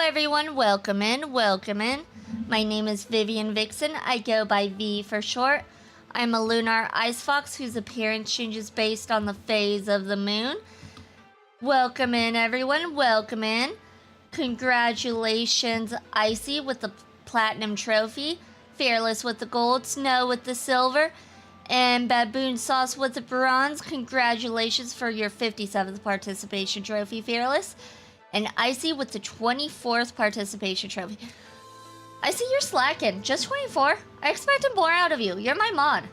everyone, welcome in, welcome in. My name is Vivian Vixen, I go by V for short. I'm a lunar ice fox whose appearance changes based on the phase of the moon. Welcome in everyone, welcome in. Congratulations Icy with the platinum trophy, Fearless with the gold, Snow with the silver, and Baboon Sauce with the bronze. Congratulations for your 57th participation trophy, Fearless. And Icy with the 24th participation trophy. Icy, you're slacking. Just 24. I expected more out of you. You're my mod.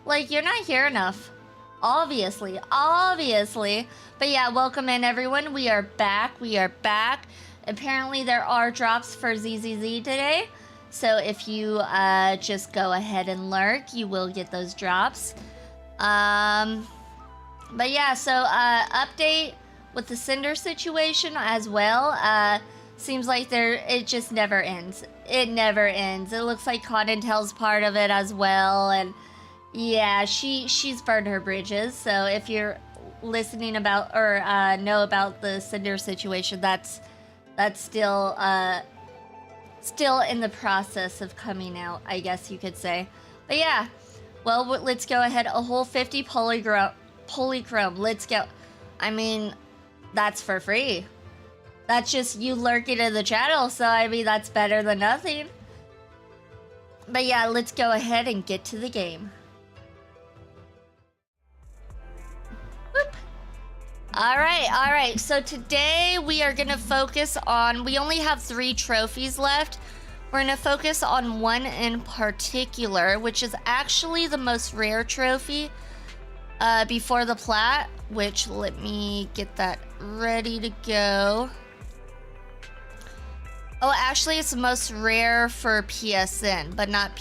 Like, you're not here enough. Obviously. But yeah, welcome in everyone. We are back. Apparently there are drops for ZZZ today. So if you just go ahead and lurk, you will get those drops. But yeah, so update with the Cinder situation as well. Seems like it just never ends. It never ends. It looks like Cottontail's part of it as well, and yeah, she's burned her bridges. So if you're listening about or know about the Cinder situation, that's still in the process of coming out, I guess you could say. But yeah, well, let's go ahead. A whole 50 polychrome. Let's go. I mean, that's for free. That's just you lurking in the channel, so I mean, that's better than nothing. But yeah, let's go ahead and get to the game. Whoop. Alright, so today we are gonna focus on, we only have 3 trophies left. We're gonna focus on one in particular, which is actually the most rare trophy before the plat, which let me get that ready to go. Oh, actually it's the most rare for PSN, but not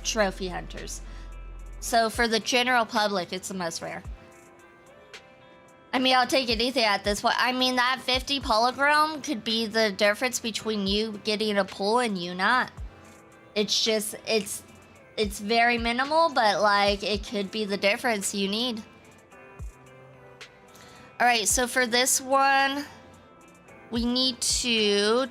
trophy hunters. So for the general public, it's the most rare. I mean, I'll take anything at this point. I mean, that 50 polychrome could be the difference between you getting a pull and you not. It's just, it's very minimal, but like, it could be the difference you need. Alright, so for this one, we need to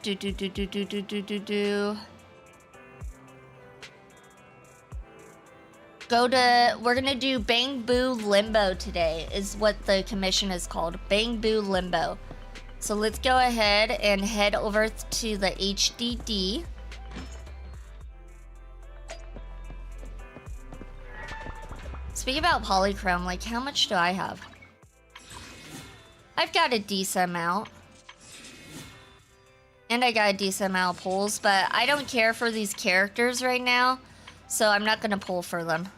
we're gonna do Bangboo Limbo today, is what the commission is called. Bangboo Limbo. So let's go ahead and head over to the HDD. Speaking about polychrome, like, how much do I have? I've got a decent amount. And I got a decent amount of pulls, but I don't care for these characters right now, so I'm not gonna pull for them.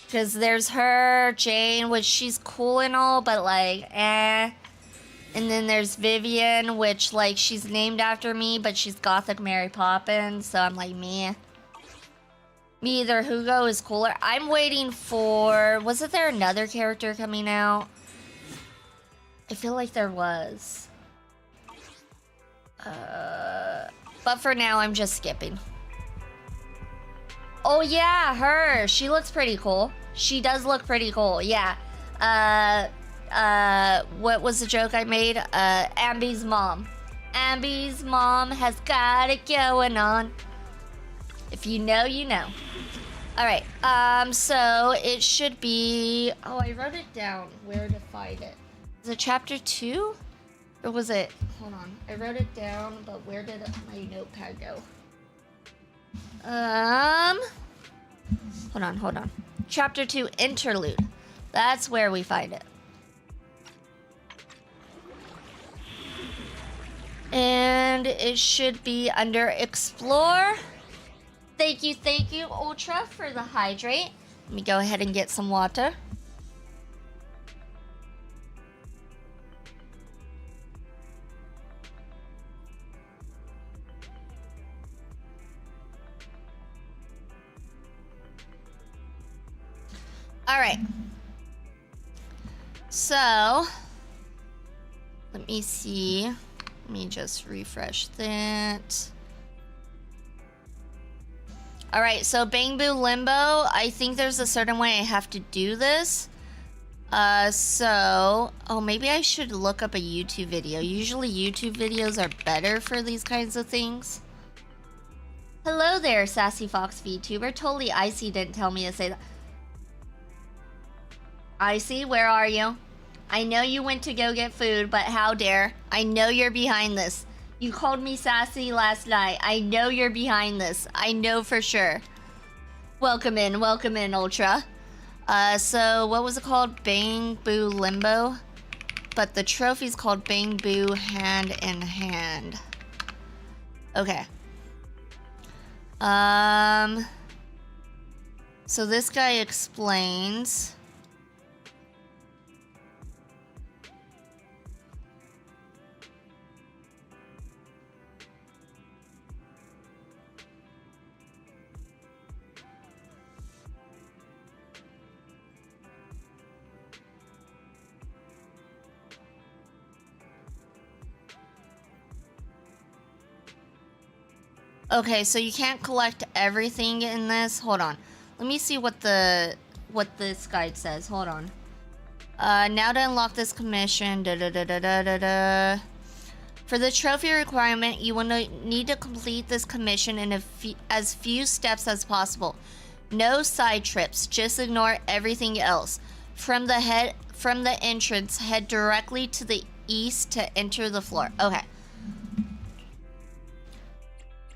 Because there's her, Jane, which she's cool and all, but like, eh. And then there's Vivian, which like, she's named after me, but she's Gothic Mary Poppins, so I'm like, meh. Me either. Hugo is cooler. I'm waiting for, wasn't there another character coming out? I feel like there was. But for now, I'm just skipping. Oh yeah, her. She looks pretty cool. She does look pretty cool, yeah. What was the joke I made? Ambi's mom. Ambi's mom has got it going on. If you know, you know. Alright, so it should be... Oh, I wrote it down where to find it. Is it chapter 2? Or was it... Hold on. I wrote it down, but where did my notepad go? Hold on. Chapter 2, Interlude. That's where we find it. And it should be under Explore. Thank you, Ultra, for the hydrate. Let me go ahead and get some water. Alright. So, let me see. Let me just refresh that. Alright, so Bangboo Limbo, I think there's a certain way I have to do this. Oh, maybe I should look up a YouTube video. Usually YouTube videos are better for these kinds of things. Hello there, Sassy Fox VTuber. Totally Icy didn't tell me to say that. Icy, where are you? I know you went to go get food, but how dare. I know you're behind this. You called me sassy last night. I know you're behind this. I know for sure. Welcome in, Ultra. So what was it called? Bangboo Limbo? But the trophy's called Bangboo Hand in Hand. Okay. So this guy explains. Okay, so you can't collect everything in this. Hold on. Let me see what this guide says. Hold on. Now to unlock this commission. For the trophy requirement, you will need to complete this commission in as few steps as possible. No side trips. Just ignore everything else. From the entrance, head directly to the east to enter the floor. Okay.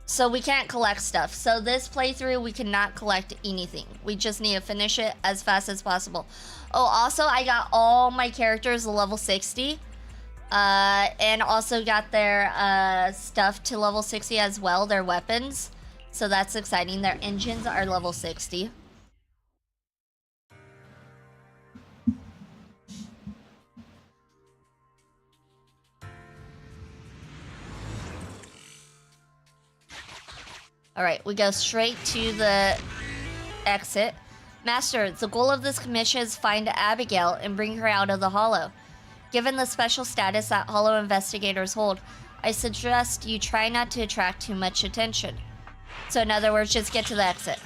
So we can't collect stuff. So this playthrough, we cannot collect anything. We just need to finish it as fast as possible. Oh, also, I got all my characters level 60. And also got their stuff to level 60 as well, their weapons. So that's exciting. Their engines are level 60. Alright, we go straight to the exit. Master, the goal of this commission is find Abigail and bring her out of the Hollow. Given the special status that Hollow investigators hold, I suggest you try not to attract too much attention. So in other words, just get to the exit.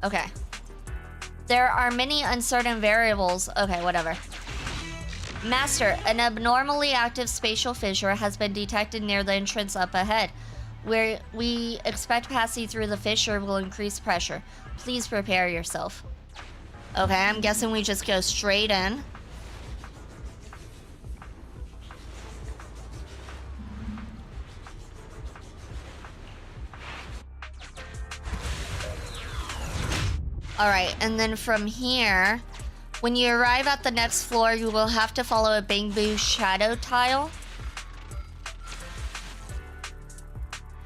Okay. There are many uncertain variables. Okay, whatever. Master, an abnormally active spatial fissure has been detected near the entrance up ahead. Where we expect passing through the fissure will increase pressure. Please prepare yourself. Okay, I'm guessing we just go straight in. Alright, and then from here, when you arrive at the next floor, you will have to follow a Bangboo shadow tile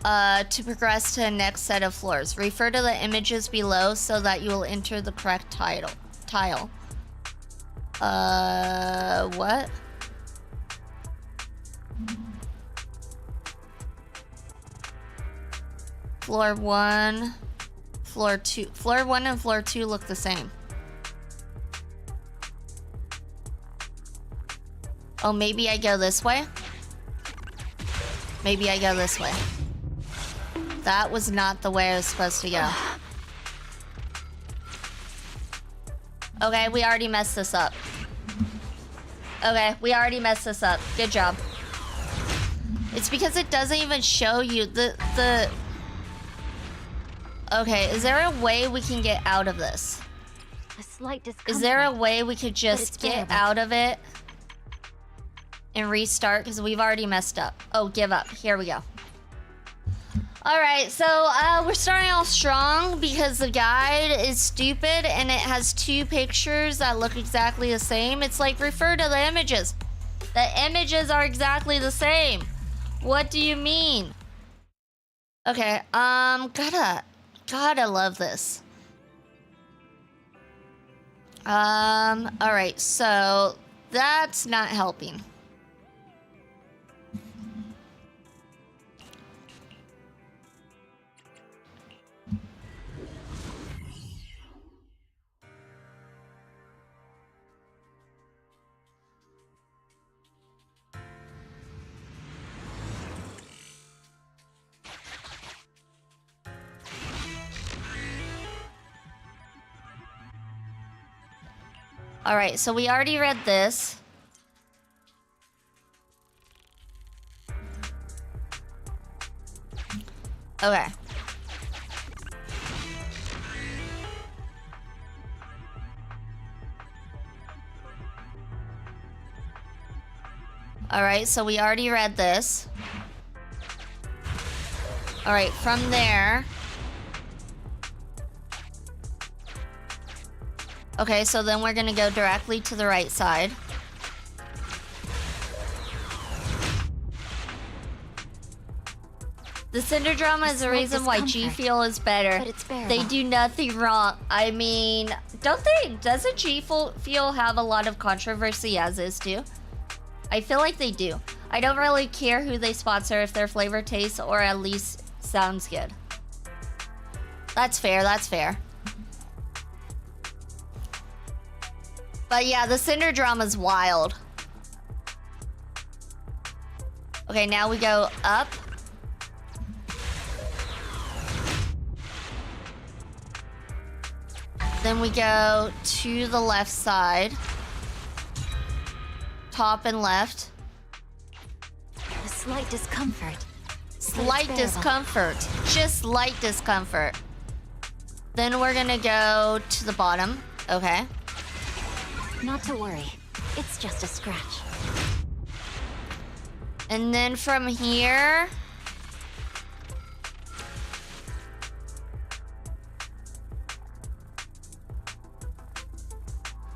to progress to the next set of floors. Refer to the images below so that you will enter the correct tile. What? Floor 1, floor 2. Floor 1 and floor 2 look the same. Oh, maybe I go this way? Maybe I go this way. That was not the way I was supposed to go. Okay, we already messed this up. Okay, we already messed this up. Good job. It's because it doesn't even show you the... Okay, is there a way we can get out of this? A slight discomfort. Is there a way we could just get out of it and restart? Because we've already messed up. Oh, give up. Here we go. Alright, so we're starting off strong because the guide is stupid and it has 2 pictures that look exactly the same. It's like, refer to the images. The images are exactly the same. What do you mean? Okay, gotta love this. Alright, so that's not helping. Alright, so we already read this. Okay. Alright, so we already read this. Alright, from there... Okay, so then we're gonna go directly to the right side. The Cinder Drama is the reason why G Fuel is better. But it's bearable. They do nothing wrong. I mean, doesn't G Fuel have a lot of controversy as is too? I feel like they do. I don't really care who they sponsor if their flavor tastes or at least sounds good. That's fair, that's fair. But yeah, the Cinder Drama's wild. Okay, now we go up. Then we go to the left side. Top and left. A slight discomfort. Slight discomfort. Just light discomfort. Then we're gonna go to the bottom. Okay. Not to worry. It's just a scratch. And then from here...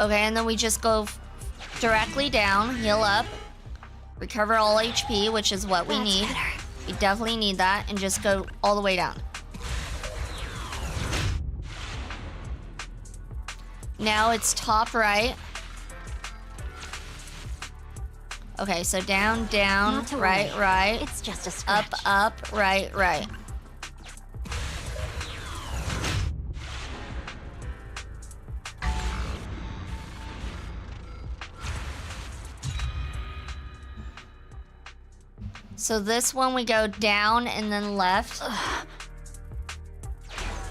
Okay, and then we just go directly down, heal up, recover all HP, which is what we need. We definitely need that, and just go all the way down. Now it's top right. Okay, so down, down, right, right. It's just a scratch. Up, right, right. So this one we go down and then left.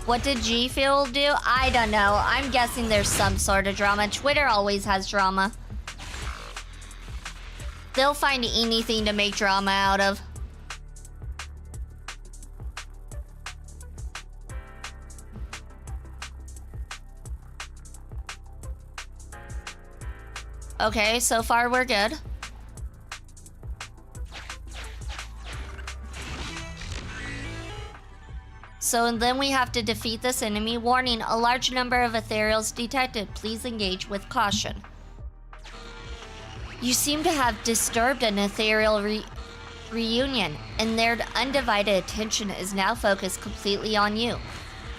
What did G Fuel do? I don't know. I'm guessing there's some sort of drama. Twitter always has drama. They'll find anything to make drama out of. Okay, so far we're good. So then we have to defeat this enemy. Warning, a large number of ethereals detected. Please engage with caution. You seem to have disturbed an ethereal reunion, and their undivided attention is now focused completely on you.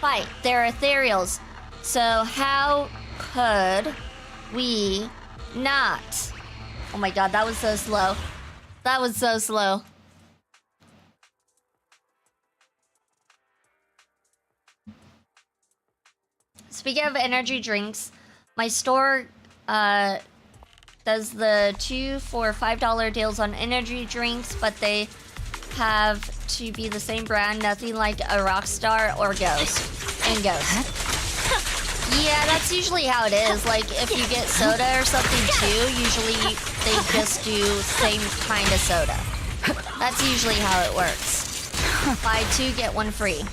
Fight, they're ethereals. So how could we not? Oh my god, that was so slow. That was so slow. Speaking of energy drinks, my store does the 2 for $5 deals on energy drinks, but they have to be the same brand, nothing like a Rockstar or Ghost. And Ghost. Yeah, that's usually how it is. Like, if you get soda or something too, usually they just do same kind of soda. That's usually how it works. Buy 2, get 1 free.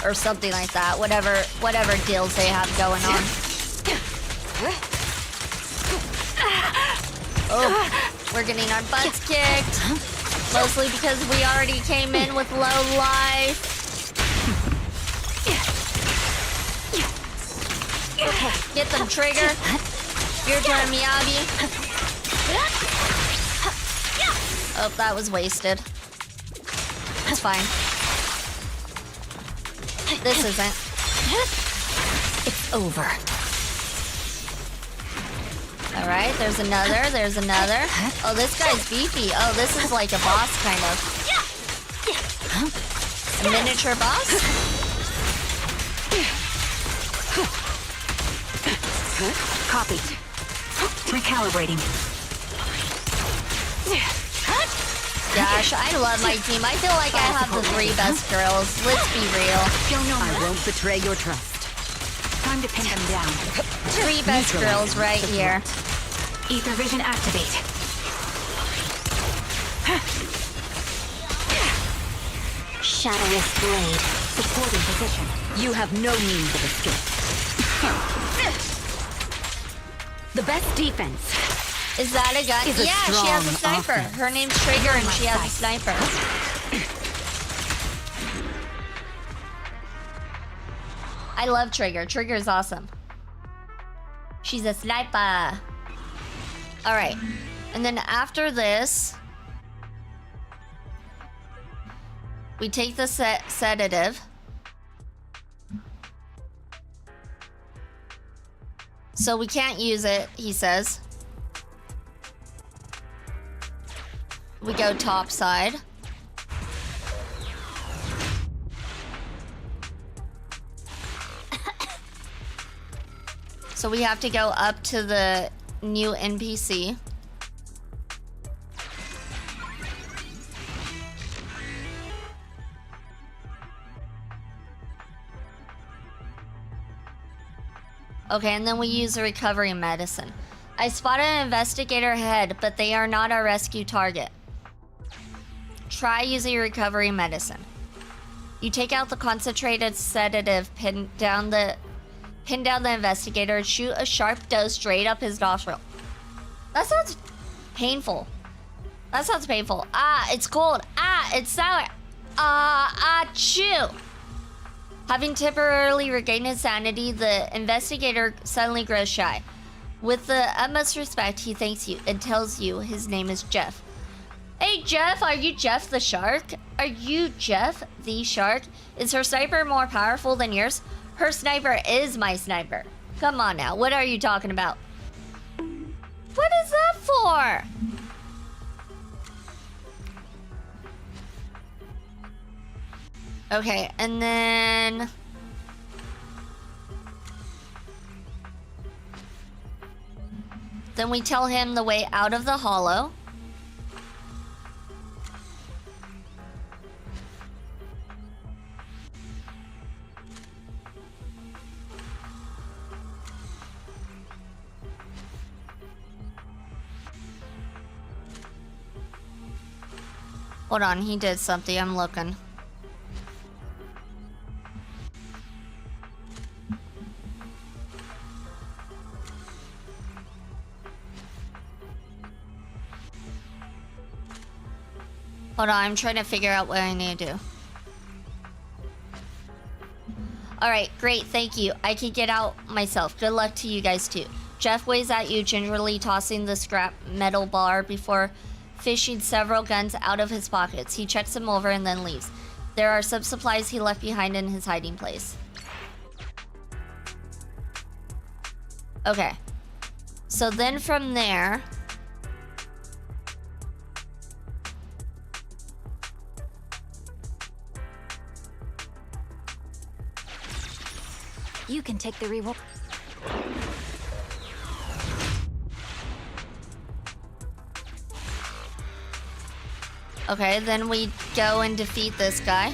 Or something like that. Whatever deals they have going on. Oh, we're getting our butts kicked. Mostly because we already came in with low life. Okay, get them, Trigger. Your turn, Miyagi. Oh, that was wasted. It's fine. This isn't. It's over. Alright, there's another, there's another. Oh, this guy's beefy. Oh, this is like a boss, kind of. A miniature boss? Copy. Recalibrating. Gosh, I love my team. I feel like I have the 3 best girls. Let's be real. Show no I won't betray your trust. Time to pin them down. 3 best girls right here. Ether vision activate. Shadowless blade. Supporting position. You have no means of escape. The best defense. Is that a gun? Is a Yeah, she has a strong sniper. offense. Her name's Trigger and she has a sniper. I love Trigger. Trigger's awesome. She's a sniper. Alright. And then after this, we take the sedative. So we can't use it, he says. We go top side. So we have to go up to the new NPC. Okay, and then we use the recovery medicine. I spotted an investigator ahead, but they are not our rescue target. Try using recovery medicine. You take out the concentrated sedative, pin down the investigator, and shoot a sharp dose straight up his nostril. That sounds painful. That sounds painful. Ah, it's cold. Ah, it's sour. Achoo! Having temporarily regained his sanity, the investigator suddenly grows shy. With the utmost respect, he thanks you and tells you his name is Jeff. Hey Jeff, are you Jeff the shark? Are you Jeff the shark? Is her sniper more powerful than yours? Her sniper is my sniper. Come on now, what are you talking about? What is that for? Okay, and then... Then we tell him the way out of the hollow. Hold on, he did something, I'm looking. Hold on, I'm trying to figure out what I need to do. Alright, great, thank you. I can get out myself. Good luck to you guys too. Jeff waves at you, gingerly tossing the scrap metal bar before fishing several guns out of his pockets. He checks them over and then leaves. There are some supplies he left behind in his hiding place. Okay. So then from there... You can take the reward. Okay, then we go and defeat this guy.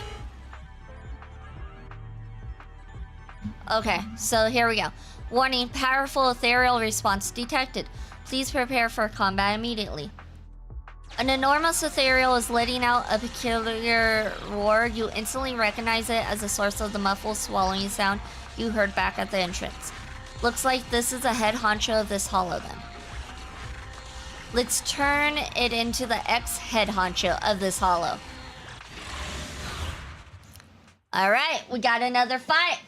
Okay, so here we go. Warning, powerful ethereal response detected. Please prepare for combat immediately. An enormous ethereal is letting out a peculiar roar. You instantly recognize it as the source of the muffled swallowing sound you heard back at the entrance. Looks like this is a head honcho of this hollow then. Let's turn it into the ex-head honcho of this hollow. Alright, we got another fight.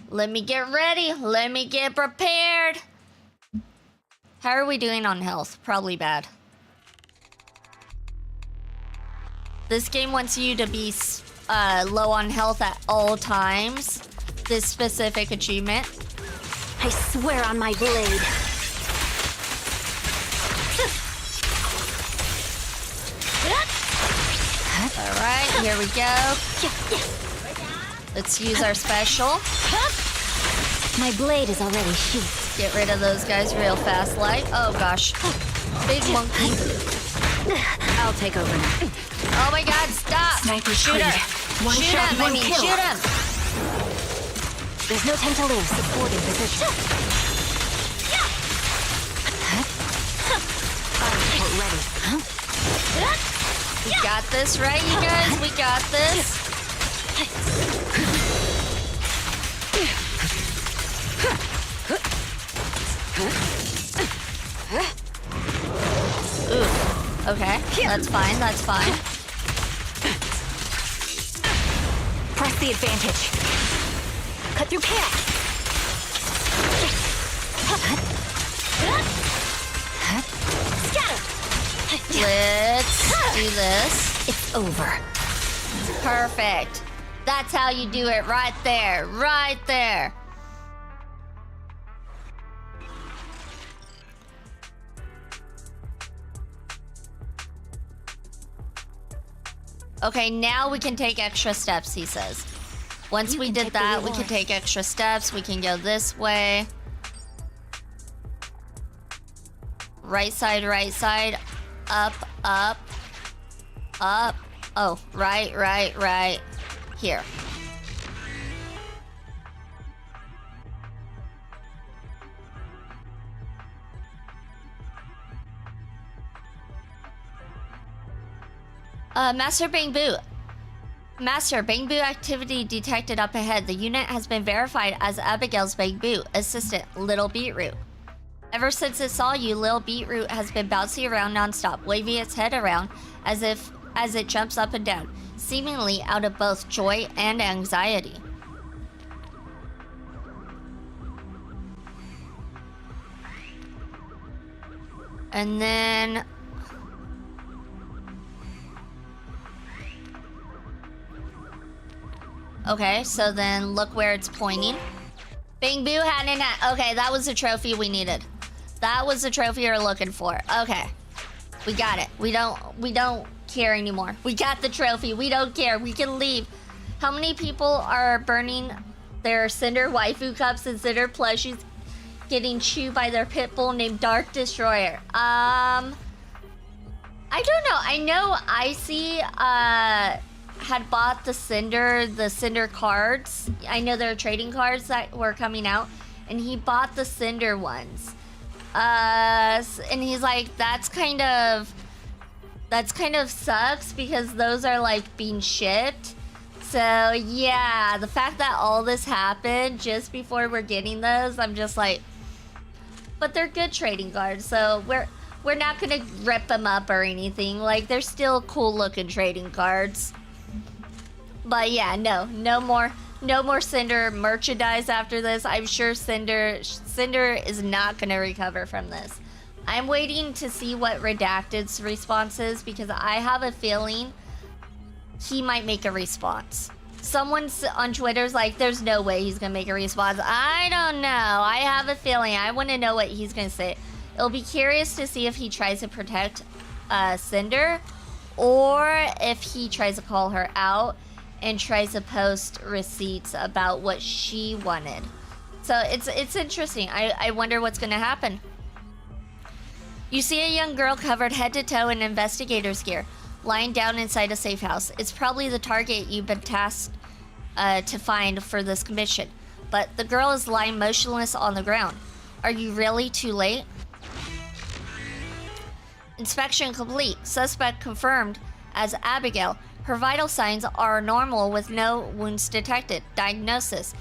Let me get ready. Let me get prepared. How are we doing on health? Probably bad. This game wants you to be low on health at all times. This specific achievement. I swear on my blade. Alright, here we go. Let's use our special. My blade is already sheathed. Get rid of those guys real fast like. Oh gosh. Big monkey. I'll take over now. Oh my god, stop! Sniper Shoot cleared. her! One Shoot shot, him! one kill. Shoot him! There's no time to lose. Supporting position. Fire ready. We got this, right, you guys? We got this. Ooh, okay. That's fine, that's fine. Press the advantage. Cut through chaos. Scatter. Let's do this. It's over. Perfect. That's how you do it right there. Right there. Okay, now we can take extra steps, he says. Once we did that, we can take extra steps. We can go this way. Right side. Up, up, up. Oh, right. Here. Master Bangboo. Master, Bangboo activity detected up ahead. The unit has been verified as Abigail's Bangboo assistant, Little Beetroot. Ever since it saw you, Little Beetroot has been bouncing around nonstop, waving its head around as it jumps up and down, seemingly out of both joy and anxiety. And then... Okay, so then look where it's pointing. Bangboo had an... Okay, that was the trophy we needed. That was the trophy we were looking for. Okay. We got it. We don't care anymore. We got the trophy. We don't care. We can leave. How many people are burning their Cinder waifu cups and Cinder plushies getting chewed by their pit bull named Dark Destroyer? I don't know. I know Icy had bought the Cinder cards. I know there are trading cards that were coming out, and he bought the Cinder ones. And he's like, that's kind of sucks because those are like being shipped. So yeah, the fact that all this happened just before we're getting those, I'm just like, but they're good trading cards, so we're not gonna rip them up or anything. Like, they're still cool looking trading cards. But yeah, no more Cinder merchandise after this. I'm sure Cinder is not gonna recover from this. I'm waiting to see what Redacted's response is because I have a feeling he might make a response. Someone on Twitter's like, there's no way he's gonna make a response. I don't know. I have a feeling. I want to know what he's gonna say. It'll be curious to see if he tries to protect Cinder or if he tries to call her out and tries to post receipts about what she wanted. So it's interesting. I wonder what's gonna happen. You see a young girl covered head to toe in investigator's gear, lying down inside a safe house. It's probably the target you've been tasked to find for this commission. But the girl is lying motionless on the ground. Are you really too late? Inspection complete. Suspect confirmed as Abigail. Her vital signs are normal with no wounds detected. Diagnosis: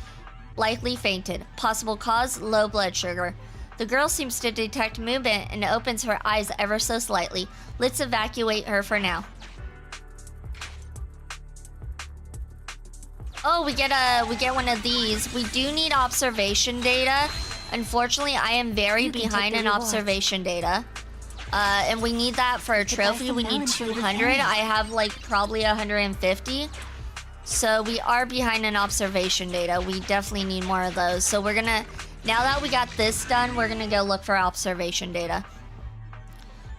likely fainted. Possible cause: low blood sugar. The girl seems to detect movement and opens her eyes ever so slightly. Let's evacuate her for now. Oh, we get one of these. We do need observation data. Unfortunately, I am very behind in observation data. And we need that for a trophy. We need 200. I have like probably 150. So we are behind in observation data. We definitely need more of those. So we're gonna, now that we got this done, we're gonna go look for observation data.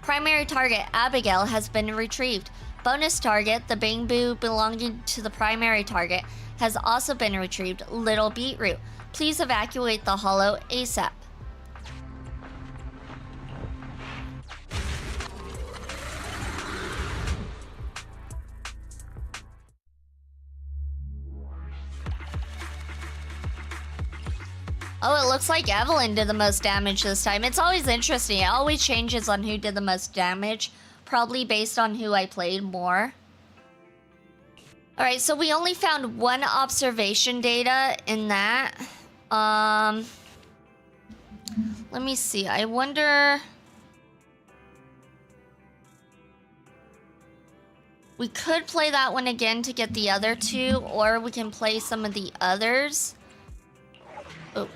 Primary target, Abigail, has been retrieved. Bonus target, the Bangboo belonging to the primary target, has also been retrieved. Little Beetroot. Please evacuate the hollow ASAP. Oh, it looks like Evelyn did the most damage this time. It's always interesting. It always changes on who did the most damage. Probably based on who I played more. Alright, so we only found one observation data in that. Let me see. I wonder... We could play that one again to get the other two, or we can play some of the others. Oh.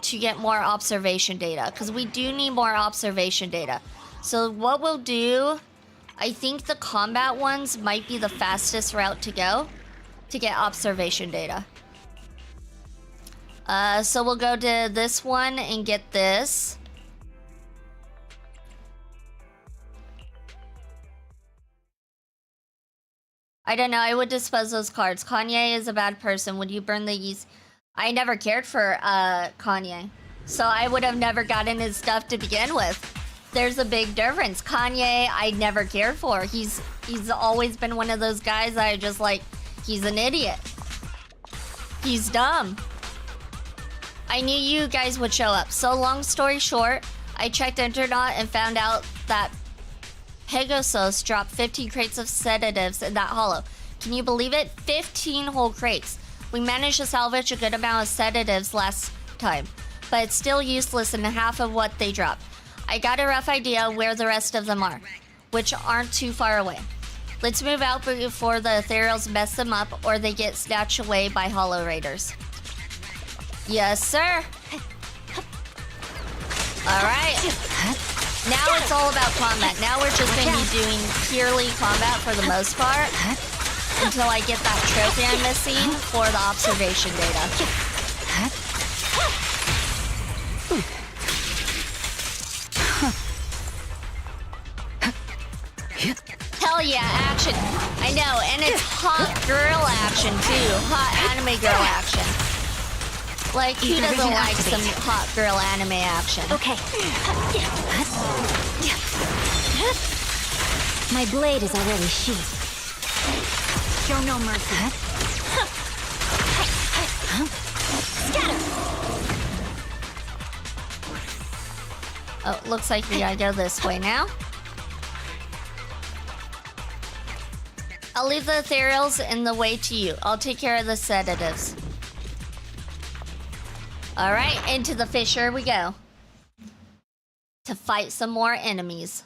To get more observation data, because we do need more observation data. So what we'll do, I think the combat ones might be the fastest route to go to get observation data. So we'll go to this one and get this. I don't know, I would dispose those cards. Kanye is a bad person. Would you burn the yeast? I never cared for Kanye, so I would have never gotten his stuff to begin with. There's a big difference. Kanye, I never cared for. He's always been one of those guys I just like, he's an idiot. He's dumb. I knew you guys would show up. So long story short, I checked internet and found out that Pegasus dropped 15 crates of sedatives in that hollow. Can you believe it? 15 whole crates. We managed to salvage a good amount of sedatives last time, but it's still useless in half of what they dropped. I got a rough idea where the rest of them are, which aren't too far away. Let's move out before the ethereals mess them up or they get snatched away by hollow raiders. Yes, sir. All right. Now it's all about combat. Now we're just going to be doing purely combat for the most part until I get that trophy I'm missing for the observation data. Hell yeah, action. I know, and it's hot girl action too. Hot anime girl action. Like, who doesn't like some hot girl anime action? Okay. My blade is already sheathed. Show no mercy. Scatter! Oh, looks like we gotta go this way now. I'll leave the ethereals in the way to you. I'll take care of the sedatives. Alright, into the fissure we go. To fight some more enemies.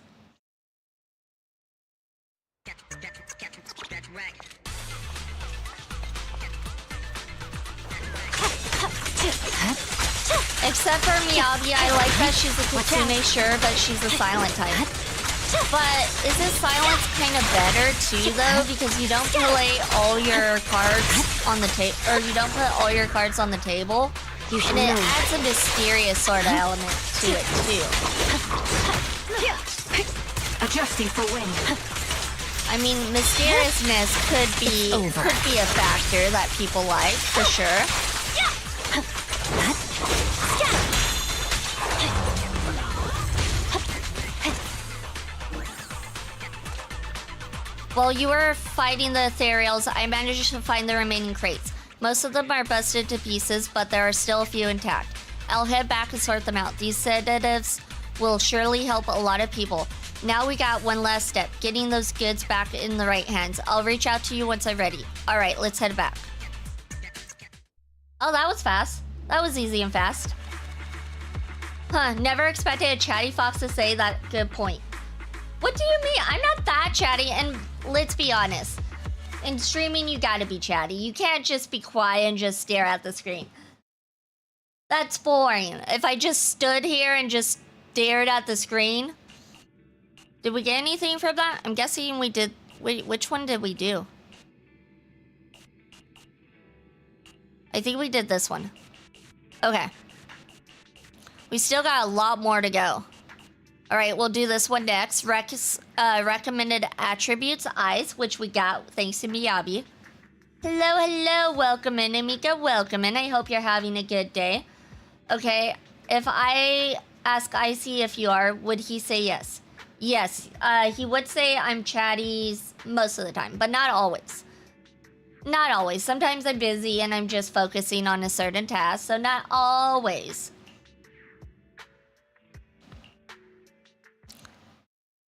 Except for Miyabi, I like that she's a Kitsune, sure, but she's a silent type. But isn't silence kind of better too, though? Because you don't play all your cards on the table, or you don't put all your cards on the table. And it adds a mysterious sort of element to it, too. Adjusting for wind. I mean, mysteriousness could be a factor that people like, for sure. While you were fighting the ethereals, I managed to find the remaining crates. Most of them are busted to pieces, but there are still a few intact. I'll head back and sort them out. These sedatives will surely help a lot of people. Now we got one last step, getting those goods back in the right hands. I'll reach out to you once I'm ready. All right, let's head back. Oh, that was fast. That was easy and fast. Huh, never expected a chatty fox to say that. Good point. What do you mean? I'm not that chatty, and let's be honest. In streaming, you gotta be chatty. You can't just be quiet and just stare at the screen. That's boring. If I just stood here and just stared at the screen. Did we get anything from that? I'm guessing we did. Wait, which one did we do? I think we did this one. Okay. We still got a lot more to go. All right, we'll do this one next. Recommended attributes, eyes, which we got thanks to Miyabi. Hello, hello. Welcome in, Amika. Welcome in. I hope you're having a good day. Okay, if I ask Icy if you are, would he say yes? Yes, he would say I'm chatty most of the time, but not always. Not always. Sometimes I'm busy and I'm just focusing on a certain task, so not always.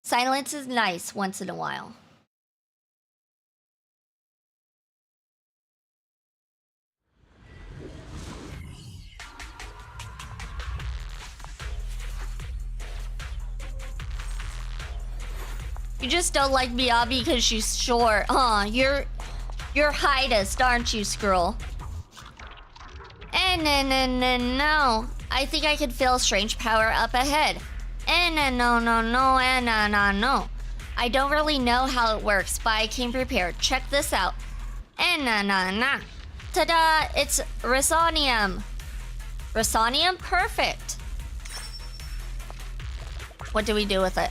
Silence is nice once in a while. You just don't like Miyabi because she's short. You're Hydest, aren't you, Skrull? No. I think I can feel a strange power up ahead. No. I don't really know how it works, but I came prepared. Check this out. Ta-da! It's Rhysonium. Rhysonium? Perfect. What do we do with it?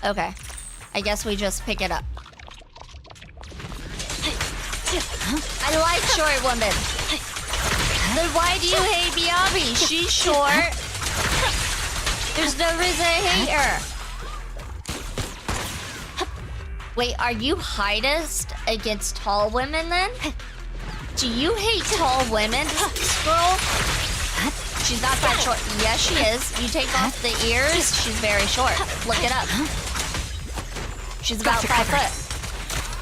Okay. I guess we just pick it up. I like short women. Then why do you hate Miyabi? She's short. There's no reason to hate her. Wait, are you Hydest against tall women then? Do you hate tall women, Skrull? She's not that short. Yes, she is. You take off the ears, she's very short. Look it up. She's about 5 foot.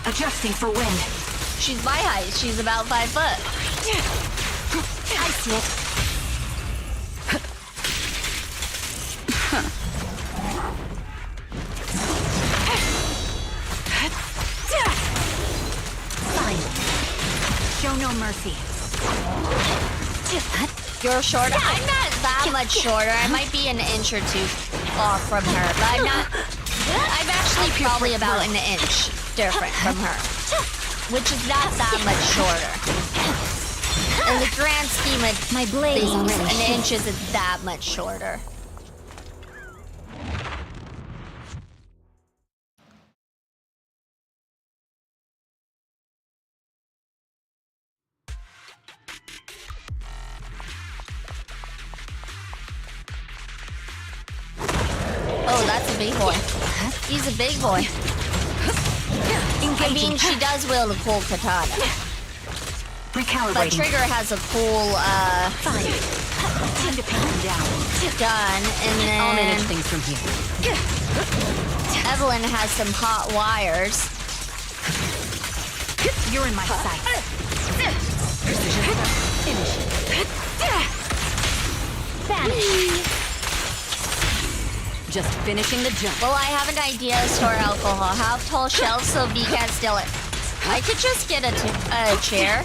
Adjusting for wind. She's my height. She's about 5 foot. I see it. Fine. Show no mercy. You're shorter. I'm not that much shorter. I might be an inch or two off from her, but I'm not. I'm actually probably about an inch different from her, which is not that much shorter. In the grand scheme of My blade is things, already an inch isn't that much shorter. Oh, that's a big boy. He's a big boy. I mean, she does wield a cool katana. But Recalibrating. Trigger has a cool, Fine. Time to pin him down. gun, and I'll manage then things from here. Evelyn has some hot wires. You're in my sight. Vanish. Just finishing the jump. Well, I have an idea to store alcohol. Have tall shelves so V can't steal it. I could just get a chair.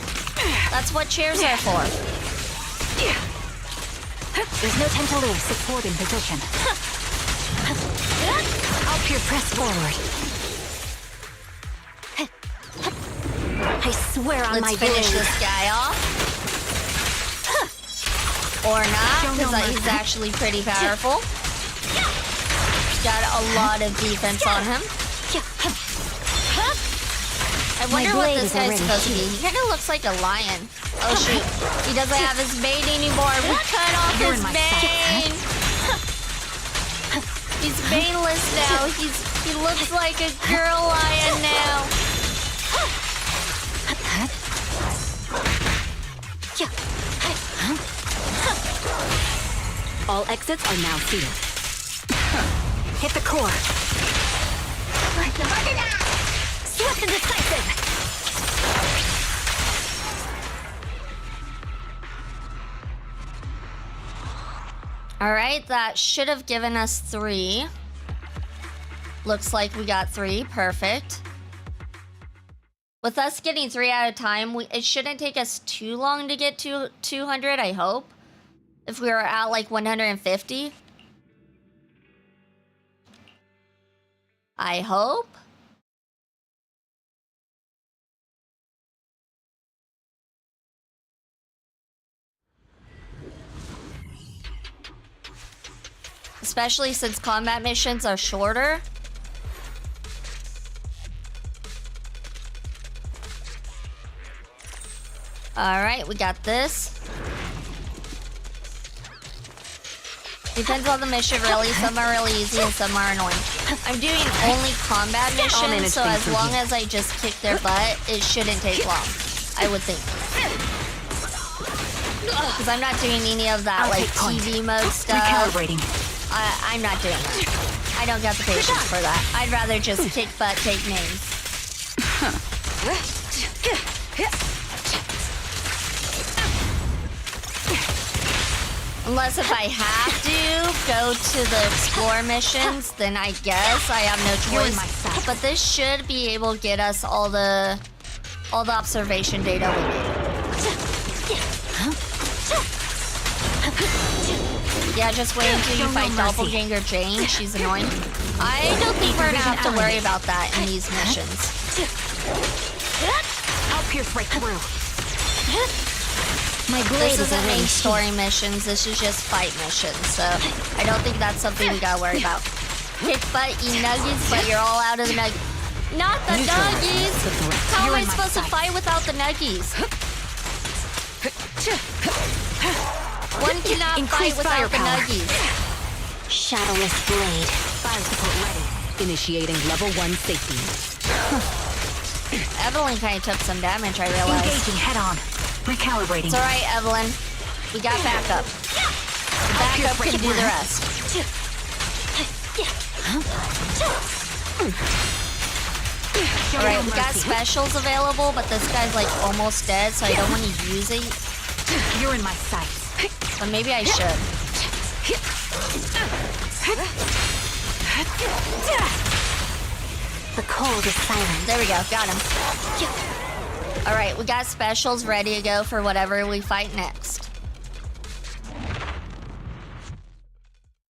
That's what chairs are for. There's no time to lose. Support in position. I'll peer press forward. I swear on my Let's finish blade. this guy off. Or not, Show no because he's mercy. actually pretty powerful. Got a lot of defense on him. I wonder what blade this is guy's already supposed to be. He kind of looks like a lion. Oh shoot. He doesn't have his mane anymore. We cut off You're his in my sight. mane. He's maneless now. He looks like a girl lion now. All exits are now sealed. Hit the core. Swift and decisive. Alright, that should have given us 3. Looks like we got 3. Perfect. With us getting 3 at a time, it shouldn't take us too long to get to 200, I hope. If we were at like 150. I hope. Especially since combat missions are shorter. Alright, we got this. Depends on the mission, really. Some are really easy and some are annoying. I'm doing only combat missions, so as long as I just kick their butt, it shouldn't take long. I would think. Because I'm not doing any of that, like, TV mode stuff. Recalibrating. I'm not doing that. I don't got the patience for that. I'd rather just kick butt, take names. Unless if I have to go to the explore missions, then I guess I have no choice. But this should be able to get us all the observation data we need. Yeah, just wait until you fight Doppelganger Jane. She's annoying. I don't think we're gonna have to worry about that in these missions. I'll pierce right through. This isn't main story missions, this is just fight missions, so I don't think that's something we gotta worry about. Kick butt, eat nuggies, but you're all out of the nuggies. Not the nuggies! How am I supposed to fight without the nuggies? One cannot fight without the nuggies. Shadowless blade. Fire support ready. Initiating level 1 safety. Evelyn kind of took some damage, I realized. Engaging head on. Recalibrating. It's alright, Evelyn. We got backup. Backup can do the rest. Alright, we got specials available, but this guy's like almost dead, so I don't want to use it. You're in my sights. But maybe I should. The cold is silent. There we go, got him. Alright, we got specials ready to go for whatever we fight next.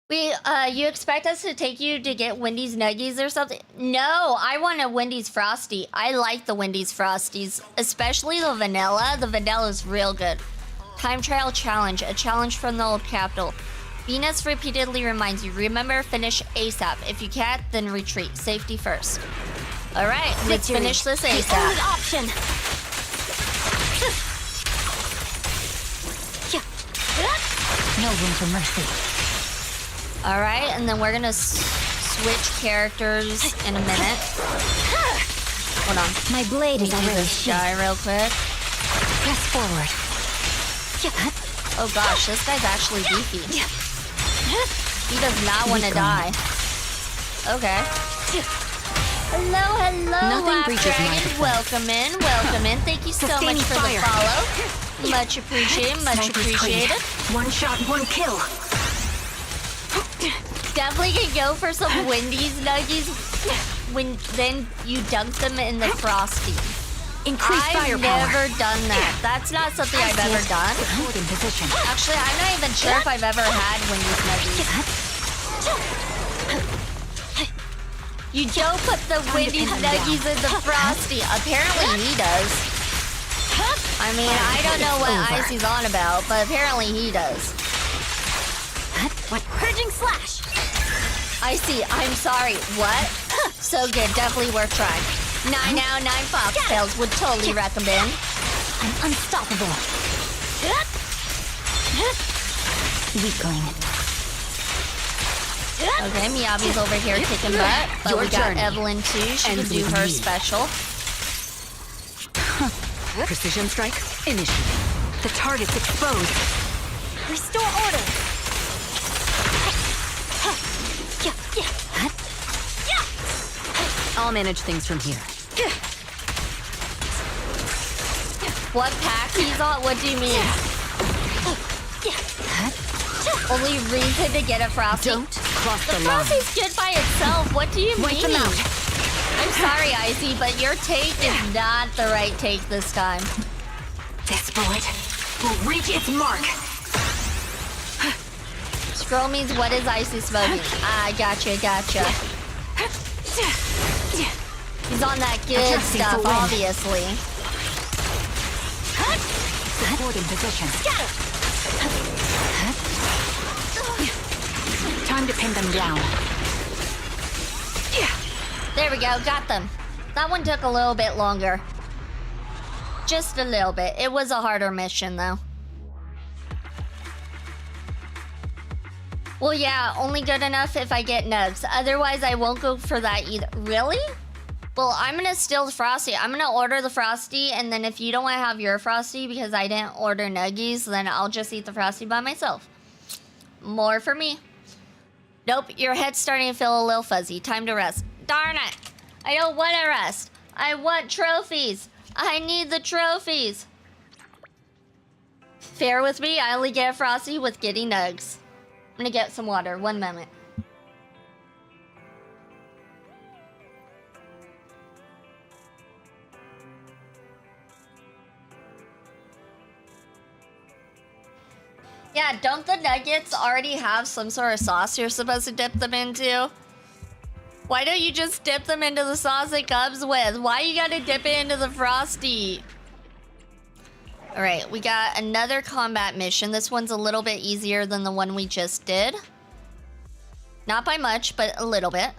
You expect us to take you to get Wendy's Nuggies or something? No, I want a Wendy's Frosty. I like the Wendy's Frosties, especially the vanilla. The vanilla is real good. Time trial challenge, a challenge from the old capital. Venus repeatedly reminds you, remember, finish ASAP. If you can't, then retreat. Safety first. Alright, let's finish this ASAP. Option. No room for mercy. Alright, and then we're gonna switch characters in a minute. Hold on. My blade is Let me do already this guy real quick. Press forward. Oh gosh, this guy's actually beefy. He does not want to die. Okay. Hello, Nothing Laugh breaches my Dragon. defense. Welcome in. Thank you so Sustaining much for fire. the follow. Much appreciated, much Sniper's clean. appreciated. One shot, one kill. Definitely can go for some Wendy's Nuggies when then you dunk them in the Frosty. Increase I've firepower. never done that. That's not something I've ever done. Hold in position. Actually, I'm not even sure if I've ever had Wendy's Nuggies. You don't put the Wendy's Nuggies in the Frosty. Apparently he does. I mean, I don't know what Icy's on about, but apparently he does. What? Purging slash. Icy, I'm sorry. What? So good. Definitely worth trying. 9 out of 9 foxtails would totally recommend. I'm unstoppable. Weakling. Okay, Miyabi's over here kicking butt, but Your we got journey Evelyn too. She can ends do with her me. special. Precision strike initiated. The target's exposed. Restore order. I'll manage things from here. What pack he's on? What do you mean? Only reason to get a Frosty? Don't cross The the line. Frosty's good by itself. What do you Wipe mean? them out. I'm sorry, Icy, but your take is not the right take this time. This bullet will reach its mark. Scroll means what is Icy smoking? Ah, gotcha. He's on that good Adjusting stuff, for wind. obviously. Support in position. Time to pin them down. There we go, got them. That one took a little bit longer. Just a little bit. It was a harder mission, though. Well, yeah, only good enough if I get nugs. Otherwise, I won't go for that either. Really? Well, I'm gonna steal the Frosty. I'm gonna order the Frosty, and then if you don't want to have your Frosty because I didn't order nuggies, then I'll just eat the Frosty by myself. More for me. Nope, your head's starting to feel a little fuzzy. Time to rest. Darn it! I don't want to rest. I want trophies. I need the trophies. Fair with me, I only get a Frosty with getting nugs. I'm gonna get some water. 1 moment. Yeah, don't the nuggets already have some sort of sauce you're supposed to dip them into? Why don't you just dip them into the sauce it comes with? Why you gotta dip it into the Frosty? Alright, we got another combat mission. This one's a little bit easier than the one we just did. Not by much, but a little bit.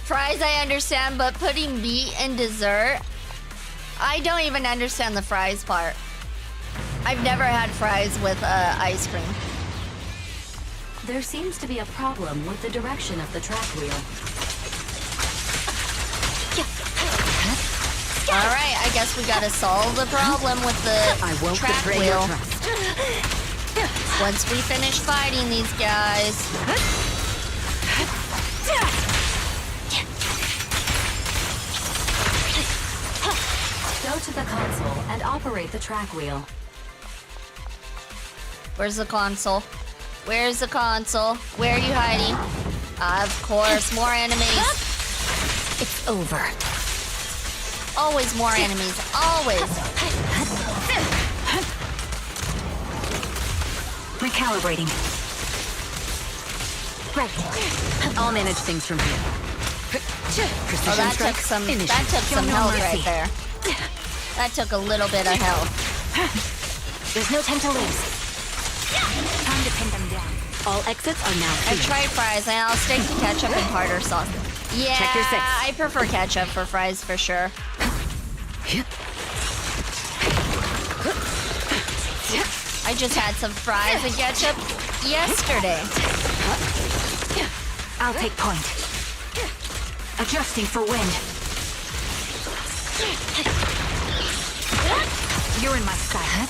Fries I understand, but putting meat in dessert? I don't even understand the fries part. I've never had fries with ice cream. There seems to be a problem with the direction of the track wheel. Alright, I guess we gotta solve the problem with the track wheel. Once we finish fighting these guys. Go to the console and operate the track wheel. Where's the console? Where's the console? Where are you hiding? Of course, more enemies. It's over. Always more enemies, always. Recalibrating. Right. I'll manage things from here. Oh, that took some health right there. That took a little bit of health. There's no time to lose. Time to pin them down. All exits are now clear. I've tried fries, and I'll stick to ketchup and tartar sauce. Yeah, Check your six. I prefer ketchup for fries for sure. I just had some fries and ketchup yesterday. I'll take point. Adjusting for wind. You're in my sight.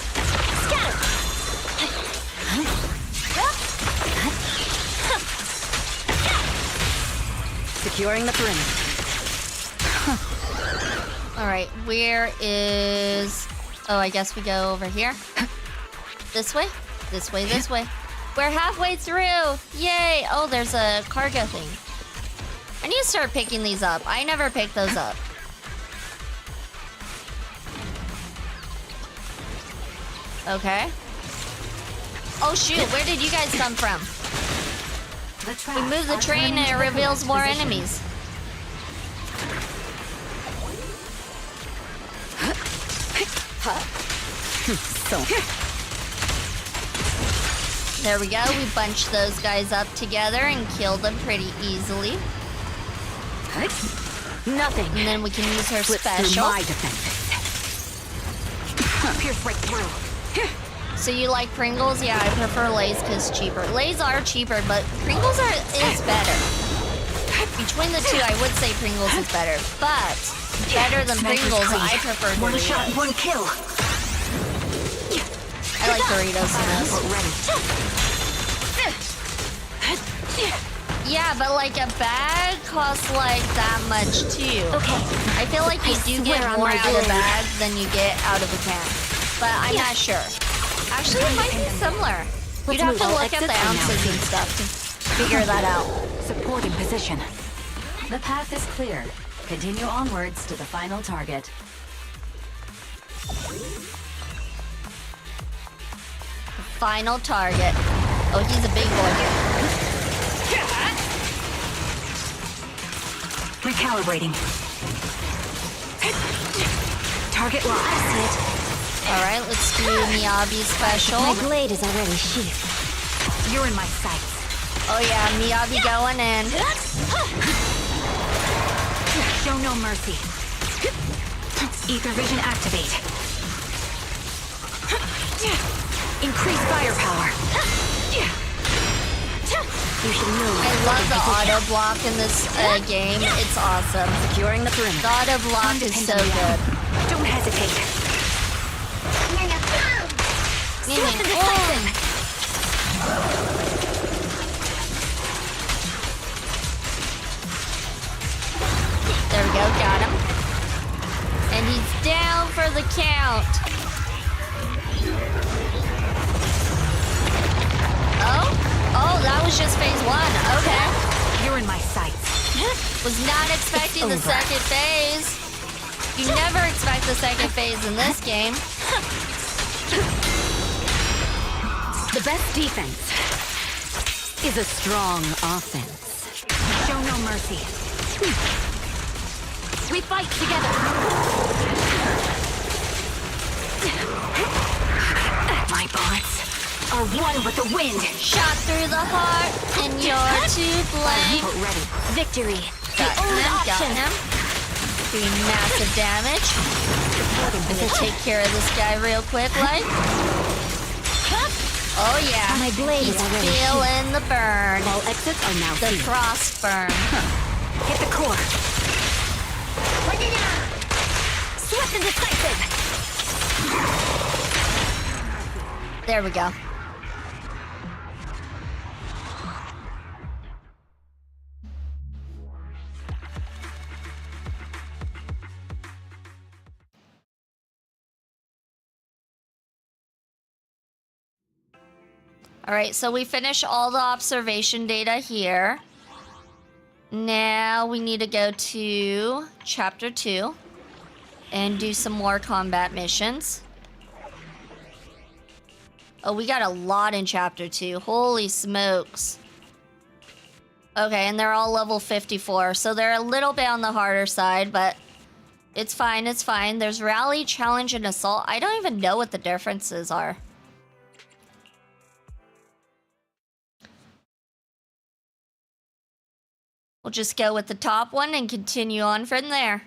Securing the perimeter. Alright, where is... Oh, I guess we go over here. This way? This way, this way. We're halfway through! Yay! Oh, there's a cargo thing. I need to start picking these up. I never pick those up. Okay. Oh shoot, where did you guys come from? We moved the train and it reveals more enemies. So. There we go, we bunched those guys up together and killed them pretty easily. Nothing. And then we can use her Slip through special. my defenses. Pierce right through. So you like Pringles? Yeah, I prefer Lay's because cheaper. Lay's are cheaper, but Pringles is better. Between the two, I would say Pringles is better. But better than Pringles, I prefer Doritos. One shot, one kill. I like Doritos the most. Yeah, but like a bag costs like that much too. Okay. I feel like you do get swear on more my out of a blade. bag than you get out of a can. But I'm not sure. Actually, it might be similar. You'd have move. to All look at exits the are now ounces and stuff to figure that out. Supporting position. The path is clear. Continue onwards to the final target. Final target. Oh, he's a big boy. Recalibrating. Target locked. I see it. Alright, let's do Miyabi's special. My blade is already sheathed. You're in my sights. Oh yeah, Miyabi going in. Show no mercy. Ether vision activate. Increase firepower. You should know. I love the auto block in this game. It's awesome. Securing the perimeter. The auto block is so good. Don't hesitate. There we go, got him. And he's down for the count. Oh, that was just phase 1. Okay. You're in my sights. Was not expecting the second phase. You never expect the second phase in this game. The best defense is a strong offense. Show no mercy. We fight together. My bullets are one with the wind. Shot through the heart, and you're to blame. Ready. Victory. Got him. Doing massive damage. I'm gonna take care of this guy real quick, like. Oh yeah, My blade he's is already feeling the burn. All exits are now The sealed. frost burn. Hit the core. Swift and decisive. There we go. All right, so we finished all the observation data here. Now we need to go to chapter 2 and do some more combat missions. Oh, we got a lot in chapter 2. Holy smokes. Okay, and they're all level 54, so they're a little bit on the harder side, but it's fine, it's fine. There's rally, challenge, and assault. I don't even know what the differences are. We'll just go with the top one and continue on from there.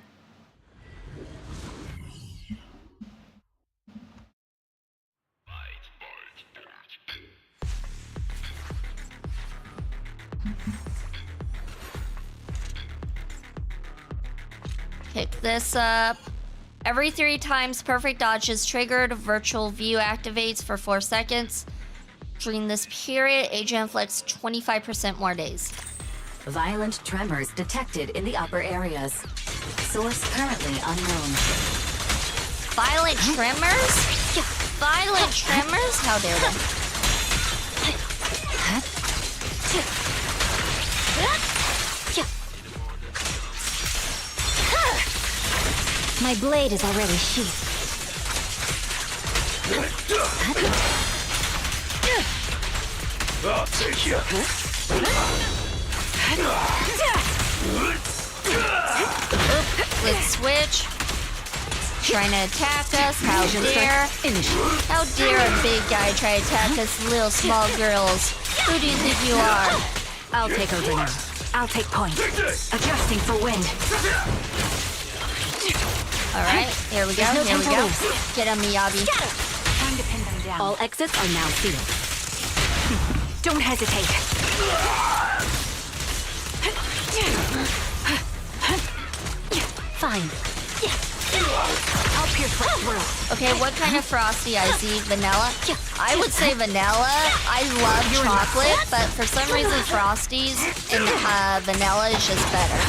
Pick this up. Every 3 times perfect dodge is triggered, virtual view activates for 4 seconds. During this period, agent inflicts 25% more days. Violent tremors detected in the upper areas. Source currently unknown. Violent tremors? Violent tremors? How dare they? My blade is already sheathed. I'll take you. Let's switch. Trying to attack us. How dare? How dare a big guy try to attack us little small girls? Who do you think you are? I'll take over now. I'll take point. Adjusting for wind. Alright, here we go, here we go. Get him, Miyabi. Time to pin them down. All exits are now sealed. Don't hesitate. Fine. I'll pierce right through. Okay, what kind of Frosty I see? Vanilla? I would say vanilla. I love chocolate, but for some reason Frosties and vanilla is just better.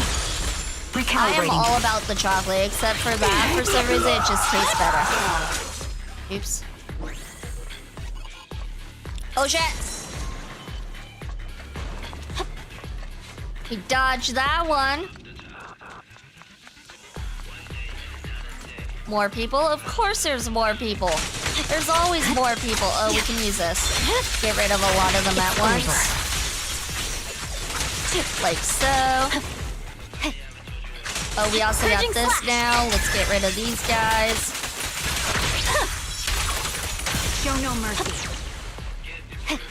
I am all about the chocolate, except for that. For some reason, it just tastes better. Oops. Oh shit! He dodged that one. More people? Of course there's more people. There's always more people. Oh, we can use this. Get rid of a lot of them at once. Like so. Oh, we also got Surging this slash. now. Let's get rid of these guys. Show no mercy.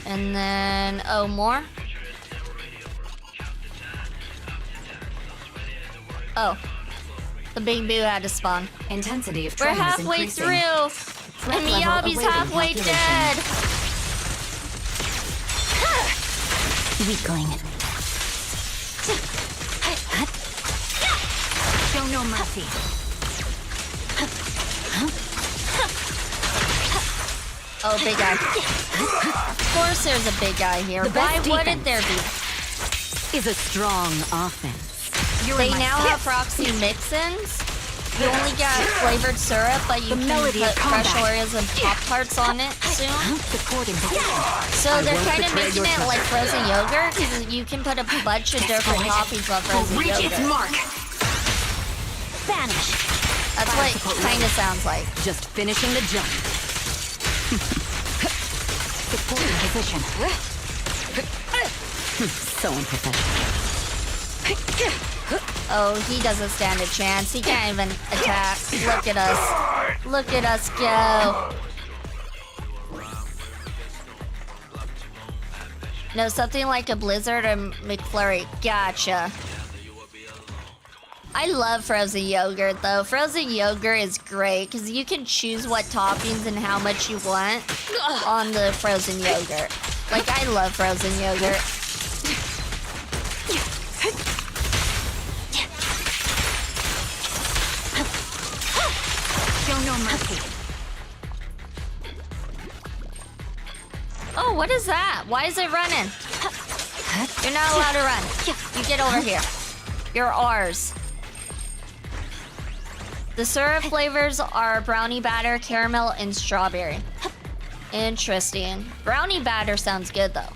And then, oh, more? Oh. The Bangboo had to spawn. Intensity of We're tremors halfway increasing. through! Threat And level Miyabi's awaiting halfway calculation. dead! Weakling. Show no mercy. Oh, big guy. Of course there's a big guy here. The Why best wouldn't there defense be? is a strong offense. You're They in my now sights. have Frosty mix-ins. You only got flavored syrup, but you The can melody put of fresh combat. Oreos and Pop-Tarts on it soon. Supporting the So they're won't kind of betray making your it like trust. frozen yogurt, because you can put a bunch of different toppings on frozen reach its yogurt. mark. Vanish. That's what it kind of sounds like. Just finishing the jump. Supporting position. So unprofessional. Oh, he doesn't stand a chance. He can't even attack. Look at us. Look at us go. No, something like a Blizzard or McFlurry. Gotcha. I love frozen yogurt, though. Frozen yogurt is great because you can choose what toppings and how much you want on the frozen yogurt. Like, I love frozen yogurt. Show no mercy. Oh, what is that? Why is it running? You're not allowed to run. You get over here. You're ours. The syrup flavors are brownie batter, caramel, and strawberry. Interesting. Brownie batter sounds good, though.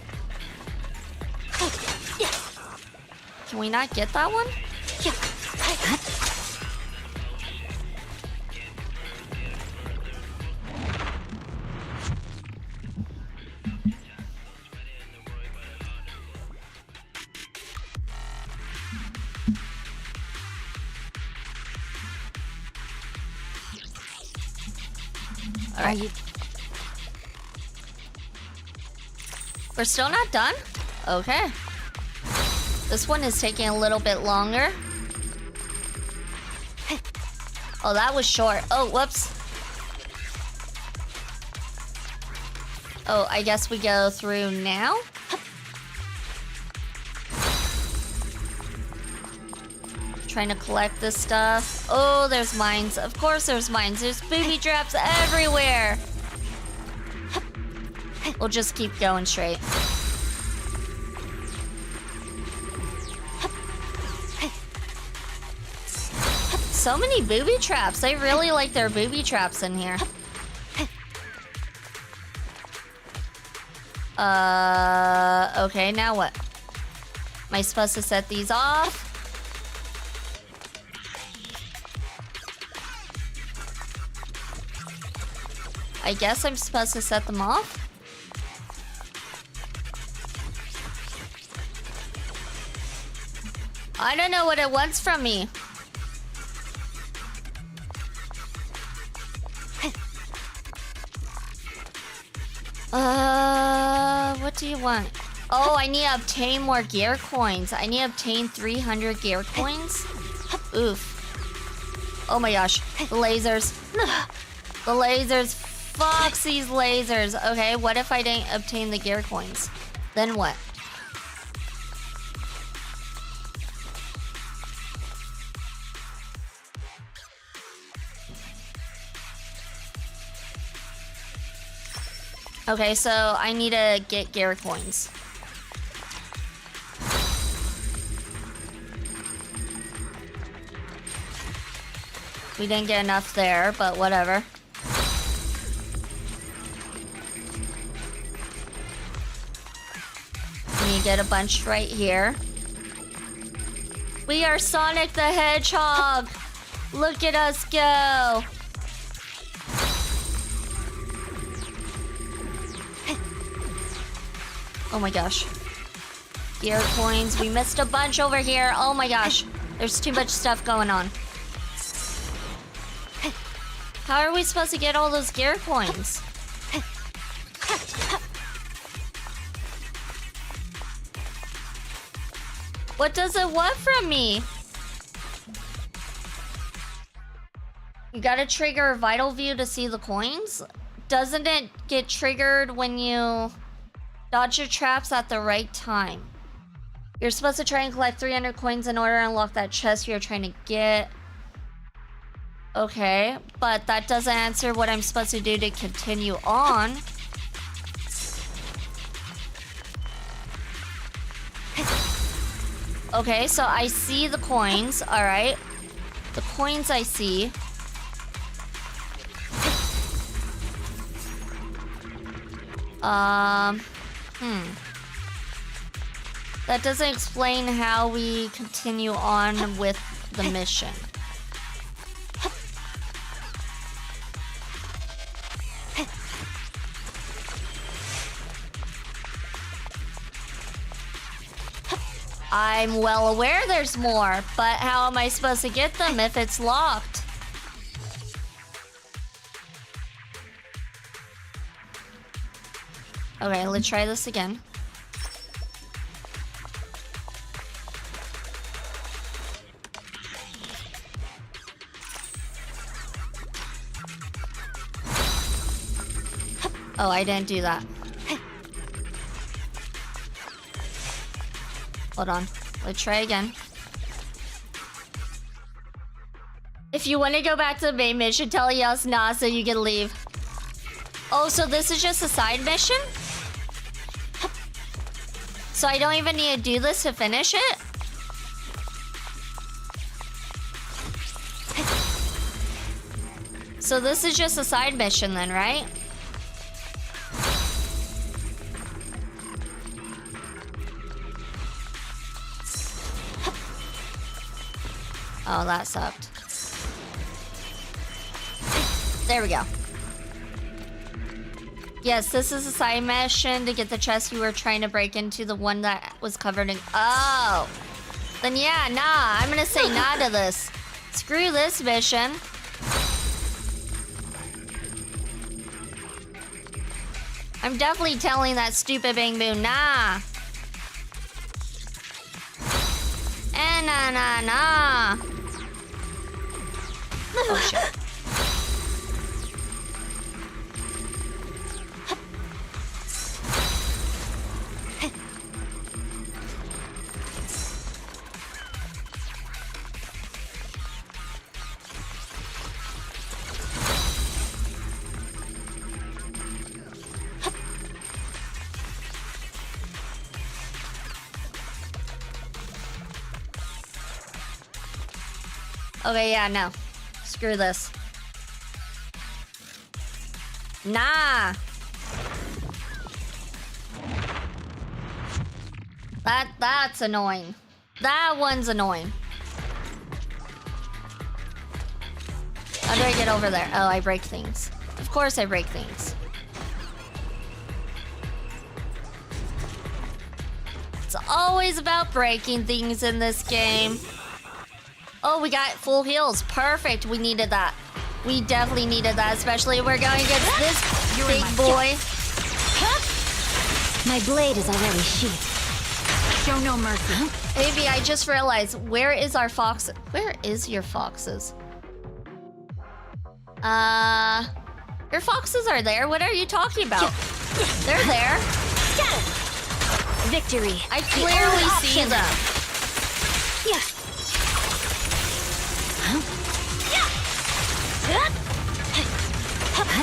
Can we not get that one? All right. We're still not done? Okay. This one is taking a little bit longer. Oh, that was short. Oh, whoops. Oh, I guess we go through now? Trying to collect this stuff. Oh, there's mines. Of course there's mines. There's booby traps everywhere. We'll just keep going straight. So many booby traps. They really like their booby traps in here. Okay, now what? Am I supposed to set these off? I guess I'm supposed to set them off? I don't know what it wants from me. What do you want? Oh, I need to obtain more gear coins. I need to obtain 300 gear coins. Oof. Oh my gosh. The lasers. The lasers. Fuck these lasers. Okay, what if I didn't obtain the gear coins? Then what? Okay, so I need to get gear coins. We didn't get enough there, but whatever. We need to get a bunch right here. We are Sonic the Hedgehog! Look at us go! Oh my gosh. Gear coins. We missed a bunch over here. Oh my gosh. There's too much stuff going on. How are we supposed to get all those gear coins? What does it want from me? You gotta trigger a vital view to see the coins? Doesn't it get triggered when you dodge your traps at the right time? You're supposed to try and collect 300 coins in order to unlock that chest you're trying to get. Okay, but that doesn't answer what I'm supposed to do to continue on. Okay, so I see the coins, alright. The coins I see. That doesn't explain how we continue on with the mission. I'm well aware there's more, but how am I supposed to get them if it's locked? Okay, let's try this again. Oh, I didn't do that. Hold on. Let's try again. If you want to go back to the main mission, tell us nah so you can leave. Oh, so this is just a side mission? So I don't even need to do this to finish it? So this is just a side mission then, right? Oh, that sucked. There we go. Yes, this is a side mission to get the chest you were trying to break into, the one that was covered in... Oh! Then yeah, nah, I'm gonna say nah to this. Screw this mission. I'm definitely telling that stupid Bangboo, nah. Nah. Oh shit. Okay, yeah, no. Screw this. Nah. That's annoying. That one's annoying. How do I get over there? Oh, I break things. Of course I break things. It's always about breaking things in this game. Oh, we got full heals. Perfect. We needed that. We definitely needed that, especially if we're going against this big boy. My blade is already sheathed. Show no mercy. Maybe I just realized, where is our fox? Where is your foxes? Your foxes are there. What are you talking about? They're there. Victory. I clearly see them. Yeah.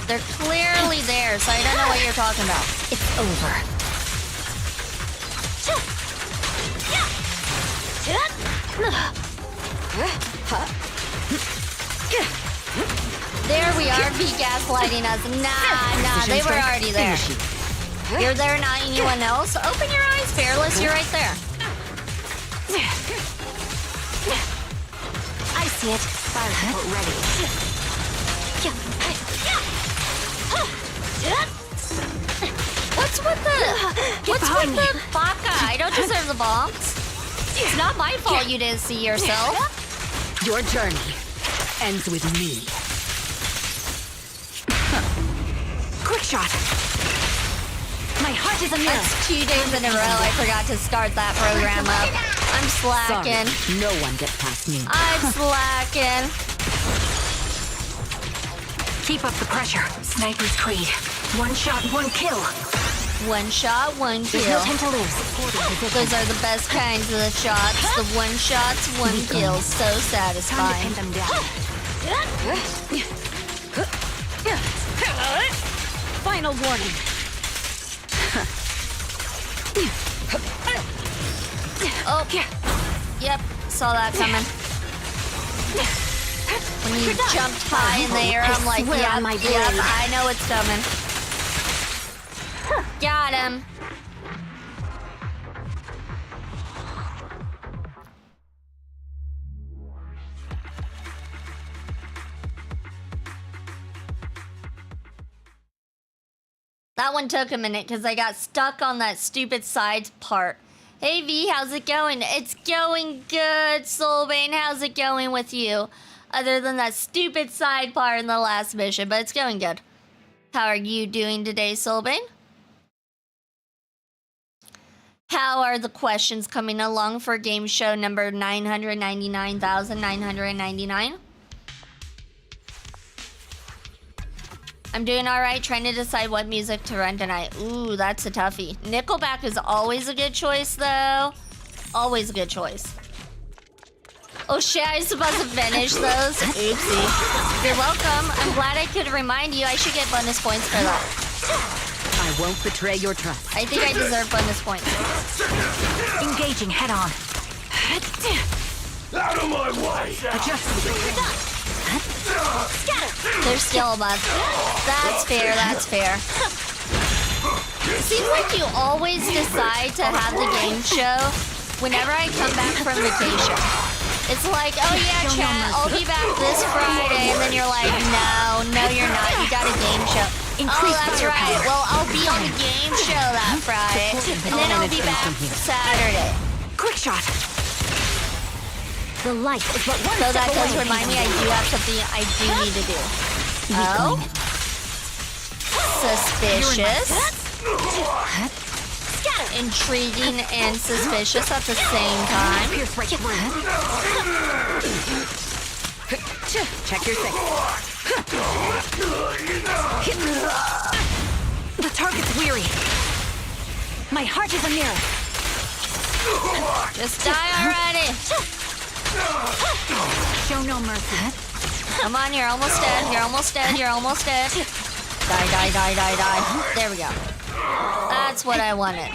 They're clearly there, so I don't know what you're talking about. It's over. There we are, be gaslighting us. Nah, they were already there. You're there, not anyone else? Open your eyes, Fearless, you're right there. I see it. Fire support ready. What's with the baka? I don't deserve the bombs. It's not my fault you didn't see yourself. Your journey ends with me. Quick shot. My heart is a mirror. That's 2 days in a row I forgot to start that program up. I'm slacking. Sorry, no one gets past me. I'm slacking. Keep up the pressure. Sniper's Creed. One shot, one kill. One shot, one There's no kill. time to lose. Those are the best kinds of the shots. The one shots, one kills. So Time to satisfying. pin them down. Final warning. Oh, yep, saw that coming. When you jumped high in the air, I'm like, swear yep, on my yep, blade. I know it's coming. Got him. That one took a minute because I got stuck on that stupid side part. Hey V, how's it going? It's going good, Soulbane. How's it going with you? Other than that stupid side part in the last mission, but it's going good. How are you doing today, Soulbane? How are the questions coming along for game show number 999,999? I'm doing all right, trying to decide what music to run tonight. Ooh, that's a toughie. Nickelback is always a good choice, though. Always a good choice. Oh shit, I was supposed to finish those. Oopsie. You're welcome. I'm glad I could remind you. I should get bonus points for that. I won't betray your trust. I think I deserve bonus points. Engaging head on. Out of my way! Adjust. They're skill buffs. That's fair, that's fair. It seems like you always decide to have the game show whenever I come back from vacation. It's like, oh yeah, chat, I'll be back this Friday. And then you're like, no, you're not. You got a game show. Oh, that's right. Well, I'll be on the game show that Friday. And then I'll be back Saturday. Quick shot. The light is but one So step that does away. remind me I do have something I do need to do. Oh? Suspicious. Intriguing and suspicious at the same time. Pierce right through. Check your six. The target's weary. My heart is a mirror. Just die already. Show no mercy. Come on, you're almost dead. You're almost dead. You're almost dead. Die, die, die, die, die. There we go. That's what I wanted.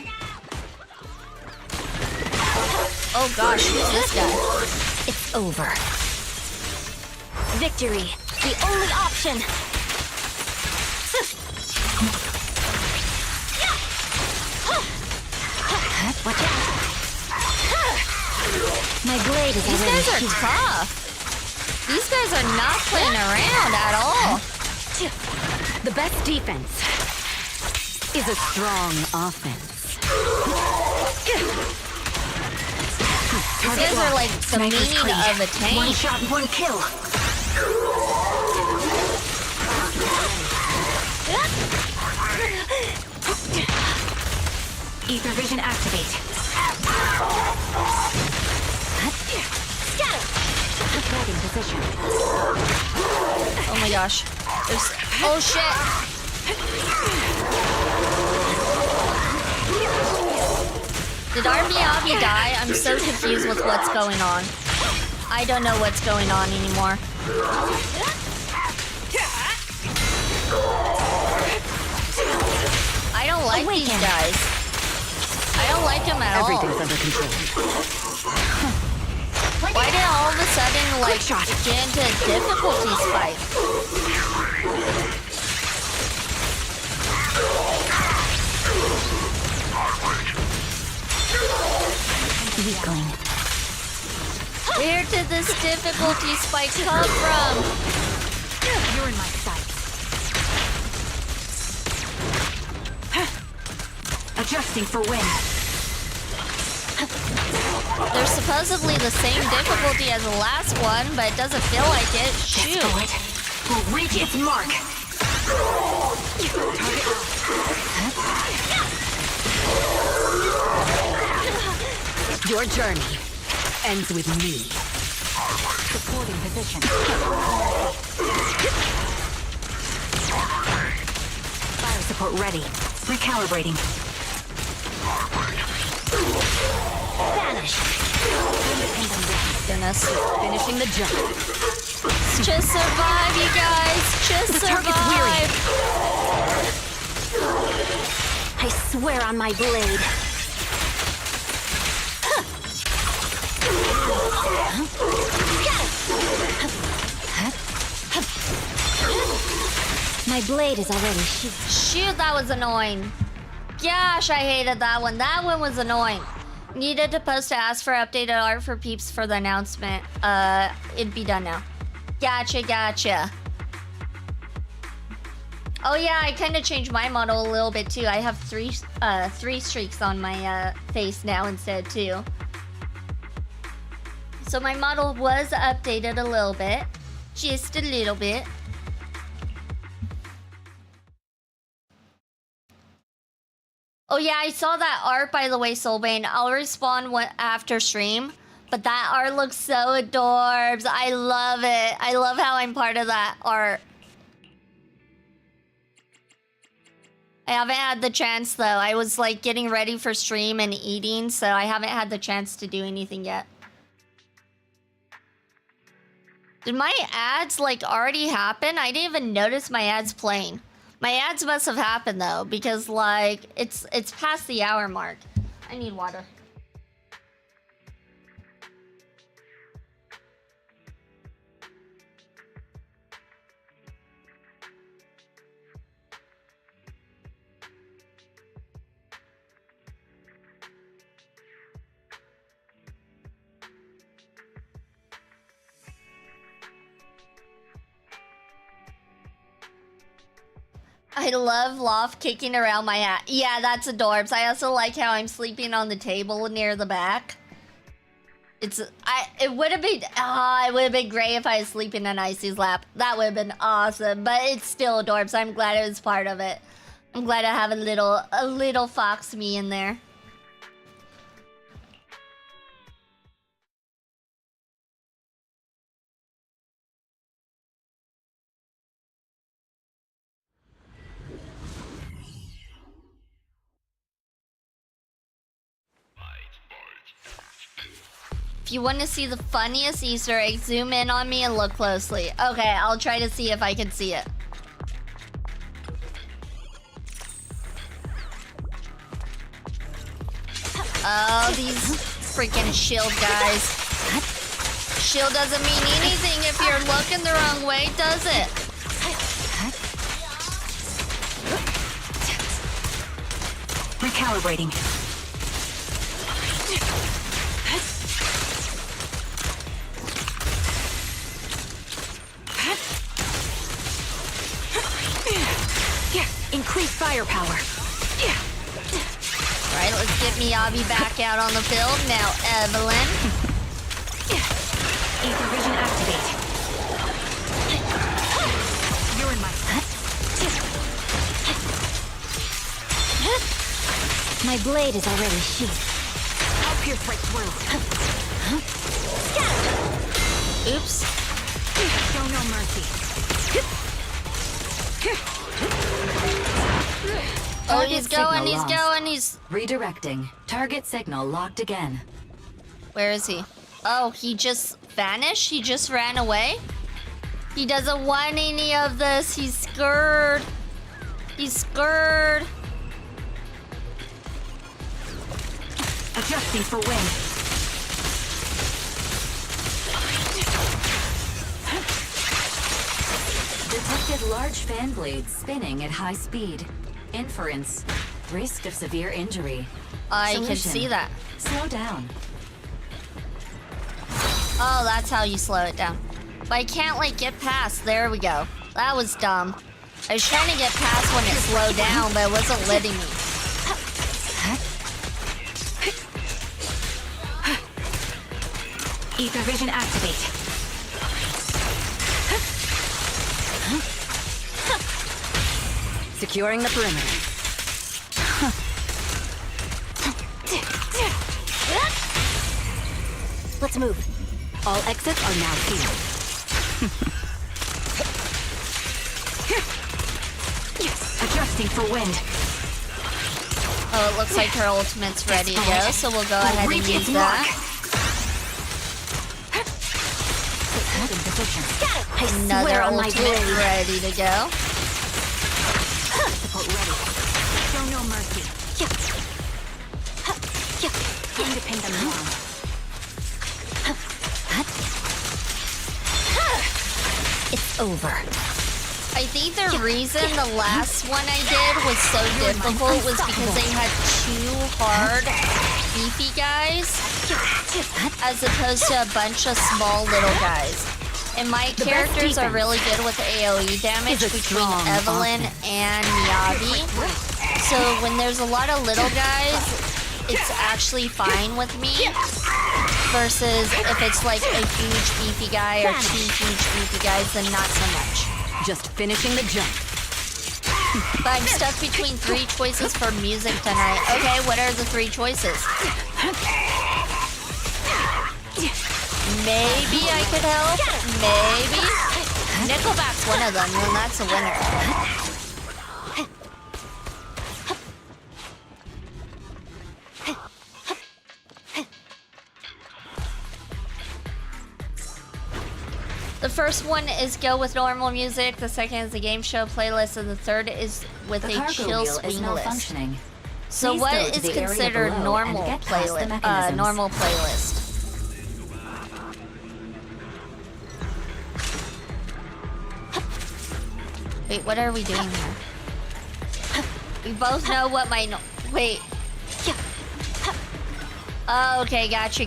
Oh gosh, who's this guy? It's over. Victory, the only option. Watch out. My blade is These already guys are here. tough. These guys are not playing around at all. The best defense is a strong offense. These guys are like the meaning of a tank. One shot, one kill. Ether vision activate. Supporting position. Oh my gosh. There's... Oh shit. Did our Miyabi die? I'm so confused with what's going on. I don't know what's going on anymore. I don't like these guys. I don't like them at all. Everything's under control. Why did all of a sudden, like, get into a difficulty spike? Weakling. Where did this difficulty spike come from? You're in my sights. Adjusting for wind. They're supposedly the same difficulty as the last one, but it doesn't feel like it. Shoot. This bullet will reach its mark. Your journey ends with me. Supporting position. Fire support ready. Recalibrating. Vanish. Goodness. Finishing the job. Just survive, you guys. Just The target's survive. I swear on my blade. My blade is already sheathed. Shoot, that was annoying. Gosh, I hated that one. That one was annoying. Needed to post to ask for updated art for peeps for the announcement. It'd be done now. Gotcha. Oh yeah, I kind of changed my model a little bit too. I have three streaks on my face now instead too. So my model was updated a little bit. Just a little bit. Oh yeah, I saw that art by the way, Soulbane. I'll respond after stream. But that art looks so adorbs. I love it. I love how I'm part of that art. I haven't had the chance though. I was like getting ready for stream and eating, so I haven't had the chance to do anything yet. Did my ads like already happen? I didn't even notice my ads playing. My ads must have happened though, because like it's past the hour mark. I need water. I love Loft kicking around my hat. Yeah, that's adorbs. I also like how I'm sleeping on the table near the back. It would have been great if I was sleeping in Icy's lap. That would have been awesome. But it's still adorbs. I'm glad it was part of it. I'm glad I have a little fox me in there. If you want to see the funniest Easter egg, zoom in on me and look closely. Okay, I'll try to see if I can see it. Oh, these freaking shield guys. Shield doesn't mean anything if you're looking the wrong way, does it? Recalibrating. Increase firepower. Alright, let's get Miyabi back out on the field. Now, Evelyn. Ether vision activate. You're in my My blade is already sheathed. I'll pierce right through. Oops. Show no mercy. Oh, he's going, he's... Redirecting. Target signal locked again. Where is he? Oh, he just vanished? He just ran away? He doesn't want any of this. He's scared. He's scared. Adjusting for wind. Detected large fan blades spinning at high speed. Inference. Risk of severe injury. I can Solution. see that. Slow down. Oh, that's how you slow it down. But I can't, like, get past. There we go. That was dumb. I was trying to get past when it slowed down, but it wasn't letting me. Ether vision activate. Securing the perimeter. Let's move. All exits are now sealed. Adjusting for wind. Oh, it looks like her ultimate's ready to go, so we'll go ahead and use that. Another ultimate ready to go. Support ready. Show no mercy. Time to pin them down. It's over. I think the reason the last one I did was so difficult was because they had two hard, beefy guys, as opposed to a bunch of small little guys. And my characters are really good with AoE damage between Evelyn and Miyabi. So when there's a lot of little guys, it's actually fine with me. Versus if it's like a huge beefy guy or two huge beefy guys, then not so much. Just finishing the jump. But I'm stuck between three choices for music tonight. Okay, what are the three choices? Maybe I could help. Maybe. Nickelback's one of them, and that's a winner. The first one is go with normal music, the second is the game show playlist, and the third is with a chill swing list. So Please what go to is the area considered below normal and get past the playlist? mechanisms. Normal playlist. Wait, what are we doing here? We both know what my wait. Oh, okay, gotcha.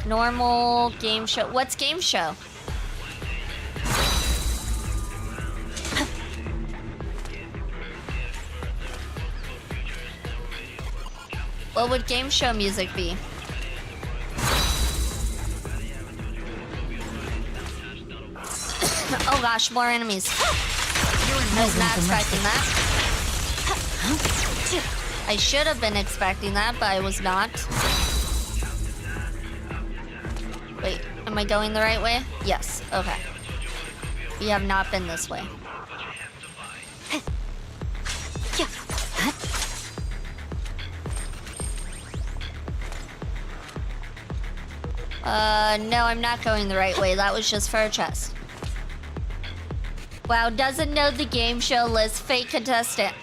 Normal game show. What's game show? What would game show music be? Oh gosh, more enemies. I was not expecting that. I should have been expecting that, but I was not. Wait, am I going the right way? Yes, okay. We have not been this way. No, I'm not going the right way. That was just for a chest. Wow, doesn't know the game show list. Fake contestant.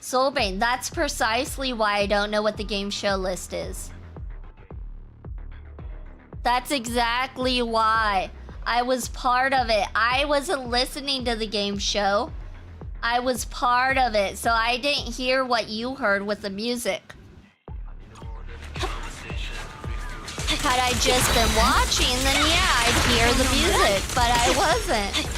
Soulbane, that's precisely why I don't know what the game show list is. That's exactly why. I was part of it. I wasn't listening to the game show. I was part of it, so I didn't hear what you heard with the music. Had I just been watching, then yeah, I'd hear the music, but I wasn't.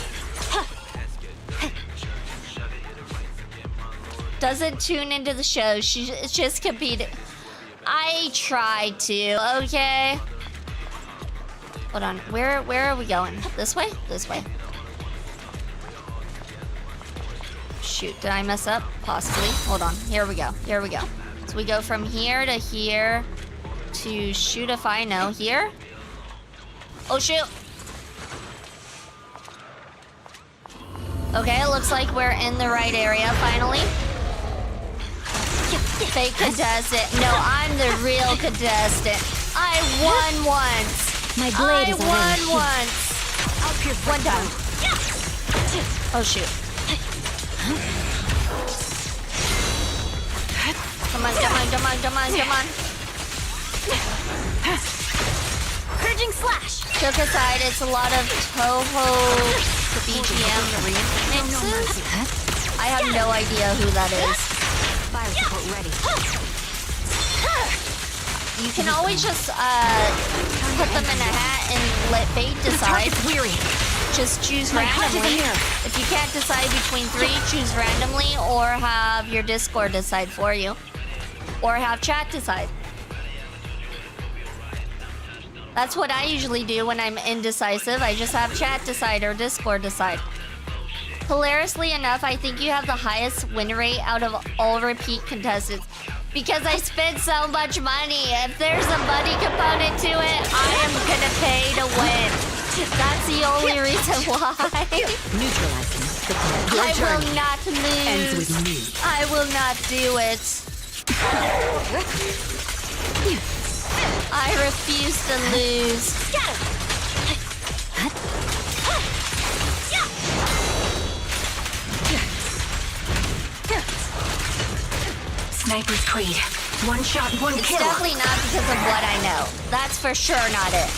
Doesn't tune into the show. She's just competing. I tried to, okay? Hold on. Where are we going? This way? This way. Shoot, did I mess up? Possibly. Hold on. Here we go. Here we go. So we go from here to here to shoot if I know. Here? Oh, shoot. Okay, it looks like we're in the right area finally. Fake contestant. No, I'm the real contestant. I won once. My blade is I won once. One time. Oh shoot. Come on. Purging slash. Took aside, it's a lot of Toho BGM remixes. I have no idea who that is. Fire support ready. You can always just put them in a hat and let fate decide. Weary. Just choose randomly. If you can't decide between three, choose randomly or have your Discord decide for you. Or have chat decide. That's what I usually do when I'm indecisive. I just have chat decide or Discord decide. Hilariously enough, I think you have the highest win rate out of all repeat contestants. Because I spend so much money. If there's a money component to it, I am gonna pay to win. That's the only reason why. Neutralizing the threat. Your I will journey not ends lose. with me. I will not do it. I refuse to lose. Sniper's Creed. One shot, one It's kill. definitely not because of what I know. That's for sure not it.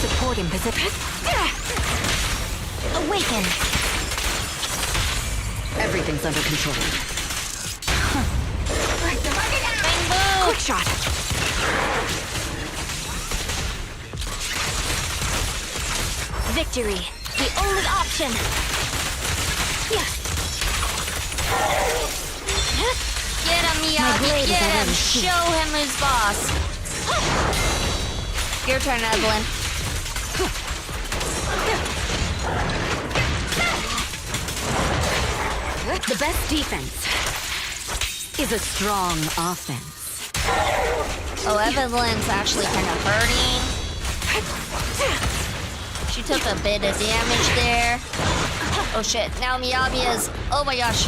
Supporting position. Awaken. Everything's under control. Bangboo! Quick shot. Victory. The only option. Get him, Miyagi, get him! Show him who's boss. Your turn, Evelyn. The best defense is a strong offense. Oh, Evelyn's actually kind of hurting. She took a bit of damage there. Oh shit, now Miyagi is... Oh my gosh.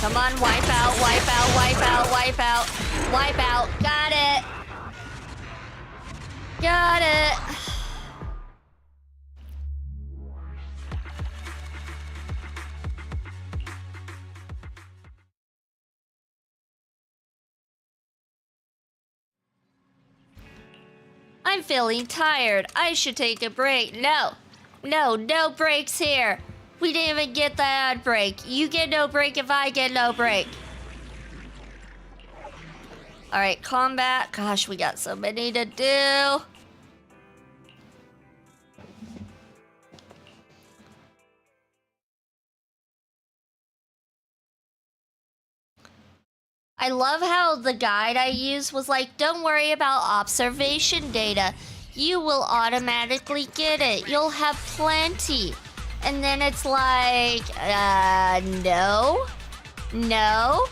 Come on, wipe out, wipe out, wipe out, wipe out. Wipe out. Got it. Got it. I'm feeling tired. I should take a break. No. No, no breaks here. We didn't even get the ad break. You get no break if I get no break. Alright, combat. Gosh, we got so many to do. I love how the guide I used was like, don't worry about observation data. You will automatically get it. You'll have plenty. And then it's like, no. No.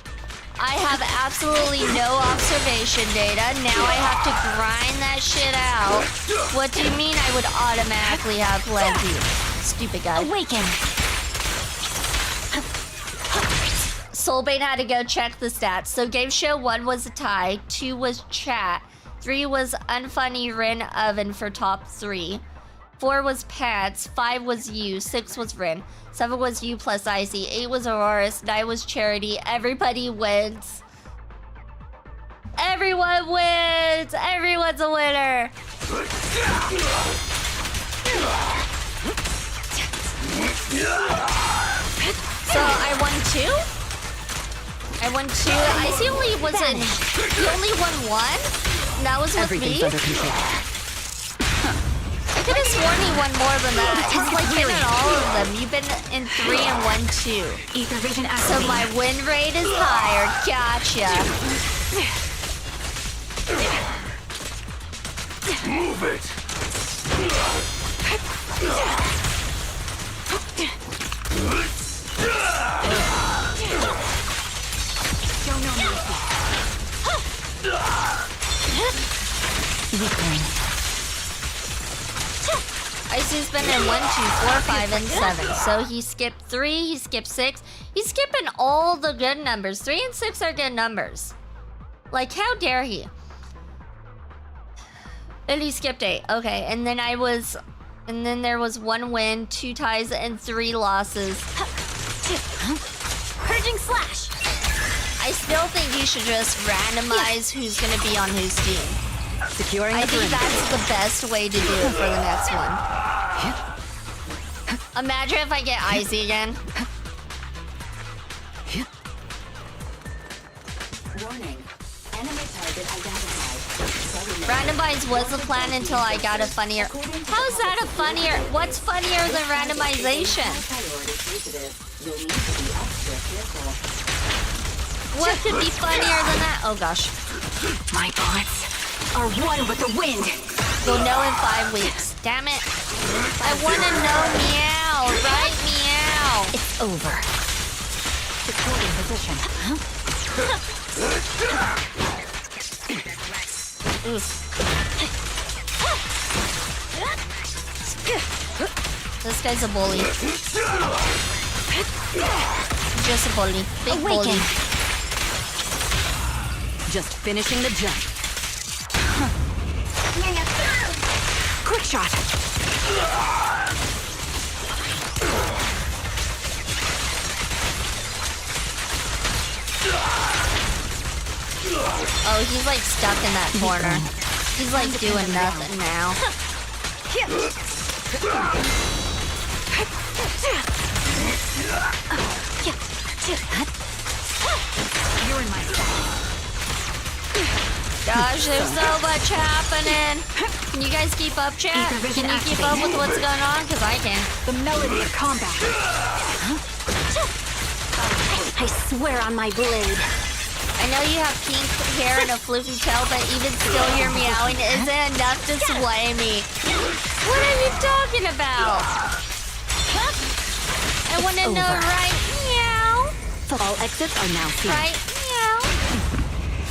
I have absolutely no observation data. Now I have to grind that shit out. What do you mean I would automatically have plenty? Stupid guy. Awaken. Soulbane had to go check the stats. So game show 1 was a tie, 2 was chat, 3 was unfunny Rin Oven for top 3, 4 was Pats, 5 was you, 6 was Rin, 7 was you plus Icy, 8 was Auroras, 9 was Charity. Everybody wins. Everyone wins! Everyone's a winner! So I won 2? I won 2. Icy only was in... He only won 1? And that was with Everything's me? under control. I could have sworn he won more than that. It's like been in all of them. You've been in 3 and 1, 2. Ether vision So activated. my win rate is higher. Gotcha. Move it! Don't know mercy. Weakling. Icy's been in 1, 2, 4, 5, and 7. So he skipped 3, he skipped 6. He's skipping all the good numbers. 3 and 6 are good numbers. Like, how dare he? And he skipped 8. Okay, and then I was... And then there was 1 win, 2 ties, and 3 losses. Purging slash. I still think you should just randomize who's gonna be on whose team. Securing I the think perimeter. that's the best way to do it for the next one. Imagine if I get Icy again. Warning. Enemy target identified. Randomize was the plan until I got a funnier... How is that a funnier... What's funnier than randomization? Priority initiative, you'll need to be extra careful. What could be funnier than that? Oh gosh. My bullets are one with the wind. We'll know in 5 weeks. Damn it. I want to know meow, right? Meow. It's over. Supporting position. This guy's a bully. Just a bully. Big bully. Just finishing the jump. Quick shot. Oh, he's like stuck in that corner. He's like doing nothing now. You're in my sight. Gosh, there's so much happening. Can you guys keep up, chat? Can you keep up with what's going on? Because I can. The melody of combat. I swear on my blade. I know you have pink hair and a floofy tail, but even still your meowing isn't enough to sway me. What are you talking about? I want to know right meow. All exits are now sealed. Right meow.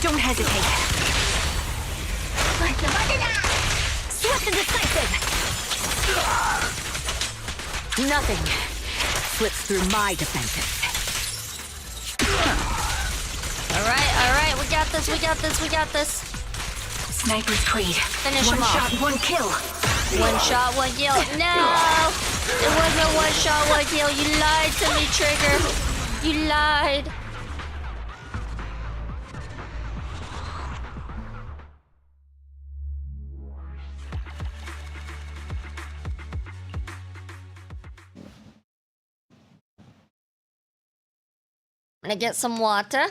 Don't hesitate. Swift and decisive. Nothing slips through my defenses. All right, we got this, we got this, we got this. Sniper's Creed. Finish one him off. shot, one kill. One shot, one kill. No! It wasn't one shot, one kill. You lied to me, Trigger. You lied. I'm gonna get some water.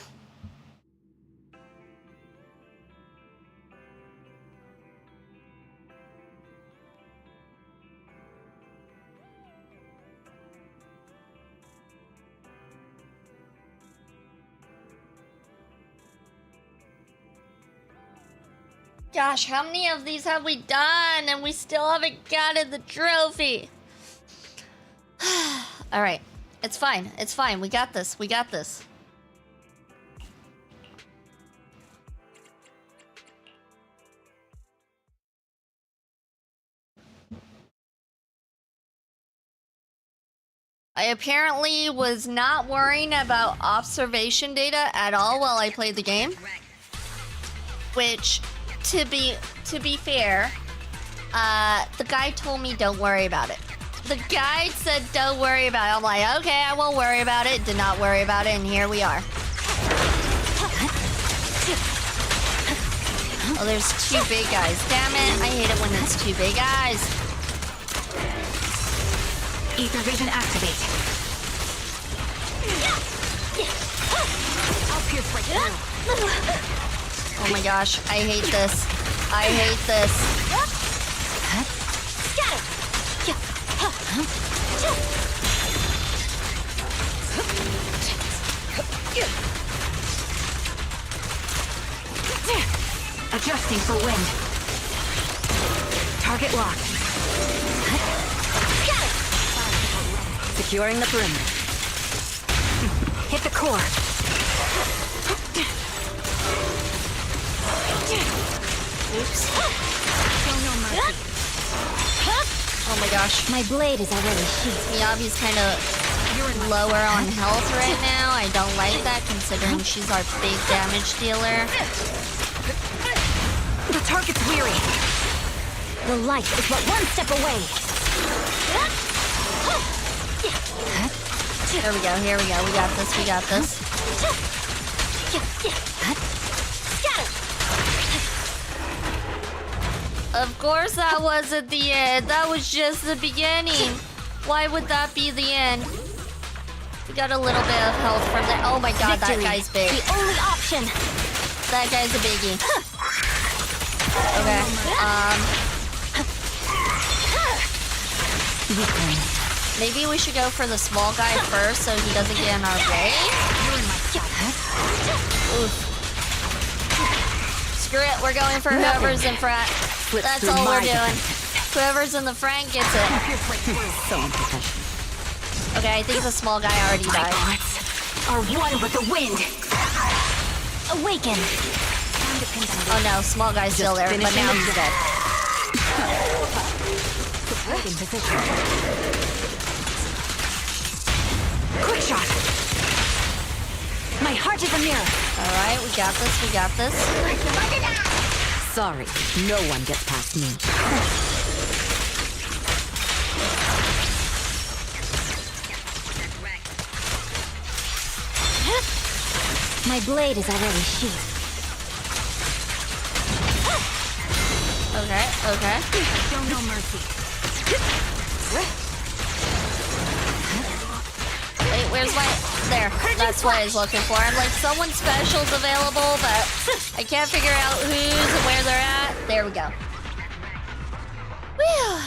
Gosh, how many of these have we done and we still haven't gotten the trophy? All right. It's fine. It's fine. We got this. We got this. I apparently was not worrying about observation data at all while I played the game. Which, to be fair, the guy told me don't worry about it. The guide said don't worry about it. I'm like, okay, I won't worry about it. Did not worry about it, and here we are. Oh, there's two big guys. Damn it, I hate it when it's two big guys. Ether vision activate. I'll pierce right through. Oh my gosh, I hate this. I hate this. Adjusting for wind. Target locked. Securing the perimeter. Hit the core. Oops. Oh my gosh. My blade is already sheathed. Miyabi's kind of lower on health right now. I don't like that considering she's our big damage dealer. The target's weary. The light is but one step away. Here we go, here we go. We got this, we got this. Of course that wasn't the end. That was just the beginning. Why would that be the end? We got a little bit of health from there. Oh my god, that guy's big. The only option. That guy's a biggie. Okay, Maybe we should go for the small guy first so he doesn't get in our way. Oof. Screw it, we're going for whoever's in front. That's all we're doing. Whoever's in the front gets it. So unprofessional. Okay, I think the small guy already died. Are one with the wind. Awaken. Oh no, small guy's still there, but now he's dead. In position. Quick shot. My heart is a mirror. Alright, we got this, we got this. Sorry, no one gets past me. My blade is already sheathed. Okay, okay. Show no mercy. Wait, where's my... There, that's what I was looking for. I'm like, someone special's available, but I can't figure out who's and where they're at. There we go. Whew.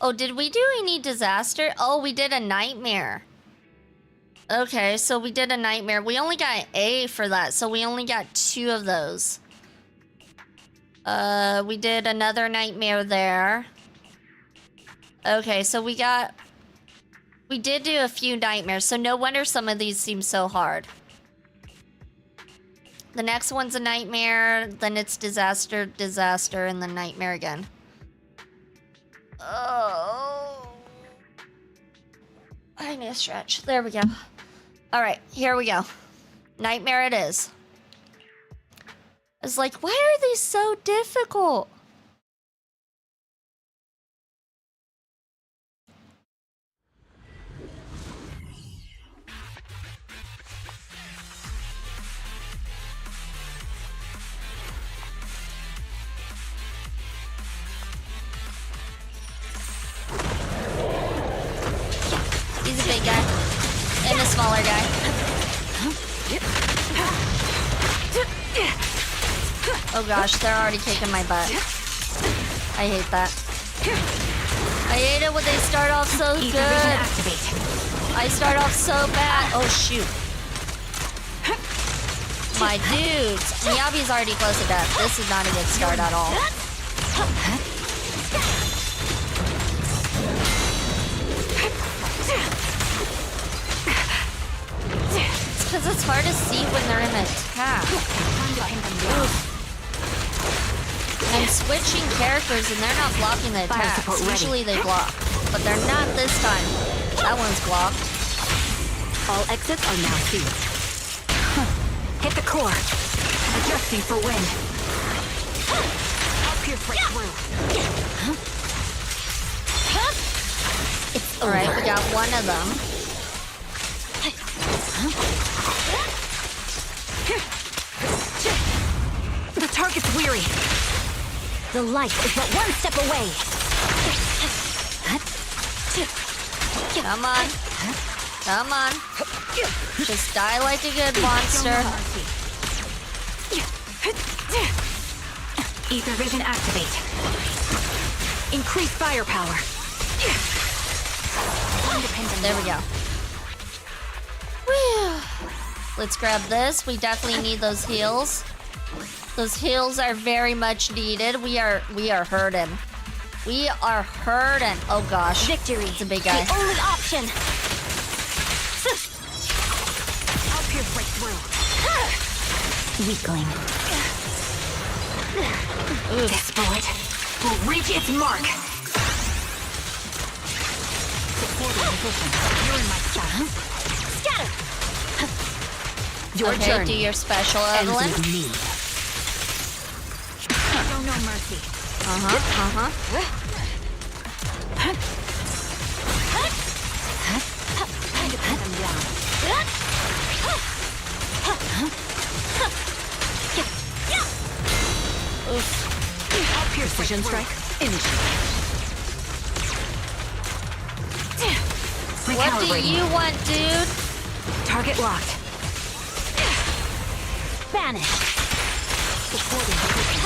Oh, did we do any disaster? Oh, we did a nightmare. Okay, so we did a nightmare. We only got A for that, so we only got 2 of those. We did another nightmare there. Okay, so we did do a few nightmares, so no wonder some of these seem so hard. The next one's a nightmare, then it's disaster, disaster, and then nightmare again. Oh. I need a stretch. There we go. Alright, here we go. Nightmare it is. I was like, why are these so difficult? He's a big guy. And a smaller guy. Oh gosh, they're already kicking my butt. I hate that. I hate it when they start off so good. I start off so bad. Oh shoot. My dudes. Miyabi's already close to death. This is not a good start at all. Because it's hard to see when they're in attack. I'm switching characters and they're not blocking the attacks. Usually they block, but they're not this time. That one's blocked. All exits are now sealed. Hit the core. Adjusting for wind. I'll pierce right through. It's Alright, we got one of them. The target's weary. The light is but one step away. Come on. Come on. Just die like a good monster. Ether vision activate. Increase firepower. There we go. Whew. Let's grab this. We definitely need those heals. Those heals are very much needed. We are hurting. We are hurting. Oh gosh. Victory. It's a big guy. The only option. I'll pierce right through. Weakling. Oof. This bullet will reach its mark. Supporting position. You're in my sight. Scatter. Your Okay, journey do your special, ends Evelyn. with me. Show no mercy. Time to put them down. Oof. I'll Precision strike. Initiate. What do you want, dude? Target locked. Banish. Supporting position.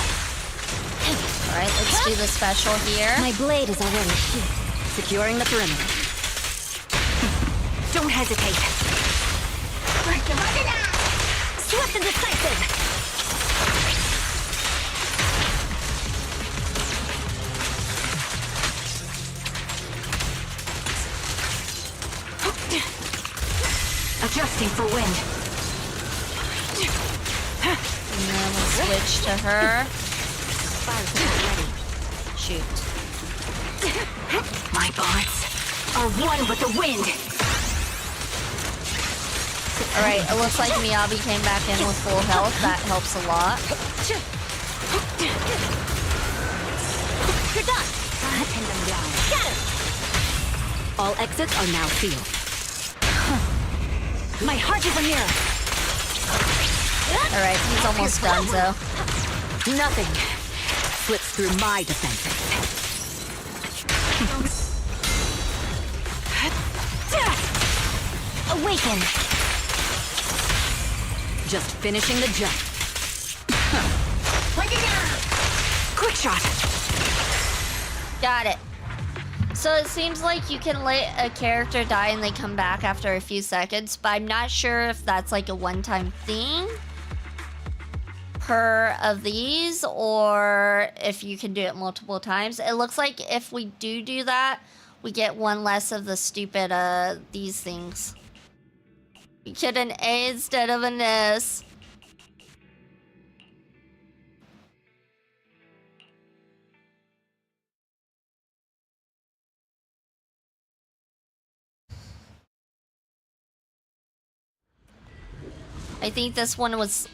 Alright, let's do the special here. My blade is already sheathed. Securing the perimeter. Don't hesitate. Swift and decisive. Adjusting for wind. And then we'll switch to her. Fire support ready. Shoot. My bonds are one with the wind. Alright, it looks like Miyabi came back in with full health. That helps a lot. You're done. Pin them down. Got it. All exits are now sealed. My heart is a mirror. Alright, he's almost done, so. Nothing slips through my defenses. Awaken. Just finishing the jump. Quick shot. Got it. So it seems like you can let a character die and they come back after a few seconds, but I'm not sure if that's like a one-time thing per of these or if you can do it multiple times. It looks like if we do that, we get one less of the stupid, these things. You get an A instead of an S. I think this one's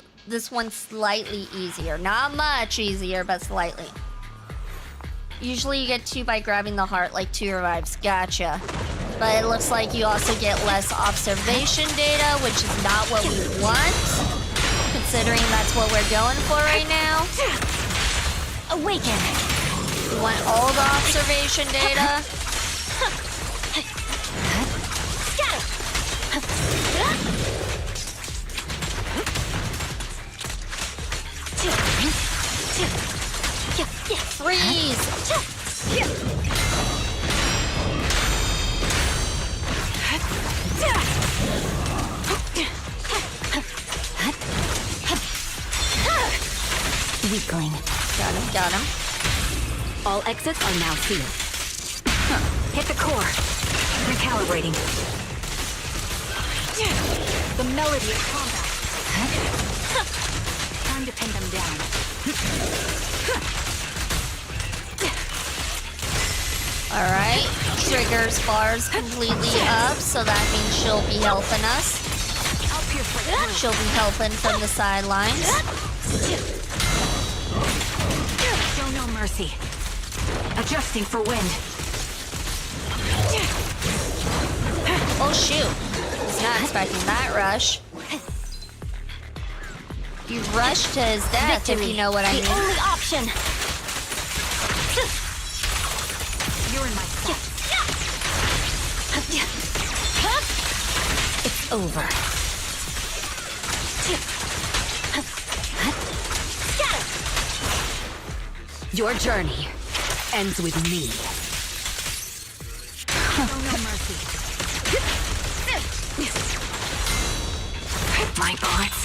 slightly easier. Not much easier, but slightly. Usually you get 2 by grabbing the heart, like 2 revives. Gotcha. But it looks like you also get less observation data, which is not what we want, considering that's what we're going for right now. Awaken. We want all the observation data. Freeze! Weakling. Got him. All exits are now sealed. Hit the core. Recalibrating. The melody of combat. Time to pin them down. Alright. Trigger's bar's completely up, so that means she'll be helping us. She'll be helping from the sidelines. Show no mercy. Adjusting for wind. Oh shoot. Was not expecting that rush. You rushed to his death, if you know what I mean. The only option. You're in my sight. It's over. Your journey ends with me. No mercy. My bonds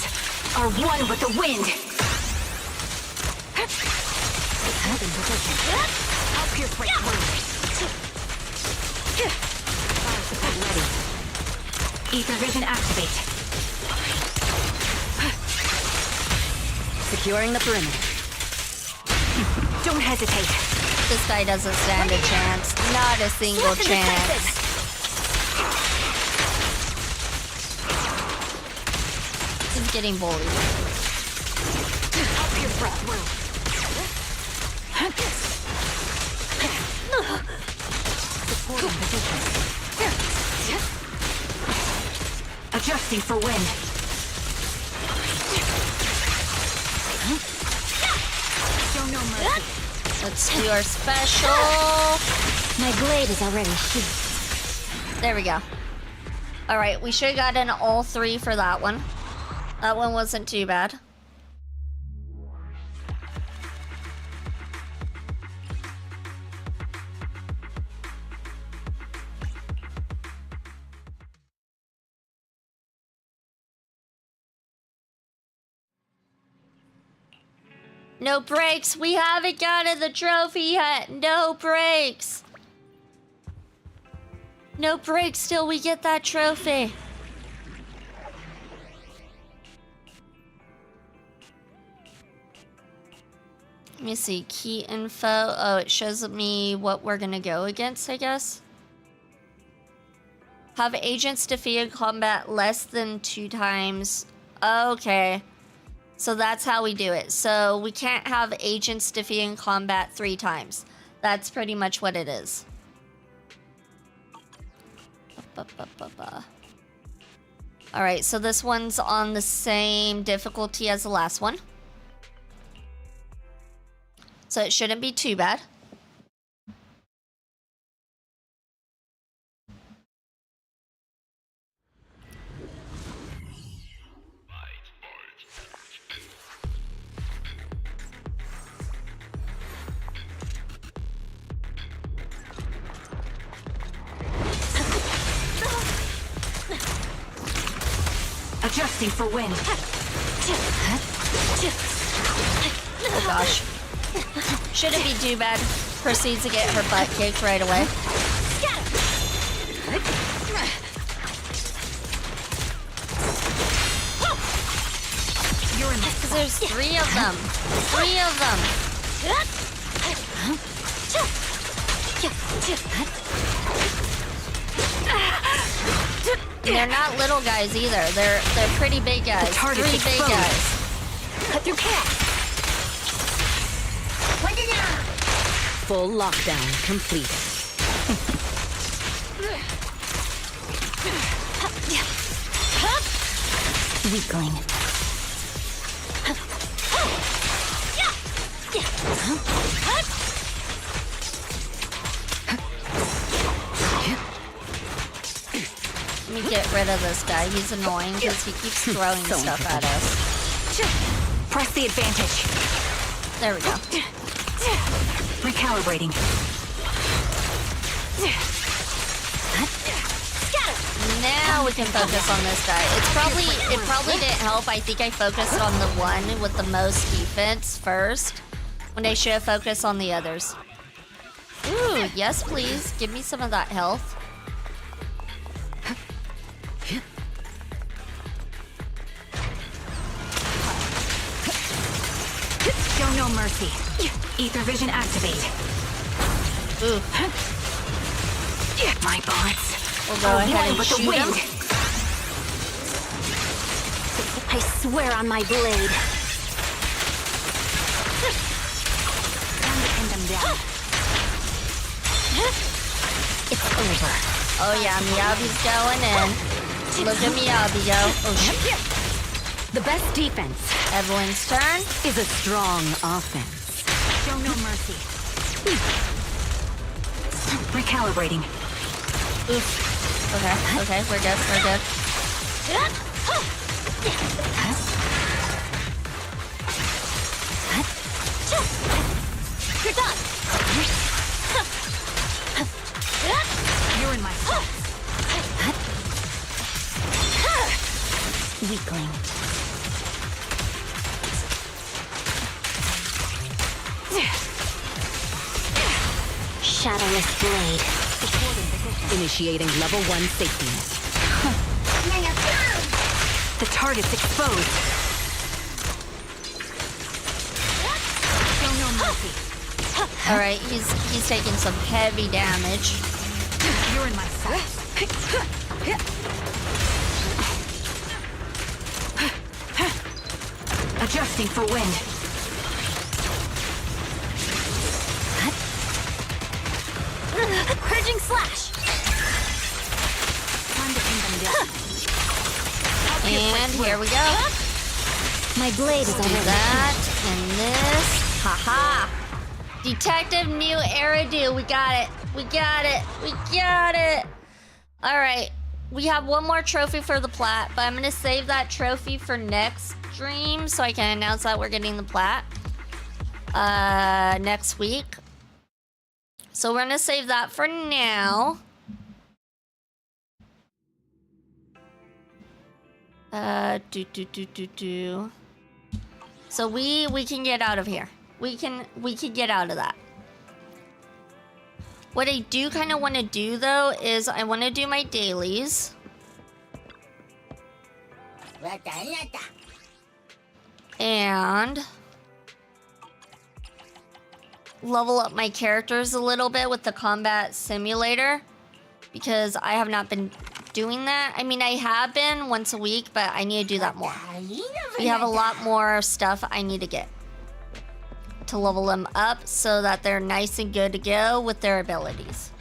are one with the wind. I'll pierce right through. Ready. Ether vision activate. Securing the perimeter. Don't hesitate. This guy doesn't stand a chance. Not a single chance. He's getting bullied. I'll pierce right through. Supporting position. Adjusting for wind. Show no mercy. Let's do our special. My blade is already sheathed. There we go. Alright, we should have gotten all 3 for that one. That one wasn't too bad. No breaks. We haven't gotten the trophy yet. No breaks. No breaks till we get that trophy. Let me see. Key info. Oh, it shows me what we're gonna go against, I guess. Have agents defeated combat less than 2 times. Okay. So that's how we do it. So we can't have agents defeating combat 3 times. That's pretty much what it is. Alright, so this one's on the same difficulty as the last one. So it shouldn't be too bad. Adjusting for wind. Oh gosh. Shouldn't be too bad. Proceeds to get her butt kicked right away. Because there's 3 of them. 3 of them. And they're not little guys either. They're pretty big guys. 3 big guys. Cut through chaos. Full lockdown completed. Weakling. Let me get rid of this guy. He's annoying because he keeps throwing stuff at us. Press the advantage. There we go. Recalibrating. Now we can focus on this guy. It probably didn't help. I think I focused on the one with the most defense first, when I should have focused on the others. Ooh, yes please. Give me some of that health. Show no mercy. Ether vision activate. Ooh. My bullets. We'll go ahead and with shoot the wind. him. I swear on my blade. Time to pin them down. It's over. Oh yeah, Miyabi's going in. Look at Miyabi go. Oh shit. The best defense Evelyn's turn. is a strong offense. Show no mercy. Recalibrating. Oof. Okay, we're good, we're good. You're done. You're in my sights. Weakling. Shadowless blade. Initiating level 1 safety net. The target's exposed. Show no mercy. Alright, he's taking some heavy damage. You're in my sights. Adjusting for wind. Purging slash. Time to pin them down. And here we go. My blade is Do already that and this. Haha. Detective New Eridu. We got it. We got it. We got it. All right. We have one more trophy for the plat, but I'm going to save that trophy for next stream so I can announce that we're getting the plat next week. So we're going to save that for now. So we can get out of here. We can get out of that. What I do kind of want to do though is I want to do my dailies. And level up my characters a little bit with the combat simulator because I have not been doing that. I mean, I have been once a week, but I need to do that more. We have a lot more stuff I need to get to level them up so that they're nice and good to go with their abilities.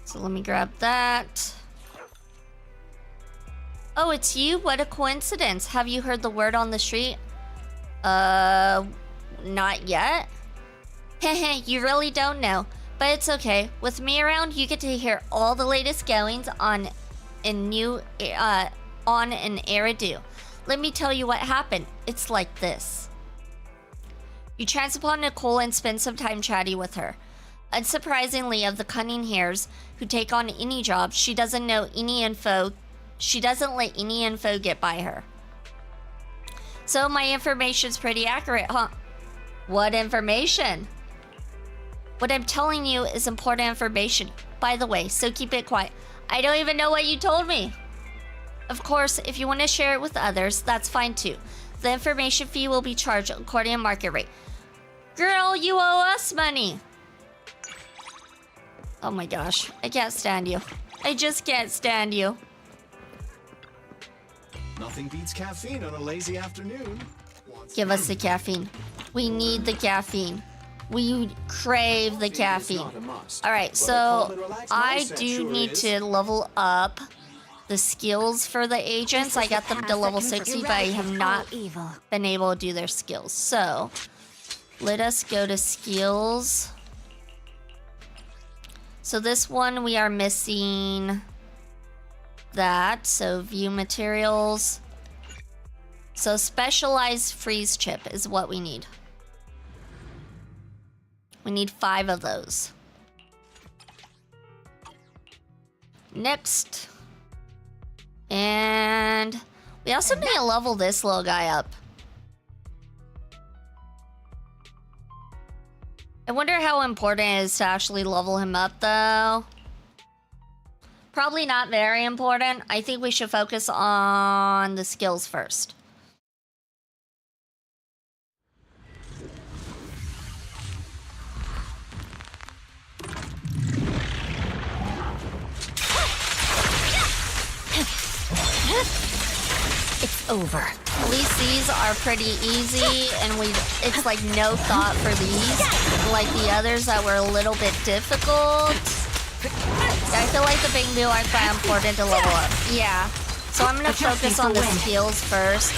So let me grab that. Oh, it's you? What a coincidence. Have you heard the word on the street? Not yet. Heh, you really don't know. But it's okay. With me around, you get to hear all the latest goings on in Eridu. Let me tell you what happened. It's like this. You chance upon Nicole and spend some time chatting with her. Unsurprisingly, of the cunning hares who take on any job, she doesn't know any info. She doesn't let any info get by her. So my information's pretty accurate, huh? What information? What I'm telling you is important information, by the way, so keep it quiet. I don't even know what you told me. Of course, if you want to share it with others, that's fine too. The information fee will be charged according to market rate. Girl, you owe us money. Oh my gosh, I can't stand you. I just can't stand you. Nothing beats caffeine on a lazy afternoon. Give us the caffeine. We need the caffeine. We crave the caffeine. Alright, so I do need to level up the skills for the agents. I got them to level 60, but I have not been able to do their skills. So, let us go to skills. So this one we are missing that. So view materials. So specialized freeze chip is what we need. We need 5 of those. Next. And we also need to level this little guy up. I wonder how important it is to actually level him up, though. Probably not very important. I think we should focus on the skills first. It's over. At least these are pretty easy, and it's like no thought for these. Like the others that were a little bit difficult. I feel like the Bangboo aren't that important to level up. Yeah. So I'm gonna focus on the skills first.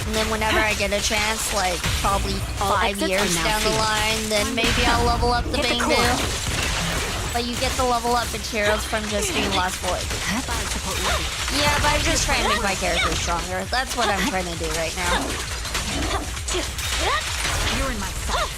And then whenever I get a chance, like probably 5 years down the line, then maybe I'll level up the Bangboo. But you get the level up materials from just doing Lost Void. Yeah, but I'm just trying to make my character stronger. That's what I'm trying to do right now. You're in my sight.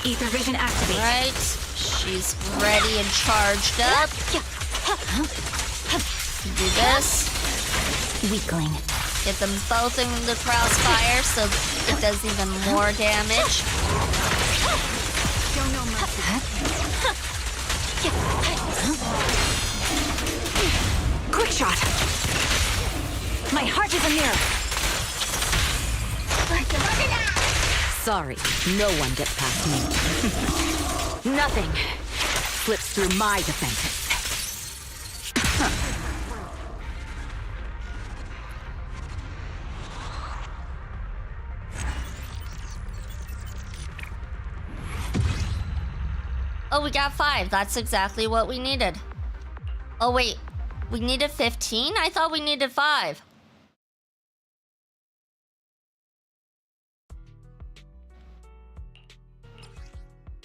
Ether vision activated. Right. She's ready and charged up. Do this. Weakling. Get them both in the crossfire so it does even more damage. Show no mercy. Quick shot. My heart is a mirror. Sorry, no one gets past me. Nothing slips through my defenses. Oh, we got 5. That's exactly what we needed. Oh, wait. We needed 15? I thought we needed 5.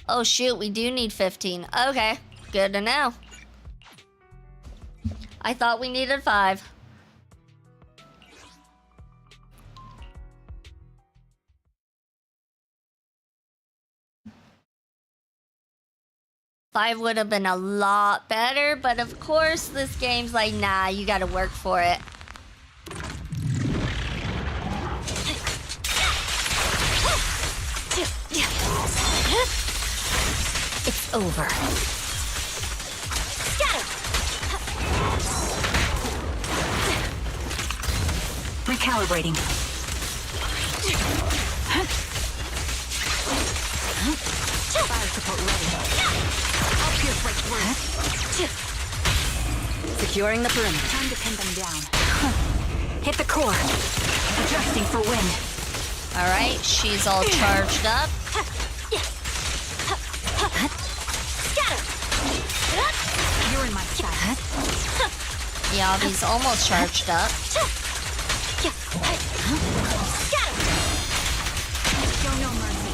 Oh, shoot. We do need 15. Okay. Good to know. I thought we needed 5. Five would have been a lot better, but of course this game's like, nah, you gotta work for it. It's over. Recalibrating. Fire support ready. I'll pierce right through. Securing the perimeter. Time to pin them down. Hit the core. Adjusting for wind. Alright, she's all charged up. You're in my sight. Yavi's almost charged up. Show no mercy.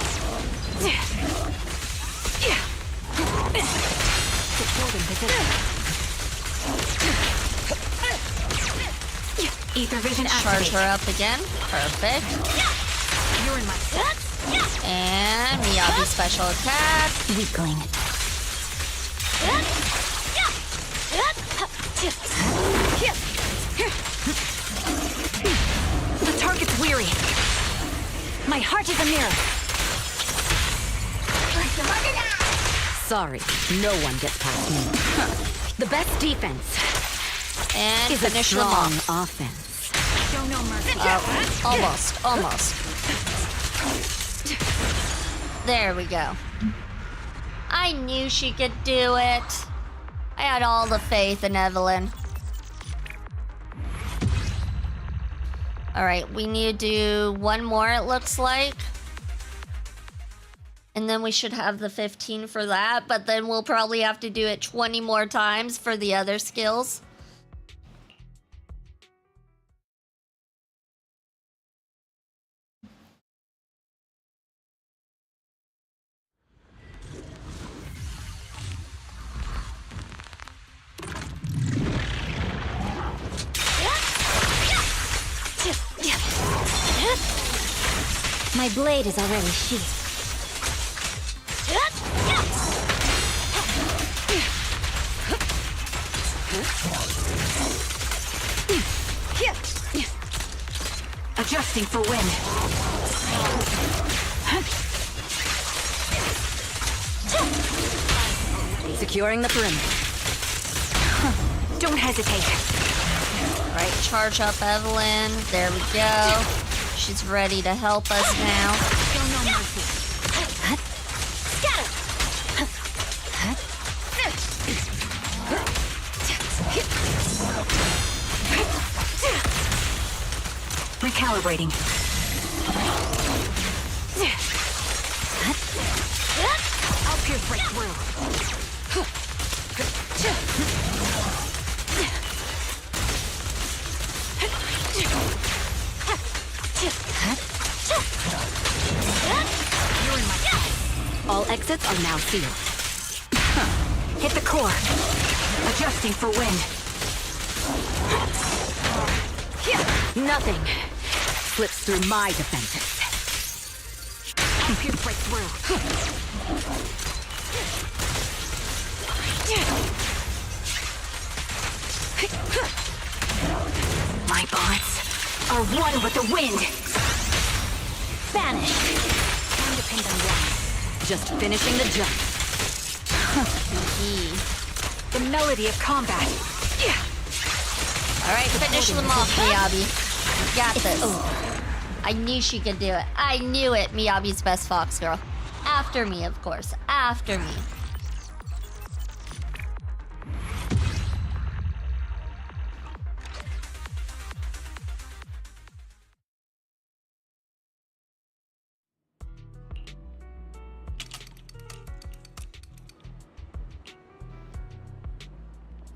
Supporting position. Ether vision Charge activate. her up again. Perfect. You're in my sight. And Miyabi special attack. Weakling. The target's weary. My heart is a mirror. Sorry, no one gets past me. The best defense And is a finish them strong off. offense. Show no mercy. Almost. There we go. I knew she could do it. I had all the faith in Evelyn. Alright, we need to do one more, it looks like. And then we should have the 15 for that, but then we'll probably have to do it 20 more times for the other skills. My blade is already sheathed. Adjusting for wind. Securing the perimeter. Don't hesitate. Alright, charge up Evelyn. There we go. She's ready to help us now. Show no mercy. Recalibrating. I'll pierce right through. You're in my sight. All exits are now sealed. Hit the core. Adjusting for wind. Nothing slips through my defenses. I'll pierce right through. My bullets are one with the wind. Vanish. Time to pin them down. Just finishing the jump. The melody of combat. Alright, finish them off, Miyabi. You got this. I knew she could do it. I knew it, Miyabi's best fox girl. After me, of course. After me.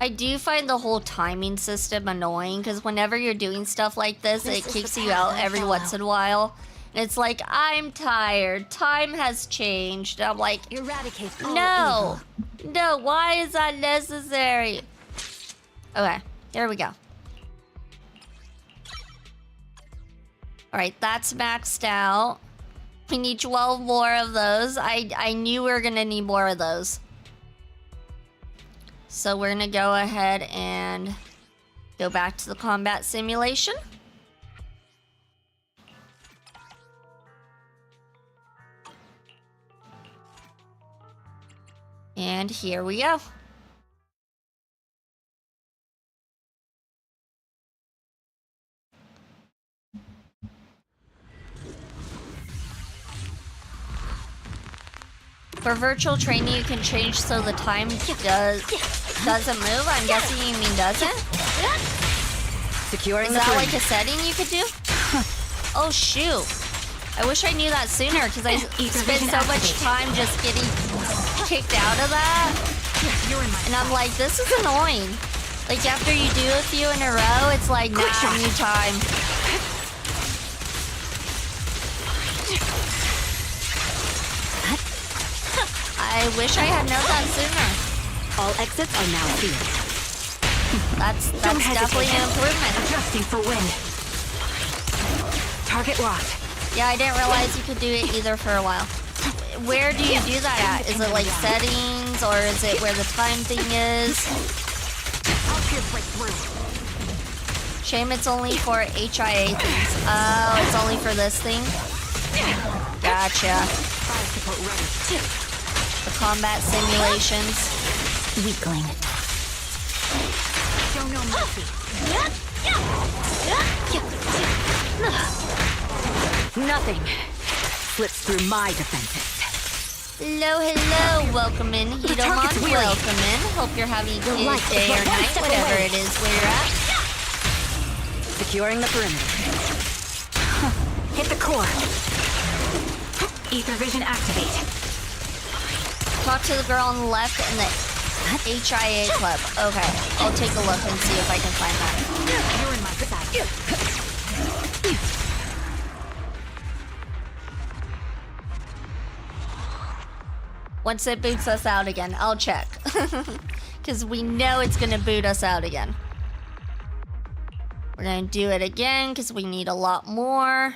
I do find the whole timing system annoying because whenever you're doing stuff like this, it is kicks the you path out I every follow. once in a while. And it's like, I'm tired. Time has changed. I'm like, Eradicate all no. evil. No, why is that necessary? Okay, here we go. Alright, that's maxed out. We need 12 more of those. I knew we were gonna need more of those. So we're gonna go ahead and go back to the combat simulation. And here we go. For virtual training, you can change so the time doesn't move. I'm guessing you mean doesn't? Securing Is the that perimeter. like a setting you could do? Oh shoot. I wish I knew that sooner because I spent so much time just getting kicked out of that. And I'm like, this is annoying. Like after you do a few in a row, it's like, nah, new time. I wish I had known that sooner. All exits are now sealed. That's Don't definitely hesitate. an improvement. Adjusting for wind. Target locked. Yeah, I didn't realize you could do it either for a while. Where do you do that at? Is it like settings or is it where the time thing is? I'll pierce right through. Shame it's only for HIA things. Oh, it's only for this thing? Gotcha. Fire support ready. The combat simulations. Weakling. Show no mercy. Nothing slips through my defenses. Hello, hello. Welcome in, Hidomon. target's weary. Welcome in. Hope you're having a Your good life is day but or one night, step whatever away. it is where you're at. Securing the perimeter. Hit the core. Ether vision activate. Talk to the girl on the left in the HIA club. Okay, I'll take a look and see if I can find that. You're in my sight. Once it boots us out again, I'll check. Because we know it's going to boot us out again. We're going to do it again because we need a lot more.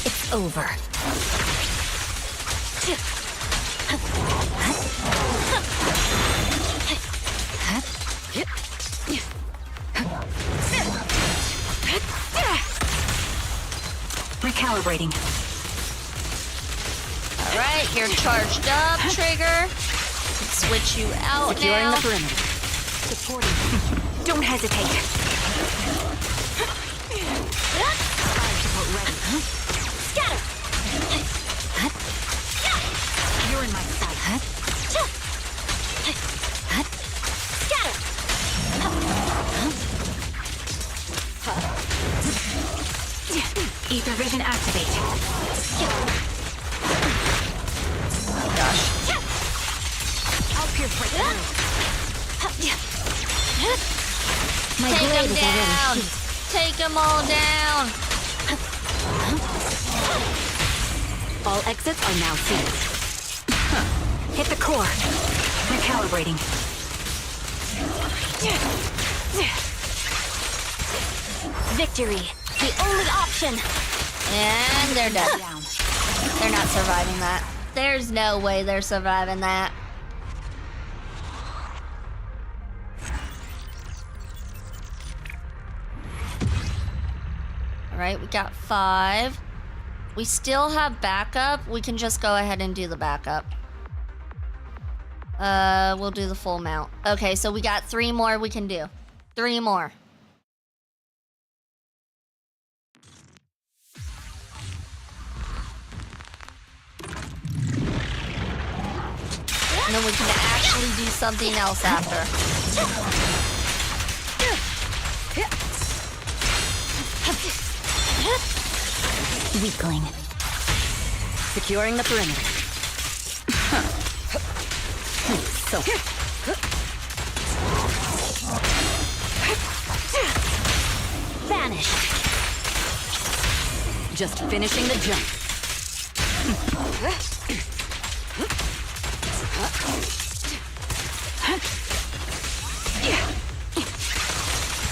It's over. Recalibrating. Alright, you're charged up, Trigger. Switch you out Securing now. the perimeter. Supporting. Don't hesitate. Fire support ready. Scatter. You're in my sight. Scatter. Ether vision activate. Gosh. I'll pierce right through. My Take blade them is down. already Take them all down. All exits are now sealed. Hit the core. Recalibrating. Victory. The only option. And they're dead. Down. They're not surviving that. There's no way they're surviving that. Alright, we got 5. We still have backup. We can just go ahead and do the backup. We'll do the full mount. Okay, so we got 3 more we can do. 3 more. And then we can actually do something else after. Weakling. Securing the perimeter. So. Vanish. Just finishing the jump.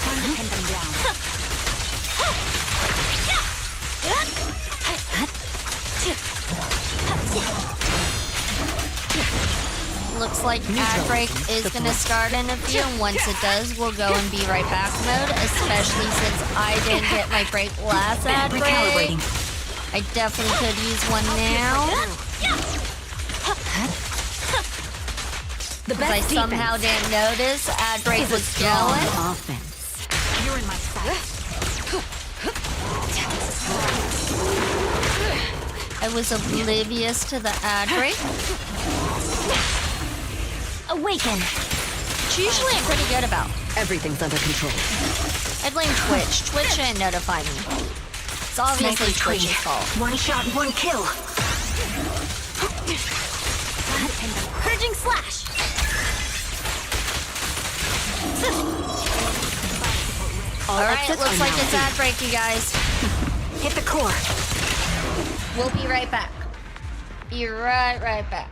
Time to pin them down. Looks like ad break is gonna start in a few, and once it does, we'll go in be right back mode, especially since I didn't get my break last ad break. Recalibrating. I definitely could use one now. The Because I best somehow defense didn't notice ad break is a was strong going. offense. You're in my sight. I was oblivious to the ad break. Awaken. Which usually I'm pretty good about. Everything's under control. I blame Twitch. Twitch didn't notify me. It's obviously Sniper's Twitch's fault. One shot, one kill. Purging slash. Alright, looks like it's ad break, you guys. Hit the core. We'll be right back. Be right back.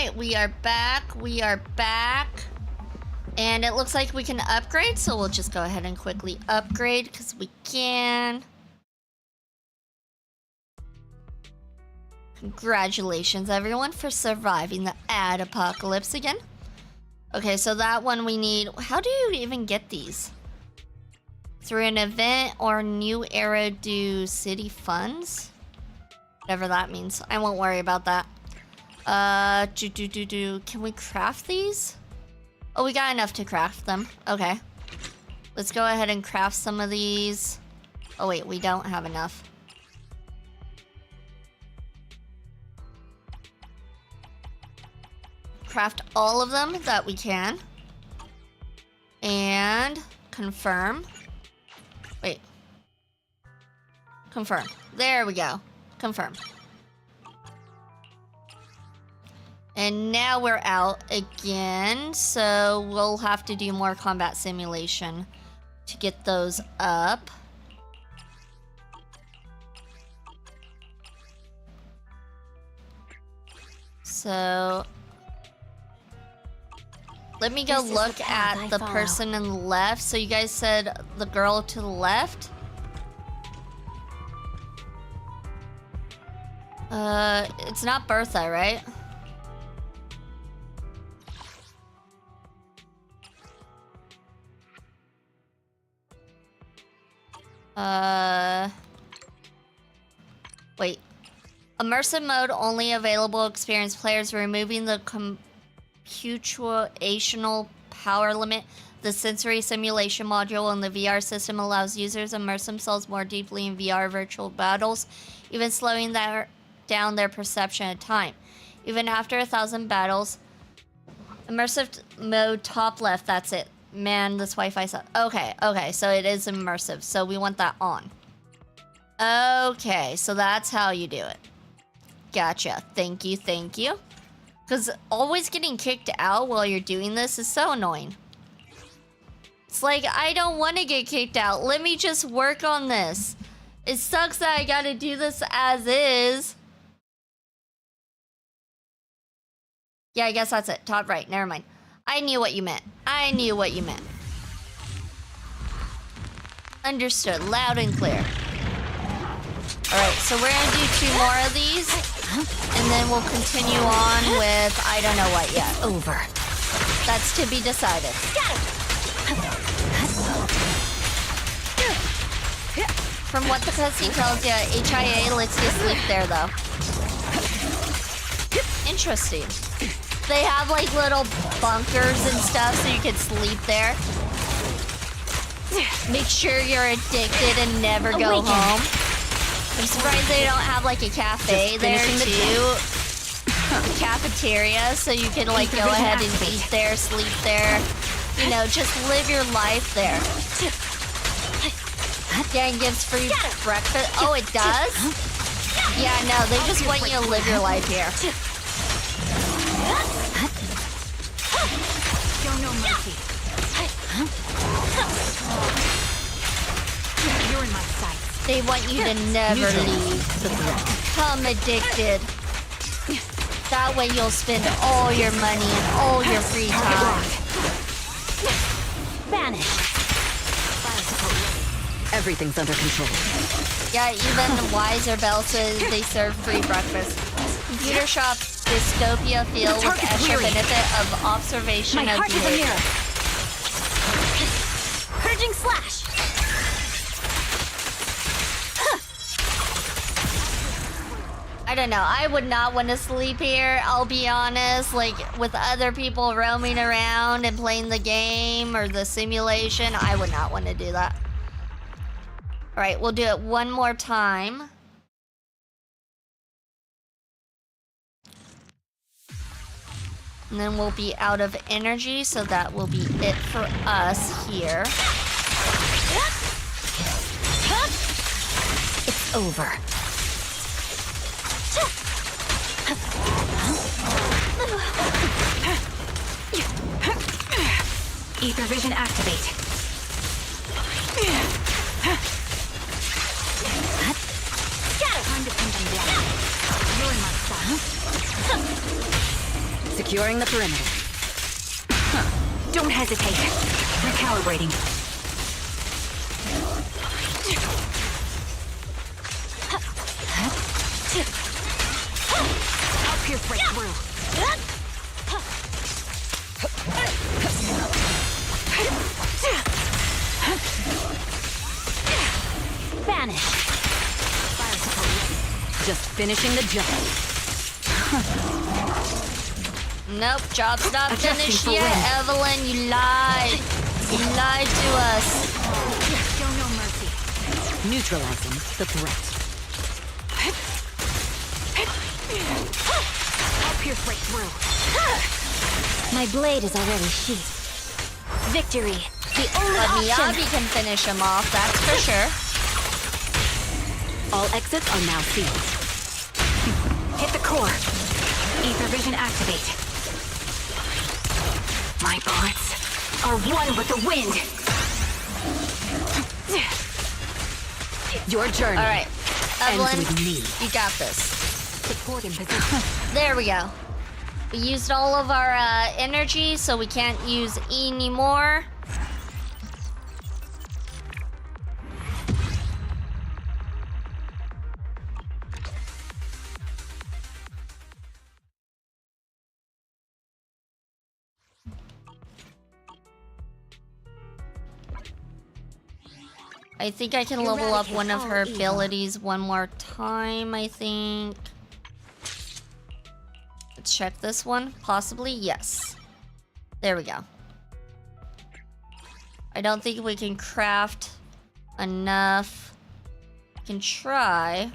right, we are back. We are back. And it looks like we can upgrade, so we'll just go ahead and quickly upgrade because we can. Congratulations, everyone, for surviving the ad apocalypse again. Okay, so that one we need. How do you even get these? Through an event or new Eridu city funds? Whatever that means. I won't worry about that. Can we craft these? Oh, we got enough to craft them. Okay. Let's go ahead and craft some of these. Oh, wait, we don't have enough. Craft all of them that we can. And confirm. Wait. Confirm. There we go. Confirm. And now we're out again, so we'll have to do more combat simulation to get those up. So let me go look at the person on the left. So you guys said the girl to the left? It's not Bertha, right? Wait. Immersive mode only available experienced players, removing the computational power limit. The sensory simulation module in the VR system allows users to immerse themselves more deeply in VR virtual battles, even slowing down their perception of time. Even after 1,000 battles, immersive mode top left, that's it. Man, this Wi-Fi sucks. Okay, so it is immersive, so we want that on. Okay, so that's how you do it. Gotcha. Thank you. Because always getting kicked out while you're doing this is so annoying. It's like, I don't want to get kicked out. Let me just work on this. It sucks that I gotta do this as is. Yeah, I guess that's it. Top right. Never mind. I knew what you meant. Understood. Loud and clear. Alright, so we're gonna do 2 more of these. And then we'll continue on with I don't know what yet. Over. That's to be decided. From what the cutscene tells you, HIA lets you sleep there, though. Interesting. They have like little bunkers and stuff so you can sleep there. Make sure you're addicted and never go home. I'm surprised they don't have like a cafe there too. A cafeteria so you can like go ahead and eat there, sleep there. You know, just live your life there. Gang gives free breakfast. Oh, it does? Yeah, no, they just want you to live your life here. Show no mercy. You're in my sight. They want you to never leave. Become addicted. That way you'll spend all your money and all your free time. Vanish. Everything's under control. Yeah, even Wiser Bell says they serve free breakfast. Computer shop dystopia feel with extra benefit of observation My of heart is a behavior. mirror. Purging slash. I don't know. I would not want to sleep here, I'll be honest. Like, with other people roaming around and playing the game or the simulation, I would not want to do that. Alright, we'll do it one more time. And then we'll be out of energy, so that will be it for us here. It's over. Ether vision activate. Time to pin them down. You're in my sight. Securing the perimeter. Don't hesitate. Recalibrating. I'll pierce right through. Vanish. Fire support ready. Just finishing the job. Nope, job's not Adjusting finished for yet, wind. Evelyn. You lied. You lied to us. Show no mercy. Neutralizing the threat. I'll pierce right through. My blade is already sheathed. Victory, the only But option. Miyabi can finish him off, that's for sure. All exits are now sealed. Hit the core. Ether vision activate. My bullets are one with the wind. Your journey. All right, ends Evelyn, with me. you got this. Support in position. There we go. We used all of our energy, so we can't use E anymore. I think I can level up one of her abilities one more time, I think. Let's check this one. Possibly, yes. There we go. I don't think we can craft enough. We can try.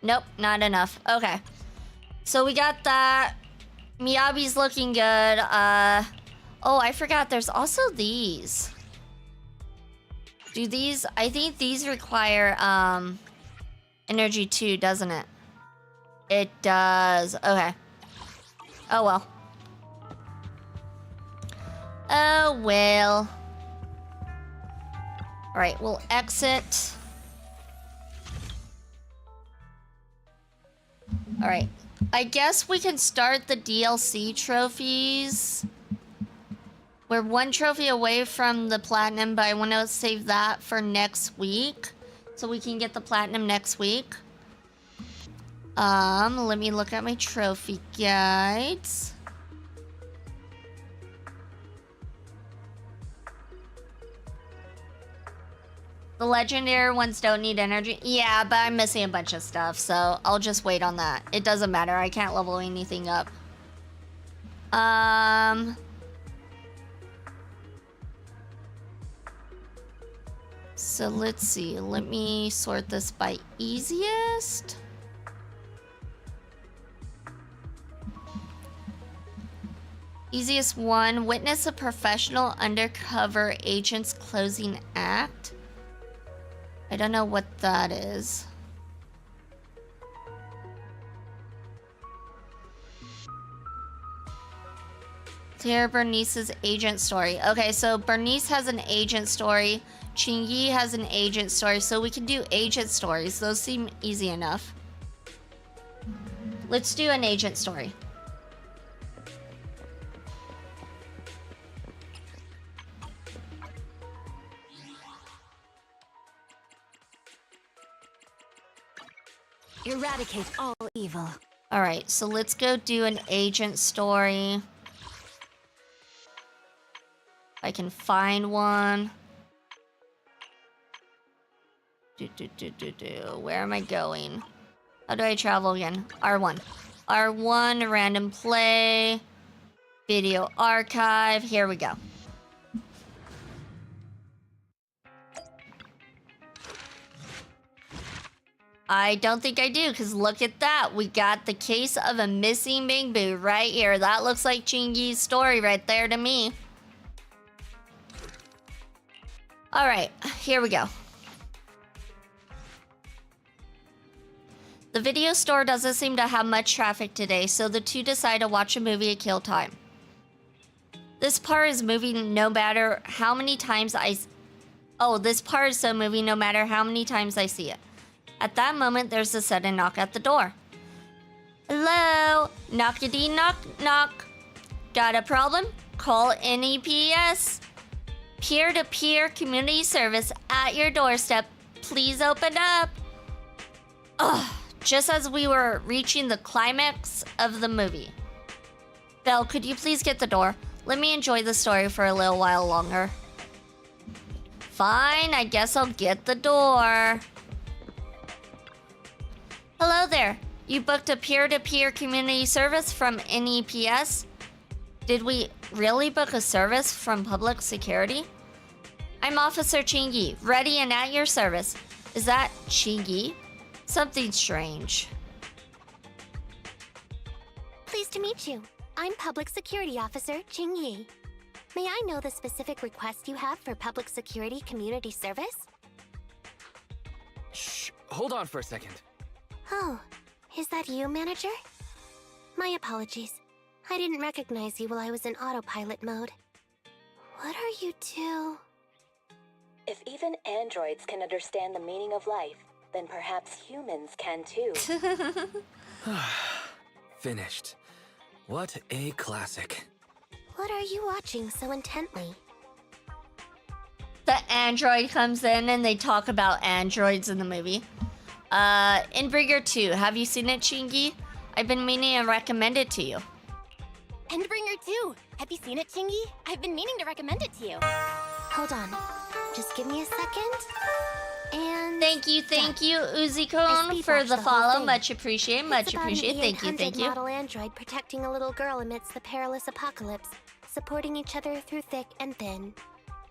Nope, not enough. Okay. So we got that. Miyabi's looking good. Oh, I forgot. There's also these. Do these... I think these require, energy too, doesn't it? It does. Okay. Oh, well. Oh, well. Alright, we'll exit. Alright. I guess we can start the DLC trophies. We're one trophy away from the platinum, but I want to save that for next week. So we can get the platinum next week. Let me look at my trophy guides. The legendary ones don't need energy. Yeah, but I'm missing a bunch of stuff, so I'll just wait on that. It doesn't matter. I can't level anything up. So let's see. Let me sort this by easiest. Easiest one, witness a professional undercover agent's closing act. I don't know what that is. Hear Bernice's agent story. Okay, so Bernice has an agent story. Qingyi has an agent story, so we can do agent stories. Those seem easy enough. Let's do an agent story. Eradicate all evil. All right, so let's go do an agent story. If I can find one. Where am I going? How do I travel again? R1. R1, random play. Video archive. Here we go. I don't think I do, because look at that. We got the case of a missing Bangboo right here. That looks like Qingyi's story right there to me. Alright, here we go. The video store doesn't seem to have much traffic today, so the two decide to watch a movie to kill time. This part is moving no matter how many times I... Oh, this part is so moving no matter how many times I see it. At that moment, there's a sudden knock at the door. Hello? Knockity knock knock. Got a problem? Call NEPS. Peer-to-peer community service at your doorstep. Please open up. Ugh, just as we were reaching the climax of the movie. Belle, could you please get the door? Let me enjoy the story for a little while longer. Fine, I guess I'll get the door. Hello there. You booked a peer-to-peer community service from NEPS? Did we really book a service from public security? I'm Officer Qingyi, ready and at your service. Is that Qingyi? Something strange. Pleased to meet you. I'm Public Security Officer Qingyi. May I know the specific request you have for public security community service? Shh, hold on for a second. Oh, is that you, Manager? My apologies. I didn't recognize you while I was in autopilot mode. What are you two? If even androids can understand the meaning of life, then perhaps humans can too. Finished. What a classic. What are you watching so intently? The android comes in and they talk about androids in the movie. Endbringer 2, have you seen it, Qingyi? I've been meaning to recommend it to you. Endbringer 2! Have you seen it, Qingyi? I've been meaning to recommend it to you. Hold on. Just give me a second. And... Thank you, I Uzikon, for speed-watched the the whole follow. thing. Much appreciated, much appreciated. Thank you, thank you. model android protecting a little girl amidst the perilous apocalypse, supporting each other through thick and thin.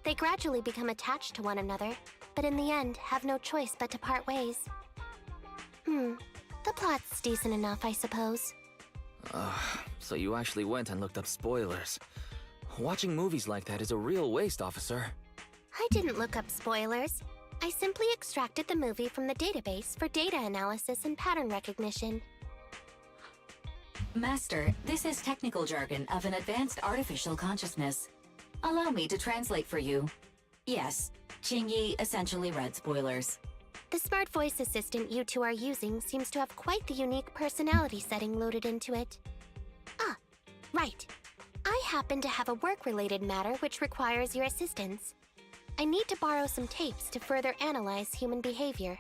They gradually become attached to one another, but in the end have no choice but to part ways. The plot's decent enough, I suppose. So you actually went and looked up spoilers. Watching movies like that is a real waste, officer. I didn't look up spoilers. I simply extracted the movie from the database for data analysis and pattern recognition. Master, this is technical jargon of an advanced artificial consciousness. Allow me to translate for you. Yes, Qingyi essentially read spoilers. The smart voice assistant you two are using seems to have quite the unique personality setting loaded into it. Ah, right. I happen to have a work-related matter which requires your assistance. I need to borrow some tapes to further analyze human behavior.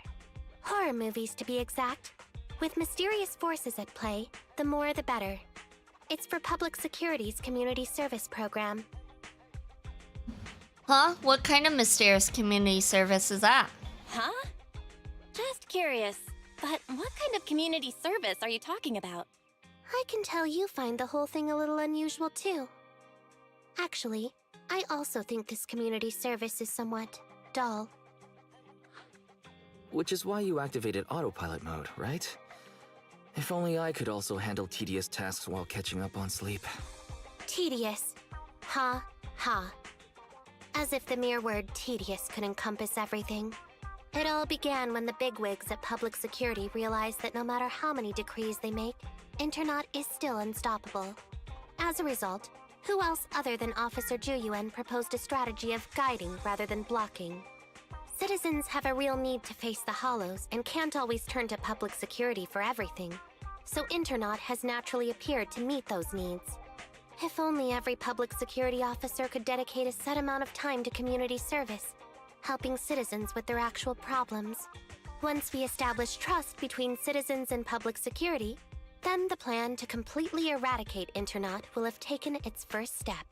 Horror movies, to be exact. With mysterious forces at play, the more the better. It's for Public Security's community service program. Huh? What kind of mysterious community service is that? Huh? Just curious, but what kind of community service are you talking about? I can tell you find the whole thing a little unusual too. Actually, I also think this community service is somewhat dull. Which is why you activated autopilot mode, right? If only I could also handle tedious tasks while catching up on sleep. Tedious. Ha, ha. As if the mere word tedious could encompass everything. It all began when the bigwigs at Public Security realized that no matter how many decrees they make, Internaut is still unstoppable. As a result, who else other than Officer Juyuan proposed a strategy of guiding rather than blocking? Citizens have a real need to face the hollows and can't always turn to Public Security for everything. So Internaut has naturally appeared to meet those needs. If only every Public Security officer could dedicate a set amount of time to community service, helping citizens with their actual problems. Once we establish trust between citizens and Public Security, then the plan to completely eradicate Internaut will have taken its first step.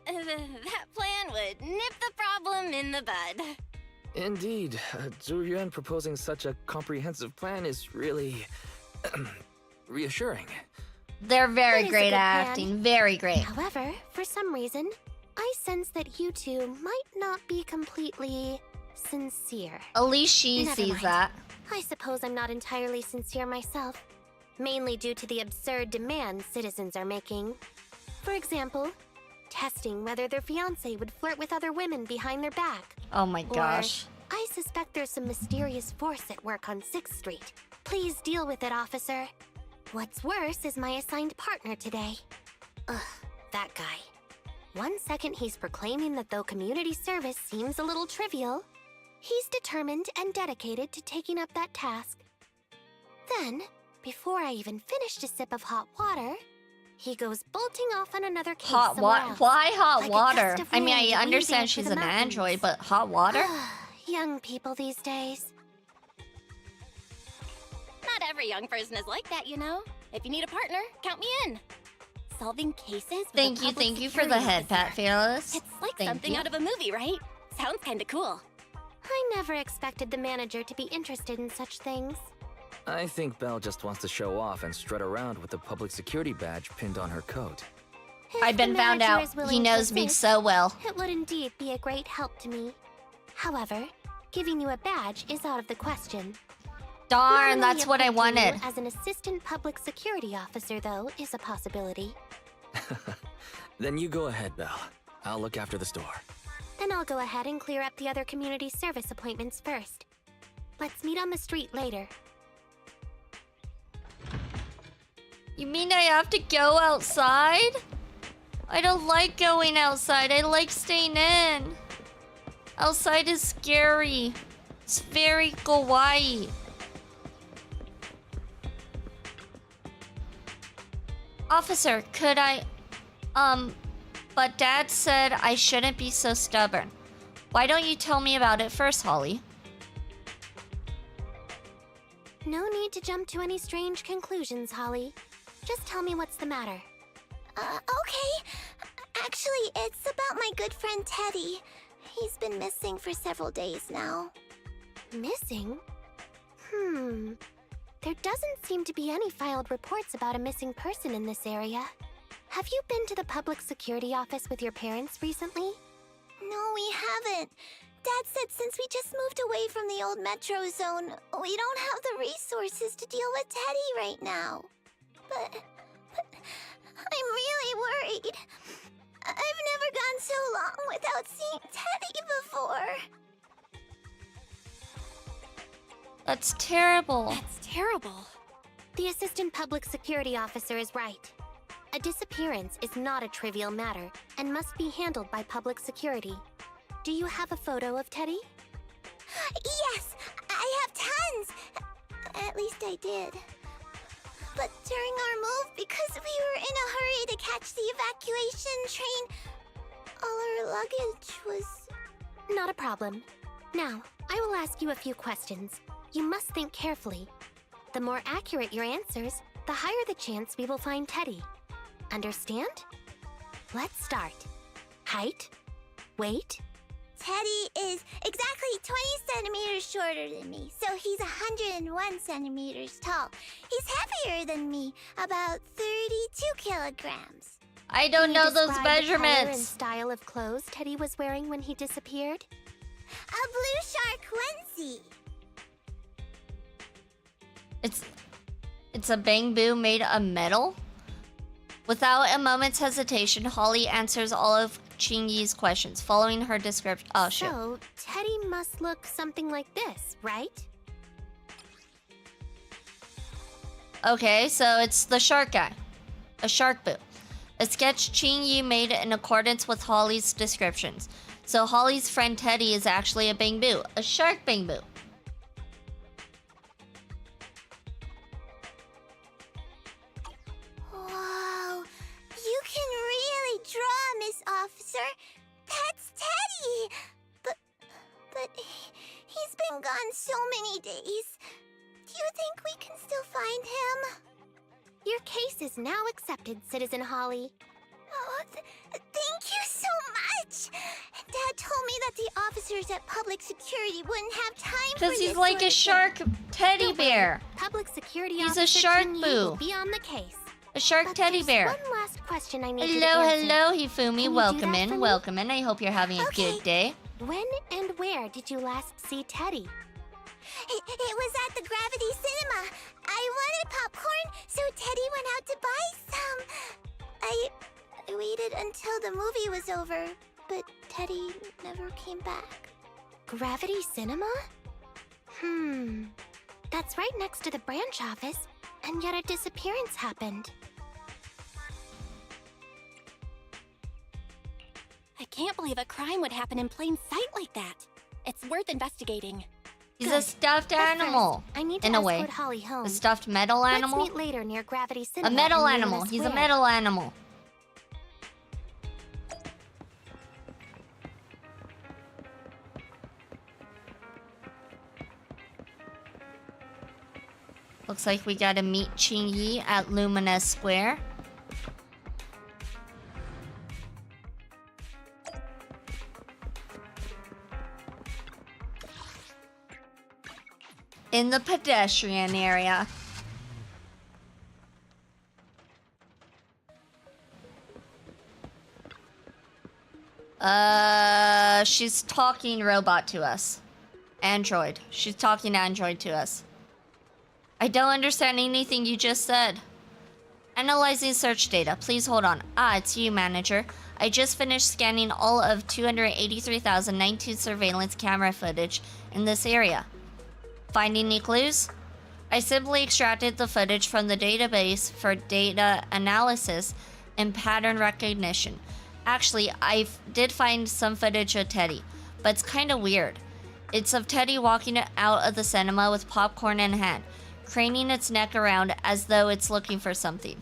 That plan would nip the problem in the bud. Indeed, Zhu Yuan proposing such a comprehensive plan is really reassuring. They're very That is a great good at plan. acting. Very great. However, for some reason, I sense that you two might not be completely sincere. At least she Never sees mind. that. I suppose I'm not entirely sincere myself, mainly due to the absurd demands citizens are making. For example, testing whether their fiancé would flirt with other women behind their back. Oh my Or, gosh. I suspect there's some mysterious force at work on 6th Street. Please deal with it, officer. What's worse is my assigned partner today. Ugh, that guy. One second he's proclaiming that though community service seems a little trivial, He's determined and dedicated to taking up that task. Then, before I even finished a sip of hot water, he goes bolting off on another case Hot somewhere water? else. Why hot Like a water? gust of I mean, wind I waving understand over she's the an mountains. android, but hot water? Young people these days. Not every young person is like that, you know. If you need a partner, count me in. Solving cases with a Thank you for the public head security pat, officer. Fearless. It's like Thank something you. out of a movie, right? Sounds kinda cool. I never expected the manager to be interested in such things. I think Belle just wants to show off and strut around with the public security badge pinned on her coat. If I've been the found manager out. is willing He to knows me assist, so well. It would indeed be a great help to me. However, giving you a badge is out of the question. Darn, Nominally that's what I appointing you wanted. as an assistant public security officer, though, is a possibility. Then you go ahead, Belle. I'll look after the store. Then I'll go ahead and clear up the other community service appointments first. Let's meet on the street later. You mean I have to go outside? I don't like going outside. I like staying in. Outside is scary. It's very kawaii. Officer, could I... But Dad said I shouldn't be so stubborn. Why don't you tell me about it first, Holly? No need to jump to any strange conclusions, Holly. Just tell me what's the matter. Okay. Actually, it's about my good friend Teddy. He's been missing for several days now. Missing? There doesn't seem to be any filed reports about a missing person in this area. Have you been to the public security office with your parents recently? No, we haven't. Dad said since we just moved away from the old metro zone, we don't have the resources to deal with Teddy right now. But I'm really worried. I've never gone so long without seeing Teddy before. That's terrible. That's terrible. The assistant public security officer is right. A disappearance is not a trivial matter and must be handled by public security. Do you have a photo of Teddy? Yes, I have tons. At least I did. But during our move, because we were in a hurry to catch the evacuation train, all our luggage was... Not a problem. Now, I will ask you a few questions. You must think carefully. The more accurate your answers, the higher the chance we will find Teddy. Understand? Let's start. Height? Weight? Teddy is exactly 20 centimeters shorter than me, so he's 101 centimeters tall. He's heavier than me, about 32 kilograms. I don't Can you know those describe the color and measurements. style of clothes Teddy was wearing when he disappeared? A blue shark onesie. It's a Bangboo made of metal? Without a moment's hesitation, Holly answers all of Qingyi's questions, following her description. Oh, shoot. So, Teddy must look something like this, right? Okay, so it's the shark guy. A shark boo. A sketch Qingyi made in accordance with Holly's descriptions. So Holly's friend Teddy is actually a Bangboo. A shark Bangboo. Whoa, you can really draw, Miss Officer. That's Teddy. But he's been gone so many days. Do you think we can still find him? Your case is now accepted, Citizen Holly. Oh, thank you so much. Dad told me that the officers at public security wouldn't have time for Because this he's like sort a of shark teddy Don't worry, bear. Public security He's a officer shark Qingyi boo. will be on the case. A shark But teddy there's bear. one last question I need you to Hello, answer. hello, Can Hifumi. you Welcome do that for in, me? welcome in. I hope you're having a Okay. good day. When and where did you last see Teddy? It was at the Gravity Cinema. I wanted popcorn, so Teddy went out to buy some. I waited until the movie was over, but Teddy never came back. Gravity Cinema? That's right next to the branch office, and yet a disappearance happened. I can't believe a crime would happen in plain sight like that. It's worth investigating. He's a stuffed But first, animal. I need to In a way. escort Holly home. A stuffed metal animal? Let's meet later near Gravity A Cinema. metal in animal. Lumina He's a Square. metal animal. Looks like we gotta meet Qingyi at Lumina Square. In the pedestrian area. She's talking robot to us. Android. She's talking android to us. I don't understand anything you just said. Analyzing search data. Please hold on. Ah, it's you, manager. I just finished scanning all of 283,019 surveillance camera footage in this area. Finding any clues? I simply extracted the footage from the database for data analysis and pattern recognition. Actually, I did find some footage of Teddy, but it's kind of weird. It's of Teddy walking out of the cinema with popcorn in hand, craning its neck around as though it's looking for something.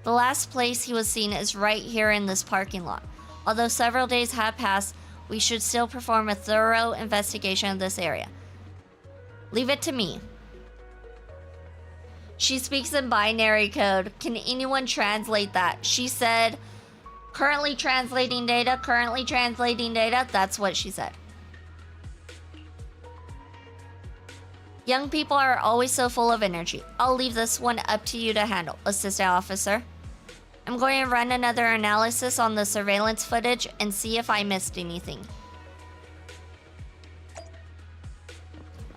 The last place he was seen is right here in this parking lot. Although several days have passed, we should still perform a thorough investigation of this area. Leave it to me. She speaks in binary code. Can anyone translate that? She said, currently translating data, currently translating data. That's what she said. Young people are always so full of energy. I'll leave this one up to you to handle, assistant officer. I'm going to run another analysis on the surveillance footage and see if I missed anything.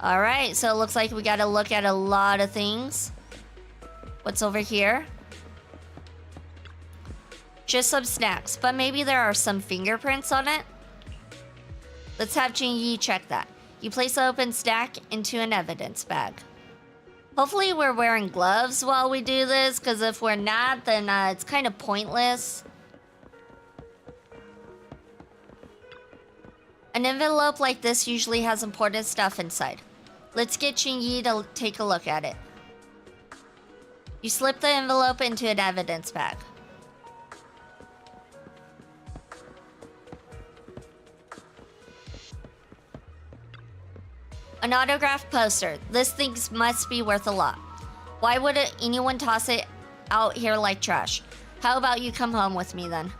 Alright, so it looks like we gotta look at a lot of things. What's over here? Just some snacks, but maybe there are some fingerprints on it? Let's have Qingyi check that. You place the open stack into an evidence bag. Hopefully we're wearing gloves while we do this, because if we're not, then it's kind of pointless. An envelope like this usually has important stuff inside. Let's get Qingyi to take a look at it. You slip the envelope into an evidence bag. An autographed poster. This thing must be worth a lot. Why would anyone toss it out here like trash? How about you come home with me then?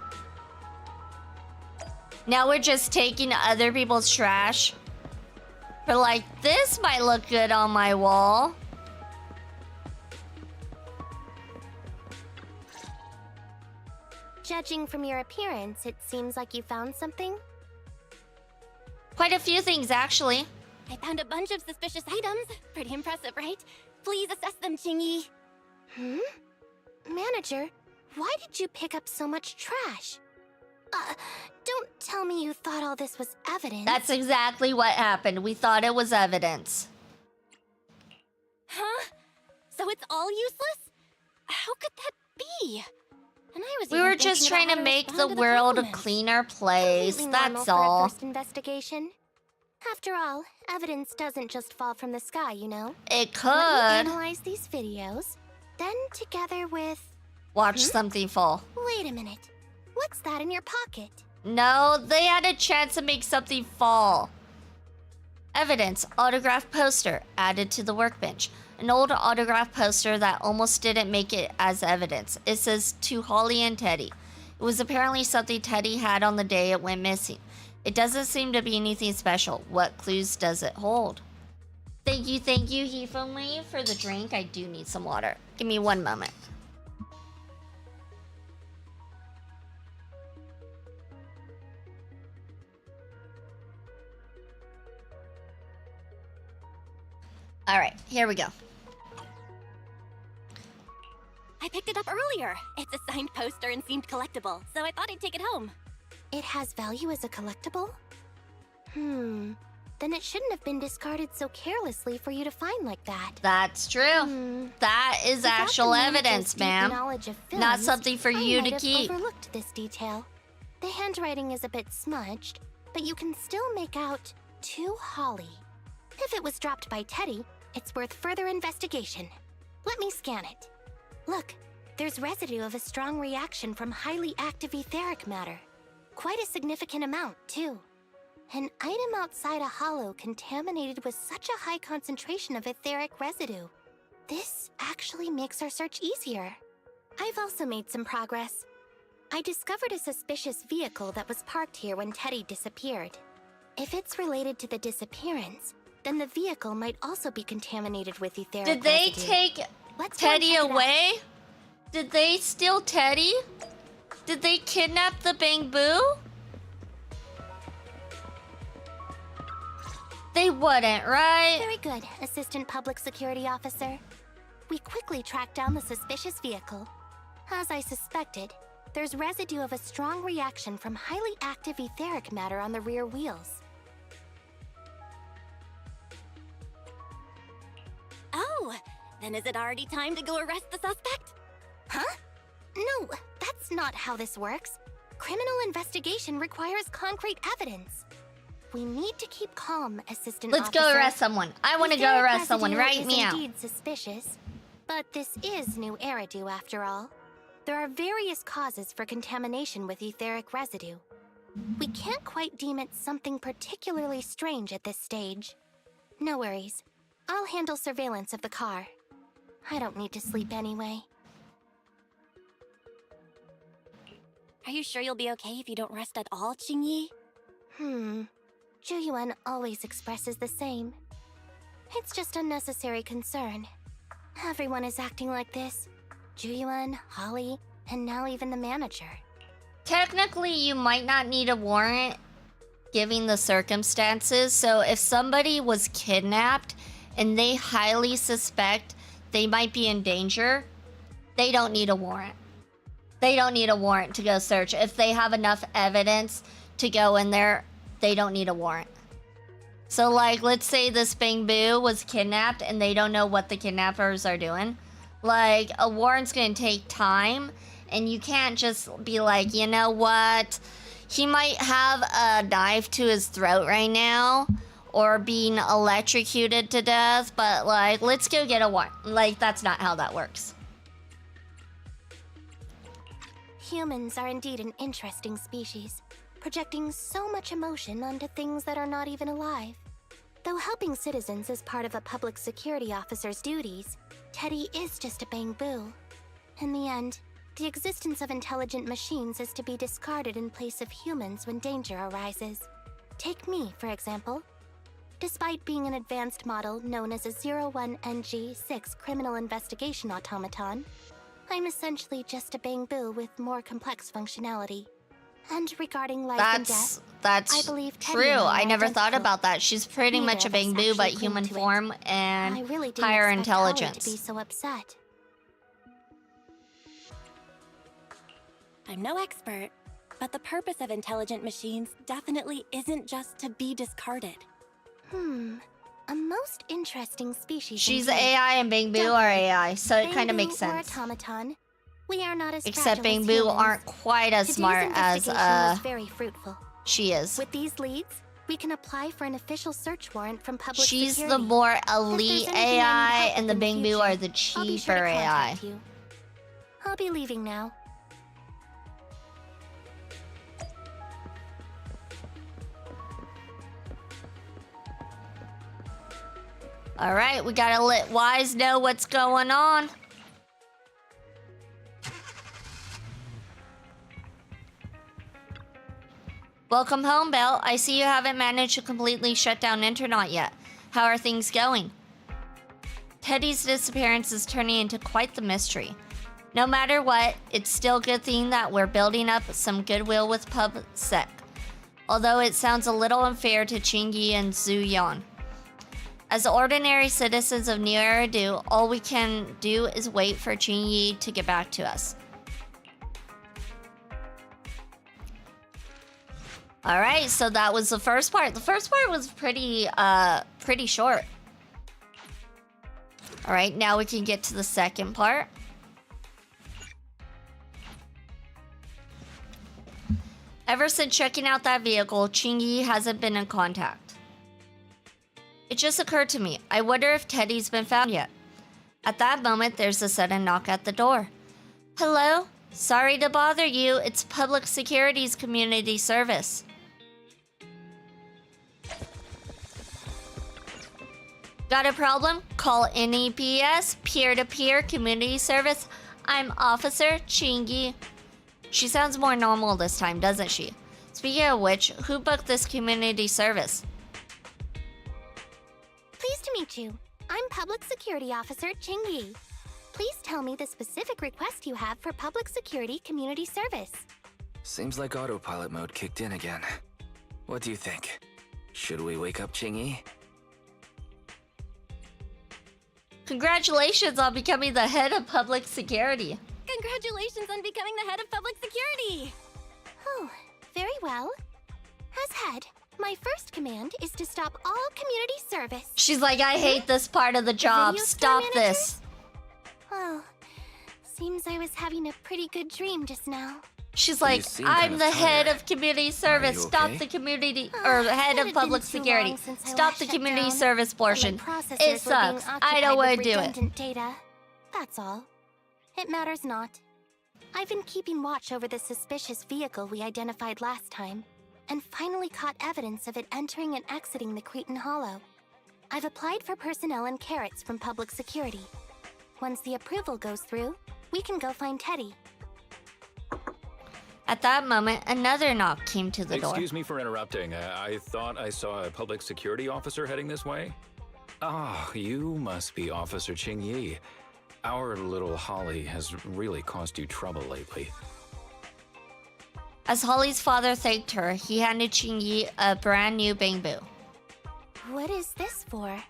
Now we're just taking other people's trash. We're like, this might look good on my wall. Judging from your appearance, it seems like you found something. Quite a few things, actually. I found a bunch of suspicious items. Pretty impressive, right? Please assess them, Qingyi. Manager, why did you pick up so much trash? Don't tell me you thought all this was evidence. That's exactly what happened. We thought it was evidence. Huh? So it's all useless? How could that be? And I was We even were just thinking trying about to how make the respond to world a compliments. cleaner place. Completely normal That's for a all. first investigation. After all, evidence doesn't just fall from the sky, you know. It Let me could. analyze these videos, then together with... Watch something fall. Wait a minute. What's that in your pocket? No, they had a chance to make something fall. Evidence, autographed poster, added to the workbench. An old autographed poster that almost didn't make it as evidence. It says, to Holly and Teddy. It was apparently something Teddy had on the day it went missing. It doesn't seem to be anything special. What clues does it hold? Thank you, Hifumi, for the drink. I do need some water. Give me one moment. All right, here we go. I picked it up earlier. It's a signed poster and seemed collectible, so I thought I'd take it home. It has value as a collectible? Then it shouldn't have been discarded so carelessly for you to find like that. That's true. That is Without actual the manager's evidence, deep ma'am. knowledge of Not films, something for I you might to have keep. overlooked this detail. The handwriting is a bit smudged, but you can still make out to Holly. If it was dropped by Teddy, it's worth further investigation. Let me scan it. Look, there's residue of a strong reaction from highly active etheric matter. Quite a significant amount, too. An item outside a hollow contaminated with such a high concentration of etheric residue. This actually makes our search easier. I've also made some progress. I discovered a suspicious vehicle that was parked here when Teddy disappeared. If it's related to the disappearance, then the vehicle might also be contaminated with etheric Did they residue. take Let's go and Teddy check it out. away? Did they steal Teddy? Did they kidnap the Bangboo? They wouldn't, right? Very good, Assistant Public Security Officer. We quickly tracked down the suspicious vehicle. As I suspected, there's residue of a strong reaction from highly active etheric matter on the rear wheels. Oh, then is it already time to go arrest the suspect? Huh? No, that's not how this works. Criminal investigation requires concrete evidence. We need to keep calm, Assistant Let's Officer. go arrest someone. I want to go Etheric arrest someone. residue Right me is out. indeed suspicious, but this is new Eridu after all. There are various causes for contamination with etheric residue. We can't quite deem it something particularly strange at this stage. No worries. I'll handle surveillance of the car. I don't need to sleep anyway. Are you sure you'll be okay if you don't rest at all, Qingyi? Zhuyuan always expresses the same. It's just unnecessary concern. Everyone is acting like this. Zhuyuan, Holly, and now even the manager. Technically, you might not need a warrant given the circumstances. So if somebody was kidnapped and they highly suspect they might be in danger, they don't need a warrant. They don't need a warrant to go search. If they have enough evidence to go in there, they don't need a warrant. So like, let's say this Bangboo was kidnapped and they don't know what the kidnappers are doing. Like, a warrant's gonna take time, and you can't just be like, you know what? He might have a knife to his throat right now, or being electrocuted to death, but like, let's go get a warrant. Like, that's not how that works. Humans are indeed an interesting species, projecting so much emotion onto things that are not even alive. Though helping citizens is part of a public security officer's duties, Teddy is just a Bangboo. In the end, the existence of intelligent machines is to be discarded in place of humans when danger arises. Take me, for example. Despite being an advanced model known as a 01NG6 criminal investigation automaton, I'm essentially just a Bangboo with more complex functionality. And regarding life and death, That's I believe Teddy true. and I are I never thought identical. about that. She's pretty Neither much a of us Bangboo, but actually human cling to it. form and I really didn't higher expect Holly to intelligence. be so upset. I'm no expert, but the purpose of intelligent machines definitely isn't just to be discarded. A most interesting species. She's indeed. AI and Bangboo Don't are worry. AI, so it kind of Bangboo makes or sense. automaton, we are not as Except fragile as Bangboo humans. aren't quite as Today's smart as investigation was very fruitful. she is. With these leads, we can apply for an official search warrant from public She's security. the more If there's elite anything I need AI, help and the with in Bangboo future, are the I'll be sure to cheaper AI. contact you. I'll be leaving now. Alright, we gotta let Wise know what's going on. Welcome home, Belle. I see you haven't managed to completely shut down Internet yet. How are things going? Teddy's disappearance is turning into quite the mystery. No matter what, it's still a good thing that we're building up some goodwill with PubSec. Although it sounds a little unfair to Qingyi and Zhu Yan. As ordinary citizens of New Eridu, all we can do is wait for Qingyi to get back to us. Alright, so that was the first part. The first part was pretty short. Alright, now we can get to the second part. Ever since checking out that vehicle, Qingyi hasn't been in contact. It just occurred to me. I wonder if Teddy's been found yet. At that moment, there's a sudden knock at the door. Hello? Sorry to bother you. It's Public Security's community service. Got a problem? Call NEPS, peer-to-peer community service. I'm Officer Qingyi. She sounds more normal this time, doesn't she? Speaking of which, who booked this community service? Pleased to meet you. I'm Public Security Officer Qingyi. Please tell me the specific request you have for Public Security Community Service. Seems like autopilot mode kicked in again. What do you think? Should we wake up Qingyi? Congratulations on becoming the head of public security. Congratulations on becoming the head of public security! Oh, very well. As head, my first command is to stop all community service. She's like, I hate this part of the job. Video store Stop manager? this. Oh, seems I was having a pretty good dream just now. She's like, seem I'm kind the of head tired. of community service. you Stop okay? the community, or head It of had public been too security. long since I Stop last the shut community down, service and portion. my processors It were being sucks. I occupied don't want to with do it. redundant data. That's all. It matters not. I've been keeping watch over the suspicious vehicle we identified last time, and finally caught evidence of it entering and exiting the Cretan Hollow. I've applied for personnel and carrots from public security. Once the approval goes through, we can go find Teddy. At that moment, another knock came to the door. Excuse me for interrupting. I thought I saw a public security officer heading this way. Ah, you must be Officer Qingyi. Our little Holly has really caused you trouble lately. As Holly's father thanked her, he handed Qingyi a brand new Bangboo. What is this for?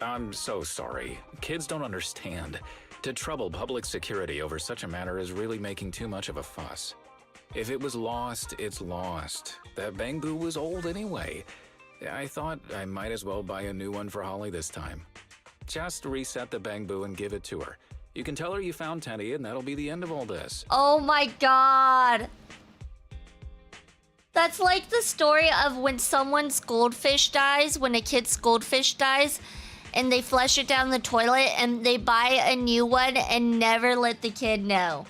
I'm so sorry. Kids don't understand. To trouble public security over such a matter is really making too much of a fuss. If it was lost, it's lost. That Bangboo was old anyway. I thought I might as well buy a new one for Holly this time. Just reset the Bangboo and give it to her. You can tell her you found Teddy, and that'll be the end of all this. Oh my god. That's like the story of when someone's goldfish dies, when a kid's goldfish dies, and they flush it down the toilet and they buy a new one and never let the kid know.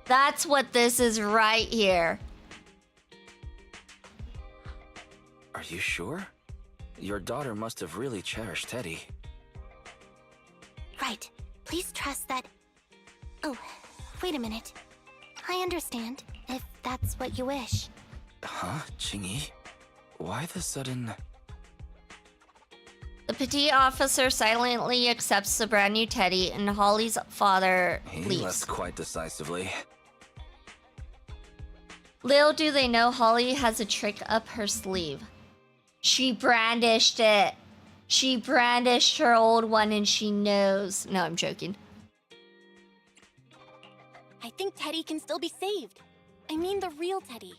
That's what this is right here. Are you sure? Your daughter must have really cherished Teddy. Right. Please trust that... Oh, wait a minute. I understand, if that's what you wish. Huh, Qingyi? Why the sudden... The petite officer silently accepts the brand new Teddy, and Holly's father He leaves. left quite decisively. Little do they know, Holly has a trick up her sleeve. She brandished it. She brandished her old one and she knows. No, I'm joking. I think Teddy can still be saved. I mean the real Teddy.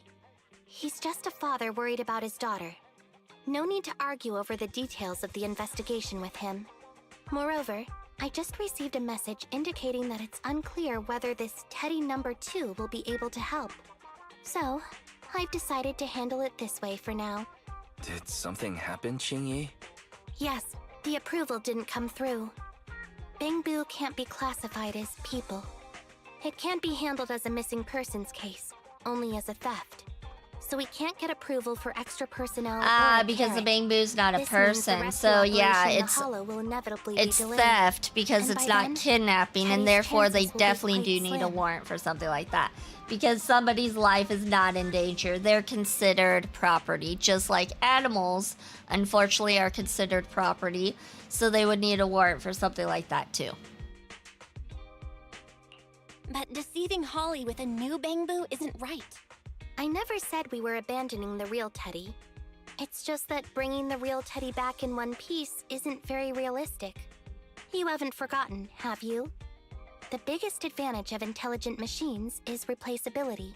He's just a father worried about his daughter. No need to argue over the details of the investigation with him. Moreover, I just received a message indicating that it's unclear whether this Teddy number 2 will be able to help. So, I've decided to handle it this way for now. Did something happen, Qingyi? Yes, the approval didn't come through. Bangboo can't be classified as people. It can't be handled as a missing persons case, only as a theft. So we can't get approval for extra personnel. Because the Bangboo's not a This means the person. rescue So yeah, operation in the it's Hollow will inevitably be it's delayed. theft because And it's by not then, kidnapping, and Teddy's therefore they chances will be definitely quite do need a slim. warrant for something like that. Because somebody's life is not in danger. They're considered property, just like animals, unfortunately, are considered property. So they would need a warrant for something like that too. But deceiving Holly with a new Bangboo isn't right. I never said we were abandoning the real Teddy. It's just that bringing the real Teddy back in one piece isn't very realistic. You haven't forgotten, have you? The biggest advantage of intelligent machines is replaceability.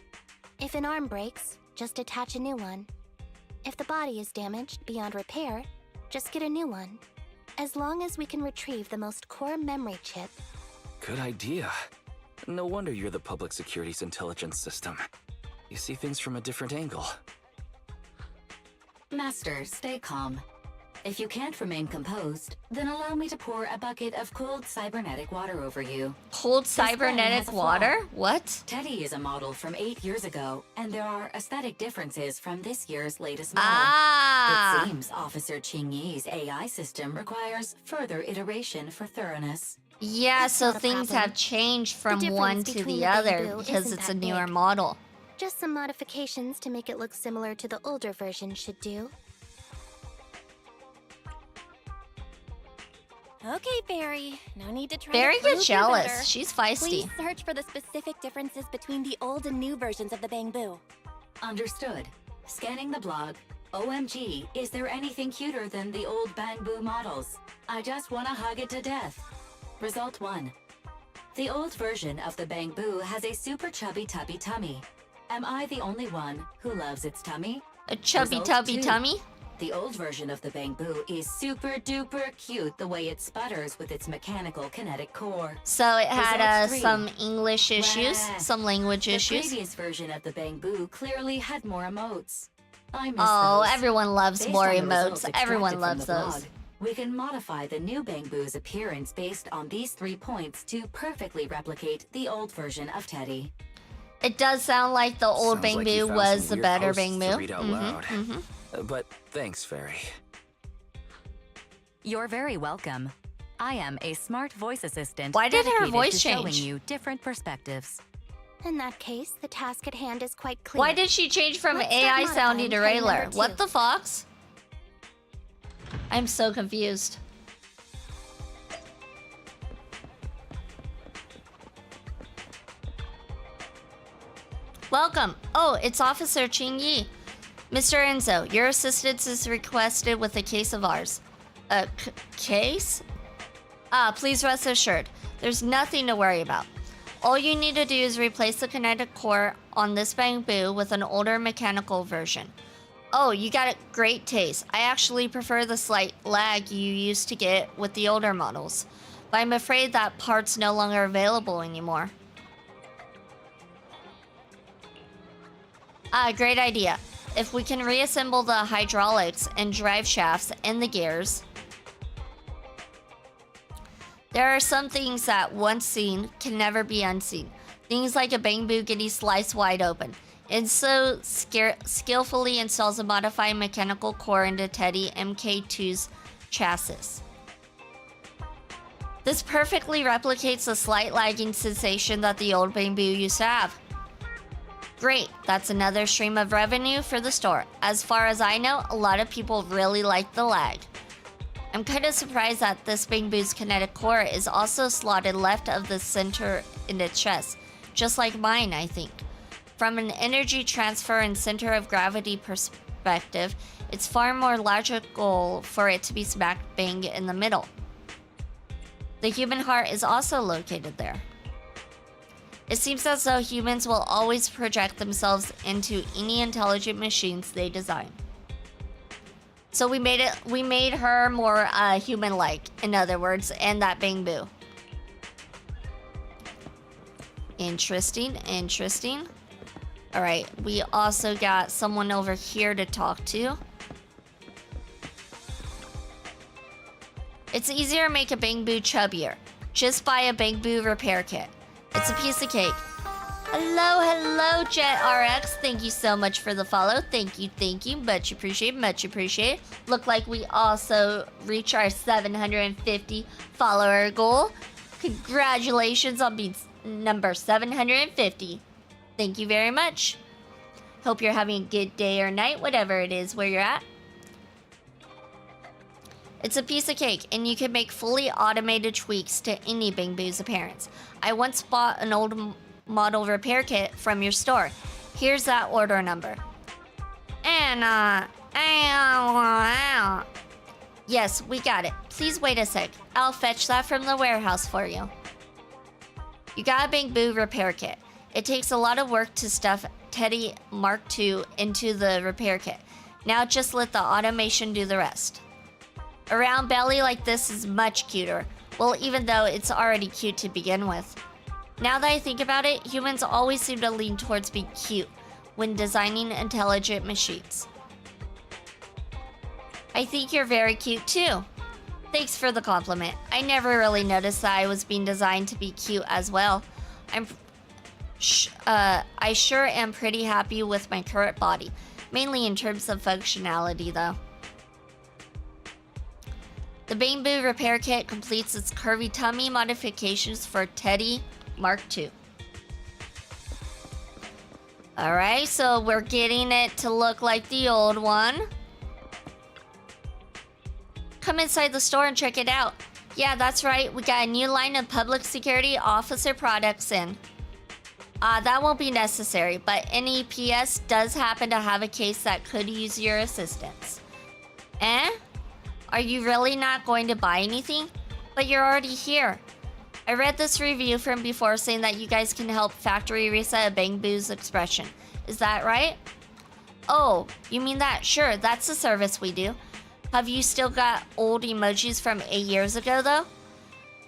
If an arm breaks, just attach a new one. If the body is damaged beyond repair, just get a new one. As long as we can retrieve the most core memory chip. Good idea. No wonder you're the public security's intelligence system. You see things from a different angle. Master, stay calm. If you can't remain composed, then allow me to pour a bucket of cold cybernetic water over you. Cold This plan has cybernetic a flaw. water? What? Teddy is a model from 8 years ago, and there are aesthetic differences from this year's latest model. Ah. It seems Officer Qingyi's AI system requires further iteration for thoroughness. Yeah, That's so not a things problem. have changed from difference one to between the the other Bangboo because isn't it's a that newer big. model. Just some modifications to make it look similar to the older version should do. Okay, Barry. No need to try Barry to prove gets you're jealous. better. She's feisty. Please search for the specific differences between the old and new versions of the Bangboo. Understood. Scanning the blog. OMG, is there anything cuter than the old Bangboo models? I just want to hug it to death. Result 1. The old version of the Bangboo has a super chubby tubby tummy. Am I the only one who loves its tummy? A chubby Result tubby 2. tummy? The old version of the Bangboo is super duper cute the way it sputters with its mechanical kinetic core. So it had Result 3. some English issues, Wah. some language The issues. previous version of the Bangboo clearly had more emotes. I miss Oh, those. everyone loves Based more on the results emotes. extracted Everyone from loves the those. blog, we can modify the new Bangboo's appearance based on these 3 points to perfectly replicate the old version of Teddy. It does sound like the old Sounds like you Bangboo found was some the weird better posts to Bangboo. read out loud. mhm. But thanks, Fairy. You're very welcome. I am a smart voice assistant. Why did her dedicated voice to showing change? you different perspectives. In that case, the task at hand is quite clear. Why did she change from Let's start AI sounding to modifying plan Rayler? number What 2. the fox? I'm so confused. Welcome. Oh, it's Officer Qingyi. Mr. Enzo, your assistance is requested with a case of ours. A case? Please rest assured. There's nothing to worry about. All you need to do is replace the kinetic core on this Bangboo with an older mechanical version. Oh, you got a great taste. I actually prefer the slight lag you used to get with the older models. But I'm afraid that part's no longer available anymore. Great idea. If we can reassemble the hydraulics and drive shafts and the gears. There are some things that once seen can never be unseen. Things like a Bangboo getting sliced wide open. And so skillfully installs a modified mechanical core into Teddy MK2's chassis. This perfectly replicates the slight lagging sensation that the old Bangboo used to have. Great, that's another stream of revenue for the store. As far as I know, a lot of people really like the lag. I'm kind of surprised that this Bangboo's kinetic core is also slotted left of the center in the chest, just like mine, I think. From an energy transfer and center of gravity perspective, it's far more logical for it to be smack bang in the middle. The human heart is also located there. It seems as though humans will always project themselves into any intelligent machines they design. So we made her more human-like, in other words, and that Bangboo. Interesting, interesting. All right, we also got someone over here to talk to. It's easier to make a Bangboo chubbier. Just buy a Bangboo repair kit. It's a piece of cake. Hello, Jet RX. Thank you so much for the follow. Thank you. Much appreciated, much appreciated. Look like we also reach our 750 follower goal. Congratulations on being number 750. Thank you very much. Hope you're having a good day or night, whatever it is where you're at. It's a piece of cake, and you can make fully automated tweaks to any Bangboo's appearance. I once bought an old model repair kit from your store. Here's that order number. And, yes, we got it. Please wait a sec. I'll fetch that from the warehouse for you. You got a Bangboo repair kit. It takes a lot of work to stuff Teddy Mark II into the repair kit. Now just let the automation do the rest. A round belly like this is much cuter. Well, even though it's already cute to begin with. Now that I think about it, humans always seem to lean towards being cute when designing intelligent machines. I I think you're very cute too. Thanks for the compliment. I never really noticed that I was being designed to be cute as well. I sure am pretty happy with my current body, mainly in terms of functionality though. The Bangboo repair kit completes its curvy tummy modifications for Teddy Mark II. Alright, so we're getting it to look like the old one. Come inside the store and check it out. Yeah, that's right, we got a new line of public security officer products in. That won't be necessary, but NEPS does happen to have a case that could use your assistance. Eh? Are you really not going to buy anything? But you're already here. I read this review from before saying that you guys can help factory reset a Bangboo's expression. Is that right? Oh, you mean that? Sure, that's the service we do. Have you still got old emojis from 8 years ago though?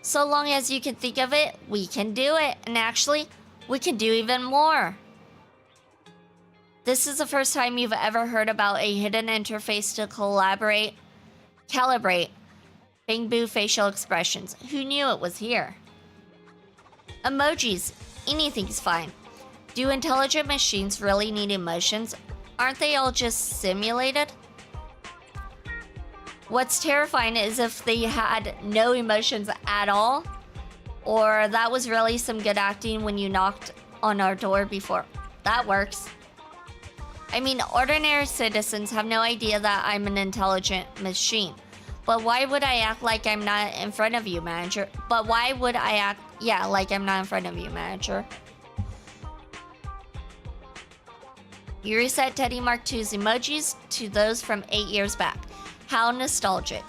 So long as you can think of it, we can do it. And actually, we can do even more. This is the first time you've ever heard about a hidden interface to calibrate Bangboo facial expressions. Who knew it was here? Emojis. Anything's fine. Do intelligent machines really need emotions? Aren't they all just simulated? What's terrifying is if they had no emotions at all, or that was really some good acting when you knocked on our door before. That works. I mean, ordinary citizens have no idea that I'm an intelligent machine. But why would I act like I'm not in front of you, manager? Like I'm not in front of you, manager. You reset Teddy Mark II's emojis to those from 8 years back. How nostalgic.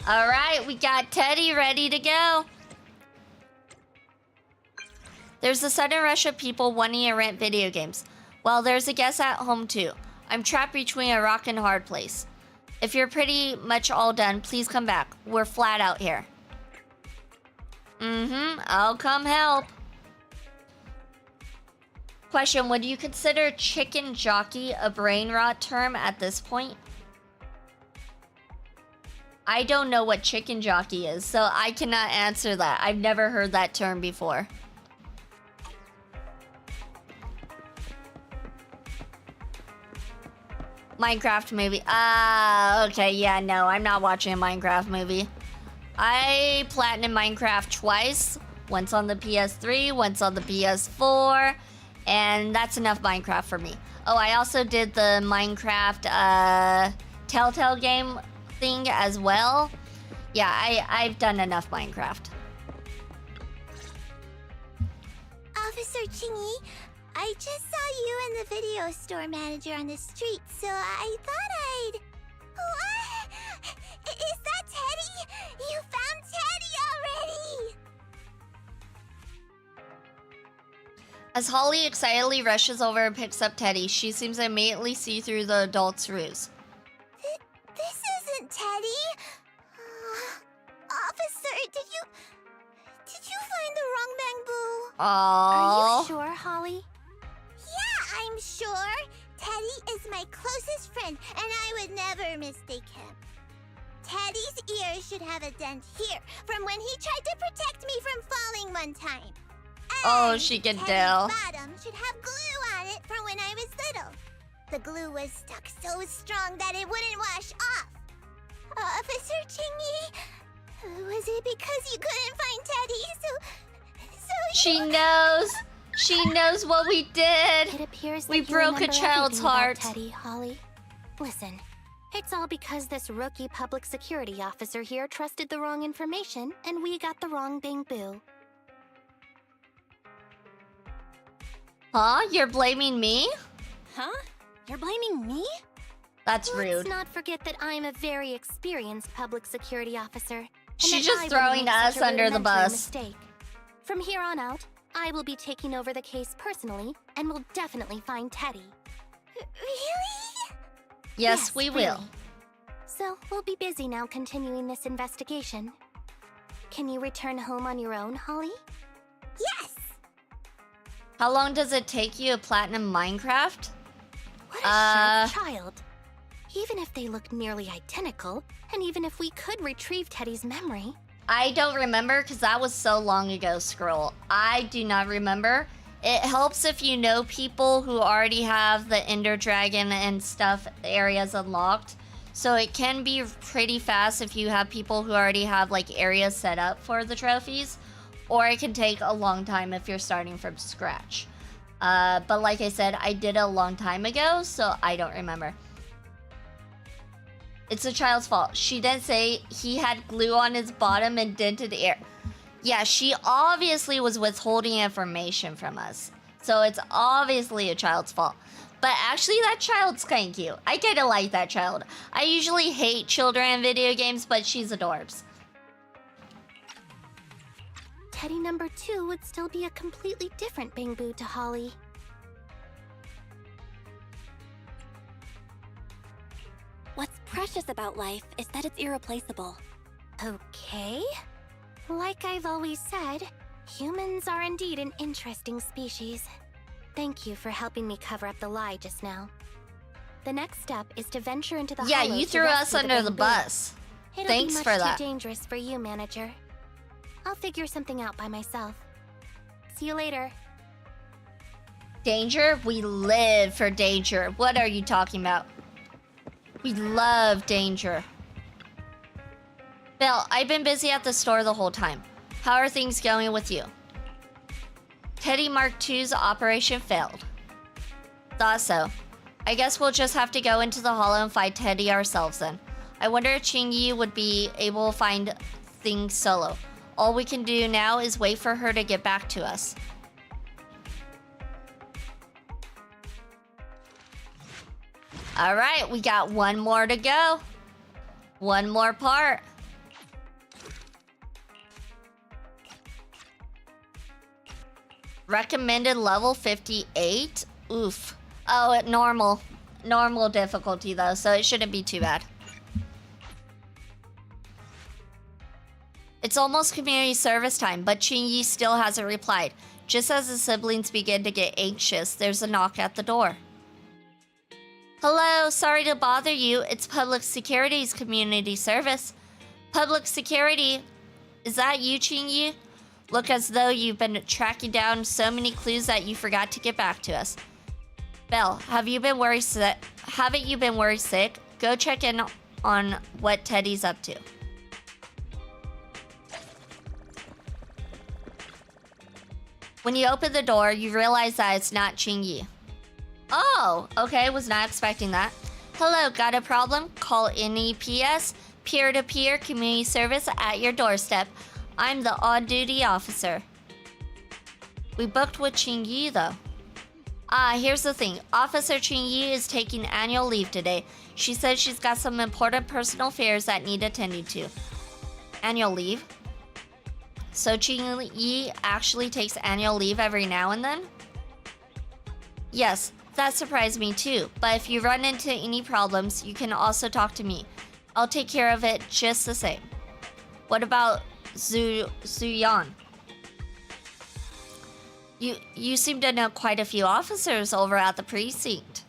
All right, we got Teddy ready to go. There's a sudden rush of people wanting to rent video games. Well, there's a guest at home too. I'm trapped between a rock and a hard place. If you're pretty much all done, please come back. We're flat out here. I'll come help. Question, would you consider chicken jockey a brain rot term at this point? I don't know what chicken jockey is, so I cannot answer that. I've never heard that term before. Minecraft movie. Okay, yeah, no, I'm not watching a Minecraft movie. I platinumed Minecraft twice. Once on the PS3, once on the PS4. And that's enough Minecraft for me. Oh, I also did the Minecraft Telltale game thing as well. Yeah, I've done enough Minecraft. Officer Qingyi, I just saw you and the video store manager on the street, so I thought I'd... What? Is that Teddy? You found Teddy already! As Holly excitedly rushes over and picks up Teddy, she seems to immediately see through the adult's ruse. This isn't Teddy. Officer, did you find the wrong Bangboo? Aww. Are you sure, Holly? Yeah, I'm sure. Teddy is my closest friend, and I would never mistake him. Teddy's ear should have a dent here from when he tried to protect me from falling one time. Oh, she can tell. Teddy's bottom should have glue on it from when I was little. The glue was stuck so strong that it wouldn't wash off. Officer Qingyi, was it because you couldn't find Teddy, She knows. She knows what we did. It appears we that you broke a remember child's everything about heart. Teddy, Holly. Listen, it's all because this rookie public security officer here trusted the wrong information, and we got the wrong Bangboo. Huh? You're blaming me? Huh? You're blaming me? That's rude. Let's not forget that I'm a very experienced public security officer. and She's that just I throwing wouldn't make us such a under the rudimentary bus. Mistake. From here on out, I will be taking over the case personally, and will definitely find Teddy. Really? Yes, we will. really. So, we'll be busy now continuing this investigation. Can you return home on your own, Holly? Yes! How long does it take you to platinum Minecraft? What a sharp child. Even if they look nearly identical, and even if we could retrieve Teddy's memory. I don't remember because that was so long ago, Scroll. I do not remember. It helps if you know people who already have the Ender Dragon and stuff areas unlocked. So it can be pretty fast if you have people who already have like areas set up for the trophies. Or it can take a long time if you're starting from scratch. But like I said, I did it a long time ago, so I don't remember. It's the child's fault. She didn't say he had glue on his bottom and dented air. Yeah, she obviously was withholding information from us. So it's obviously a child's fault. But actually, that child's kind of cute. I kind of like that child. I usually hate children in video games, but she's adorbs. Teddy number 2 would still be a completely different Bangboo to Holly. What's precious about life is that it's irreplaceable. Okay. Like I've always said, humans are indeed an interesting species. Thank you for helping me cover up the lie just now. The next step is to venture into the Yeah, hollows you to threw us rescue under the Bangboo. bus. It'll Thanks be for much that. too dangerous for you, manager. I'll figure something out by myself. See you later. Danger? We live for danger. What are you talking about? We love danger. Bill, I've been busy at the store the whole time. How are things going with you? Teddy Mark II's operation failed. Thought so. I guess we'll just have to go into the hollow and find Teddy ourselves then. I wonder if Qingyi would be able to find things solo. All we can do now is wait for her to get back to us. All right, we got one more to go. One more part. Recommended level 58? Oof. Oh, normal. Normal difficulty though, so it shouldn't be too bad. It's almost community service time, but Qingyi still hasn't replied. Just as the siblings begin to get anxious, there's a knock at the door. Hello, sorry to bother you. It's Public Security's community service. Public Security, is that you, Qingyi? Look as though you've been tracking down so many clues that you forgot to get back to us. Belle, haven't you been worried sick? Go check in on what Teddy's up to. When you open the door, you realize that it's not Qingyi. Oh, okay, was not expecting that. Hello, got a problem? Call NEPS, peer-to-peer community service at your doorstep. I'm the on-duty officer. We booked with Qingyi though. Here's the thing. Officer Qingyi is taking annual leave today. She says she's got some important personal affairs that need attending to. Annual leave? So Qingyi actually takes annual leave every now and then? Yes, that surprised me too. But if you run into any problems, you can also talk to me. I'll take care of it just the same. What about Zuyan? You seem to know quite a few officers over at the precinct.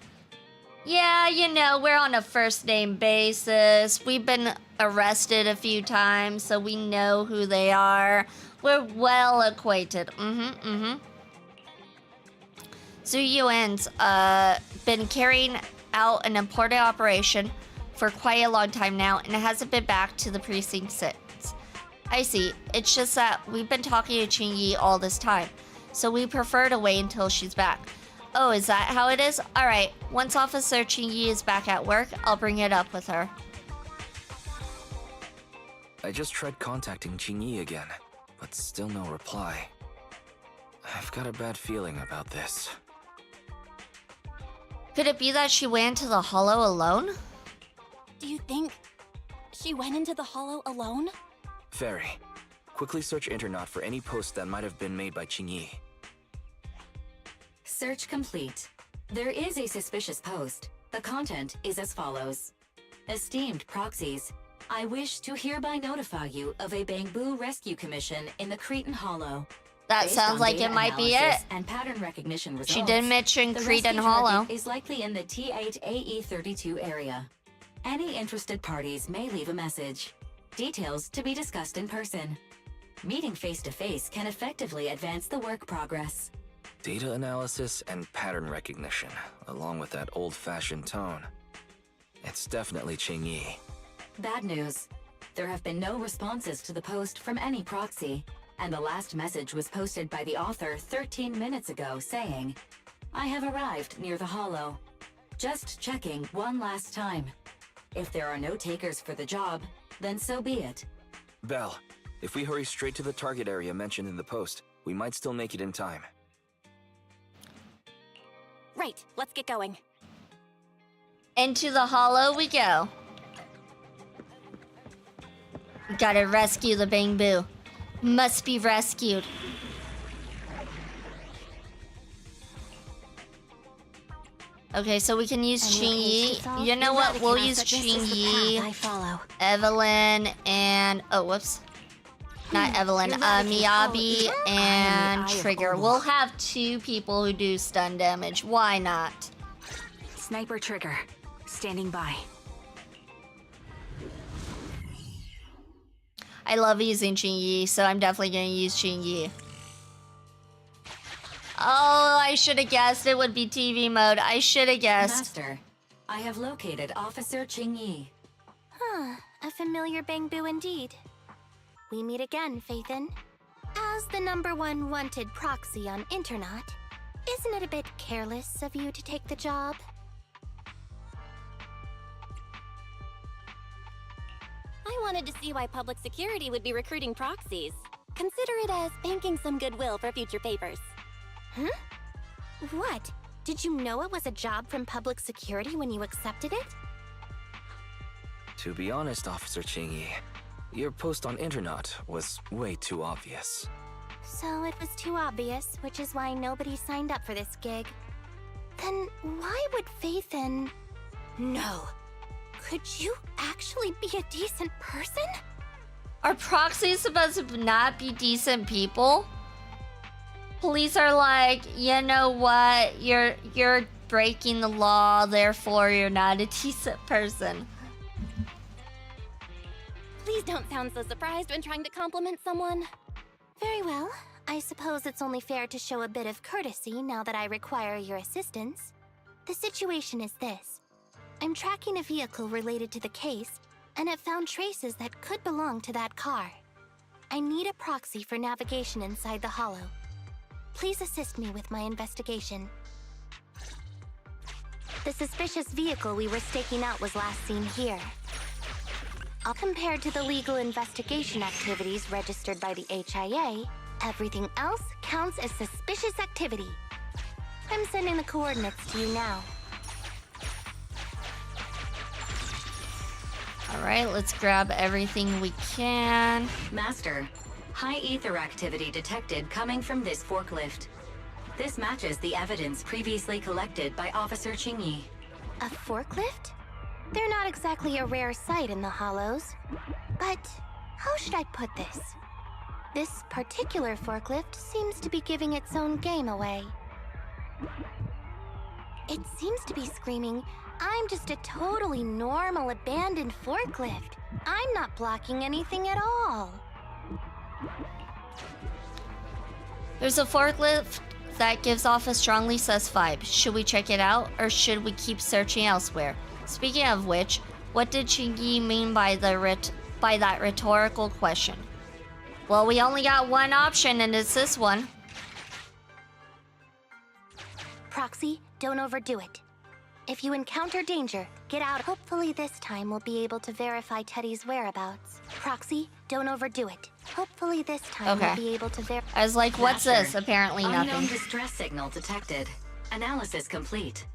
Yeah, you know, we're on a first name basis. We've been arrested a few times, so we know who they are. We're well acquainted. Zuyuan's been carrying out an important operation for quite a long time now and hasn't been back to the precinct since. I see. It's just that we've been talking to Qingyi all this time, so we prefer to wait until she's back. Oh, is that how it is? Alright, once Officer Qingyi is back at work, I'll bring it up with her. I just tried contacting Qingyi again, but still no reply. I've got a bad feeling about this. Could it be that she went into the hollow alone? Do you think she went into the hollow alone? Very. Quickly search Internet for any posts that might have been made by Qingyi. Search complete. There is a suspicious post. The content is as follows. Esteemed proxies, I wish to hereby notify you of a Bangboo rescue commission in the Cretan Hollow. That Based sounds on like data it might be it. analysis and pattern recognition results, She did mention the Cretan rescue Hollow. target is likely in the T8 AE32 area. Any interested parties may leave a message. Details to be discussed in person. Meeting face-to-face can effectively advance the work progress. Data analysis and pattern recognition, along with that old-fashioned tone. It's definitely Qingyi. Bad news. There have been no responses to the post from any proxy, and the last message was posted by the author 13 minutes ago saying, "I have arrived near the hollow. Just checking one last time. If there are no takers for the job, then so be it." Belle, if we hurry straight to the target area mentioned in the post, we might still make it in time. Right, let's get going. Into the hollow we go. Gotta rescue the Bangboo. Must be rescued. Okay, so we can use Qingyi. You know what? We'll use Qingyi, I follow. Evelyn, and whoops. Not Evelyn, Miyabi and Trigger. We'll have 2 people who do stun damage. Why not? Sniper Trigger, standing by. I love using Qingyi, so I'm definitely gonna use Qingyi. Oh, I should have guessed it would be TV mode. I should have guessed. Master, I have located Officer Qingyi. Huh, a familiar Bangboo indeed. We meet again, Faithin. As the #1 wanted proxy on Internet, isn't it a bit careless of you to take the job? I wanted to see why public security would be recruiting proxies. Consider it as banking some goodwill for future papers. Huh? What? Did you know it was a job from public security when you accepted it? To be honest, Officer Qingyi, your post on Internet was way too obvious. So it was too obvious, which is why nobody signed up for this gig. Then why would Faithin... No. Could you actually be a decent person? Are proxies supposed to not be decent people? Police are like, you know what? You're breaking the law, therefore you're not a decent person. Please don't sound so surprised when trying to compliment someone. Very well. I suppose it's only fair to show a bit of courtesy now that I require your assistance. The situation is this. I'm tracking a vehicle related to the case, and have found traces that could belong to that car. I need a proxy for navigation inside the hollow. Please assist me with my investigation. The suspicious vehicle we were staking out was last seen here. Compared to the legal investigation activities registered by the HIA, everything else counts as suspicious activity. I'm sending the coordinates to you now. Alright, let's grab everything we can. Master, high ether activity detected coming from this forklift. This matches the evidence previously collected by Officer Qingyi. A forklift? They're not exactly a rare sight in the Hollows. But how should I put this? This particular forklift seems to be giving its own game away. It seems to be screaming, "I'm just a totally normal abandoned forklift. I'm not blocking anything at all." There's a forklift that gives off a strongly sus vibe. Should we check it out, or should we keep searching elsewhere? Speaking of which, what did Qingyi mean by that rhetorical question? Well, we only got one option, and it's this one. Proxy, don't overdo it. If you encounter danger, get out. Hopefully this time we'll be able to verify Teddy's whereabouts. Proxy, don't overdo it. Hopefully this time we'll be able to verify... I was like, what's Master, this? Apparently nothing. Unknown distress signal detected. Analysis complete.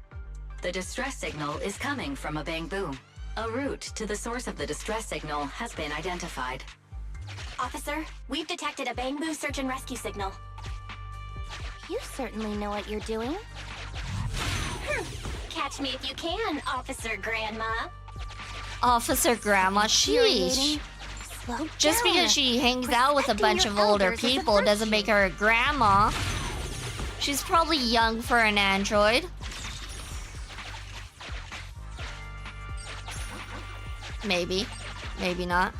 The distress signal is coming from a Bangboo. A route to the source of the distress signal has been identified. Officer, we've detected a Bangboo search and rescue signal. You certainly know what you're doing. Catch me if you can, Officer Grandma. Officer Grandma, sheesh. Slow Just down. because she hangs out with a Respecting bunch your of older elders is a people doesn't virtue. make her a grandma. She's probably young for an android. Maybe. Maybe not.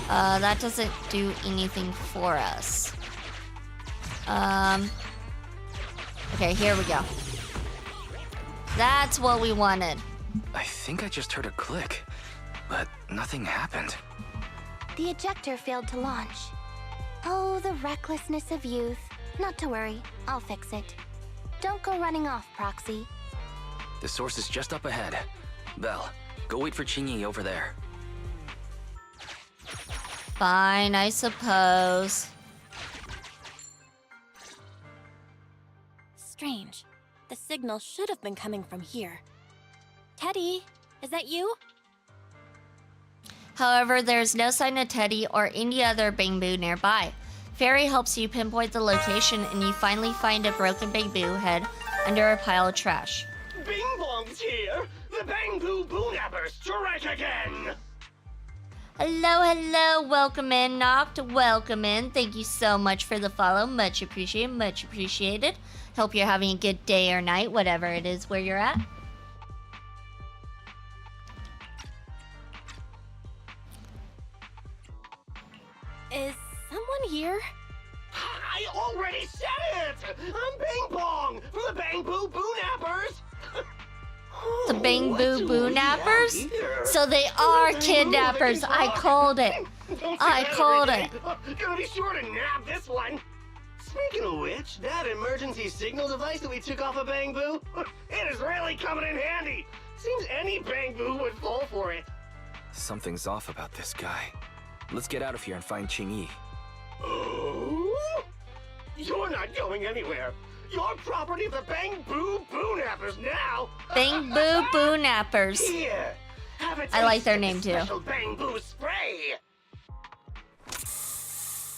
That doesn't do anything for us. Okay, here we go. That's what we wanted. I think I just heard a click, but nothing happened. The ejector failed to launch. Oh, the recklessness of youth. Not to worry, I'll fix it. Don't go running off, Proxy. The source is just up ahead. Belle, go wait for Qingyi over there. Fine, I suppose. Strange. The signal should have been coming from here. Teddy, is that you? However, there's no sign of Teddy or any other Bangboo nearby. Fairy helps you pinpoint the location and you finally find a broken Bangboo head under a pile of trash. Bing Bong's here! The Bangboo Boonappers strike again! Hello, hello, welcome in, Noct, welcome in. Thank you so much for the follow, much appreciated, much appreciated. Hope you're having a good day or night, whatever it is where you're at. Is someone here? I already said it! I'm Bing Bong from the Bangboo Boonappers! The Bangboo Boonappers? So they are kidnappers. I called it. I called it. Gonna be sure to nab this one. Speaking of which, that emergency signal device that we took off of Bangboo, it is really coming in handy. Seems any Bangboo would fall for it. Something's off about this guy. Let's get out of here and find Qingyi. Oh? You're not going anywhere. You're property of the Bangboo Boonappers now. Bangboo Boonappers. Here, have a I like their taste name of too. Special Bangboo spray.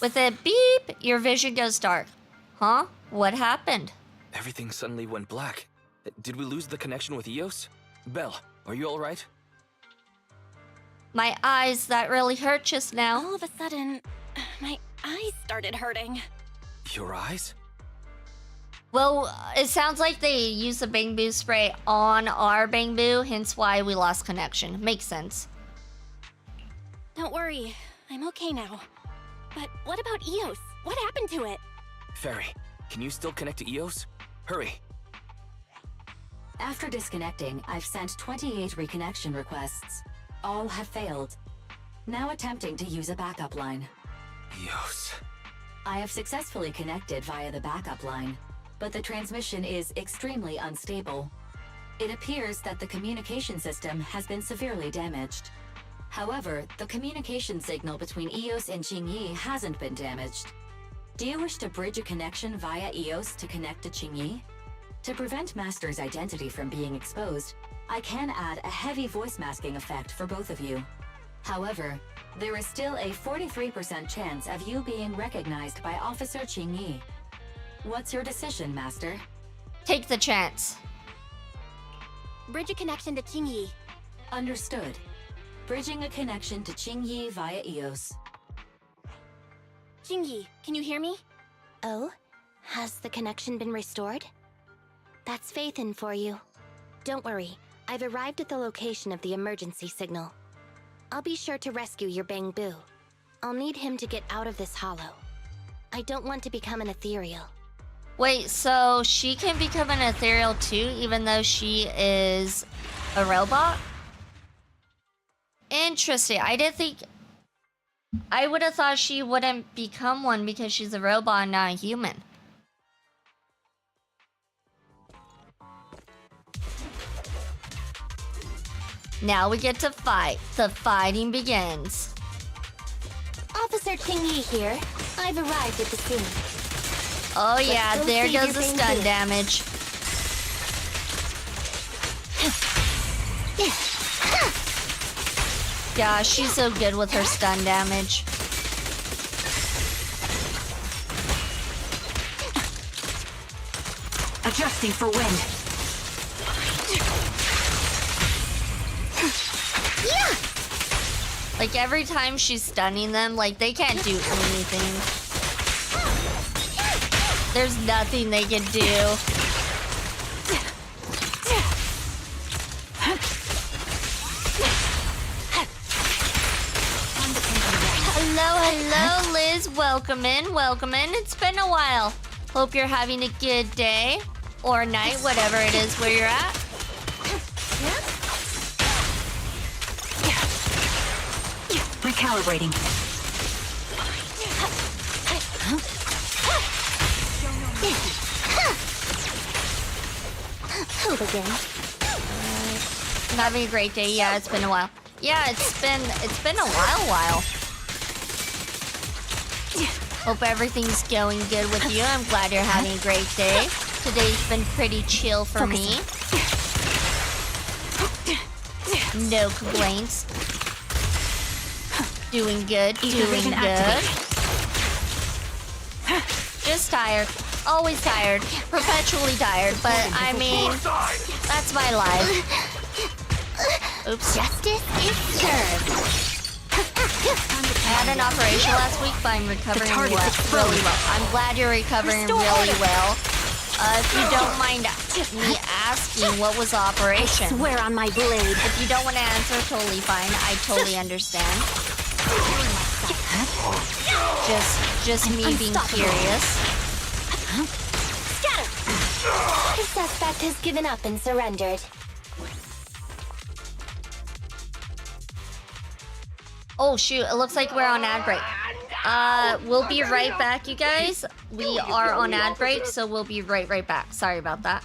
With a beep, your vision goes dark. Huh? What happened? Everything suddenly went black. Did we lose the connection with Eos? Belle, are you alright? My eyes, that really hurt just now. All of a sudden, my eyes started hurting. Your eyes? Well, it sounds like they used the Bangboo spray on our Bangboo, hence why we lost connection. Makes sense. Don't worry, I'm okay now. But what about Eos? What happened to it? Fairy, can you still connect to Eos? Hurry. After disconnecting, I've sent 28 reconnection requests. All have failed. Now attempting to use a backup line. Eos. I have successfully connected via the backup line, but the transmission is extremely unstable. It appears that the communication system has been severely damaged. However, the communication signal between Eos and Qingyi hasn't been damaged. Do you wish to bridge a connection via Eos to connect to Qingyi? To prevent Master's identity from being exposed, I can add a heavy voice masking effect for both of you. However, there is still a 43% chance of you being recognized by Officer Qingyi. What's your decision, Master? Take the chance. Bridge a connection to Qingyi. Understood. Bridging a connection to Qingyi via Eos. Qingyi, can you hear me? Oh? Has the connection been restored? That's Faithin for you. Don't worry, I've arrived at the location of the emergency signal. I'll be sure to rescue your Bangboo. I'll need him to get out of this hollow. I don't want to become an ethereal. Wait, so she can become an ethereal too, even though she is a robot? Interesting. I didn't think... I would have thought she wouldn't become one because she's a robot and not a human. Now we get to fight. The fighting begins. Officer Qingyi here. I've arrived at the scene. Oh yeah, go there save goes your the stun Bangboo. damage. Yeah, she's so good with her stun damage. Adjusting for wind. Like every time she's stunning them, like they can't do anything. There's nothing they can do. welcome in, welcome in. It's been a while. Hope you're having a good day or night, whatever it is where you're at. Recalibrating. Who begin? I'm having a great day. Yeah, it's been a while. Yeah, it's been a while. Hope everything's going good with you. I'm glad you're having a great day. Today's been pretty chill for me. No complaints. Doing good, doing good. Just tired. Always tired. Perpetually tired, but I mean, that's my life. Oops. Justice is served. I had an operation last week, but I'm recovering really well. I'm glad you're recovering really well. If you don't mind me asking, what was the operation? Swear on my blade. If you don't want to answer, totally fine. I totally understand. Just me being curious. Scatter! The suspect has given up and surrendered. Oh shoot, it looks like we're on ad break. We'll be right back, you guys. We are on ad break, so we'll be right back. Sorry about that.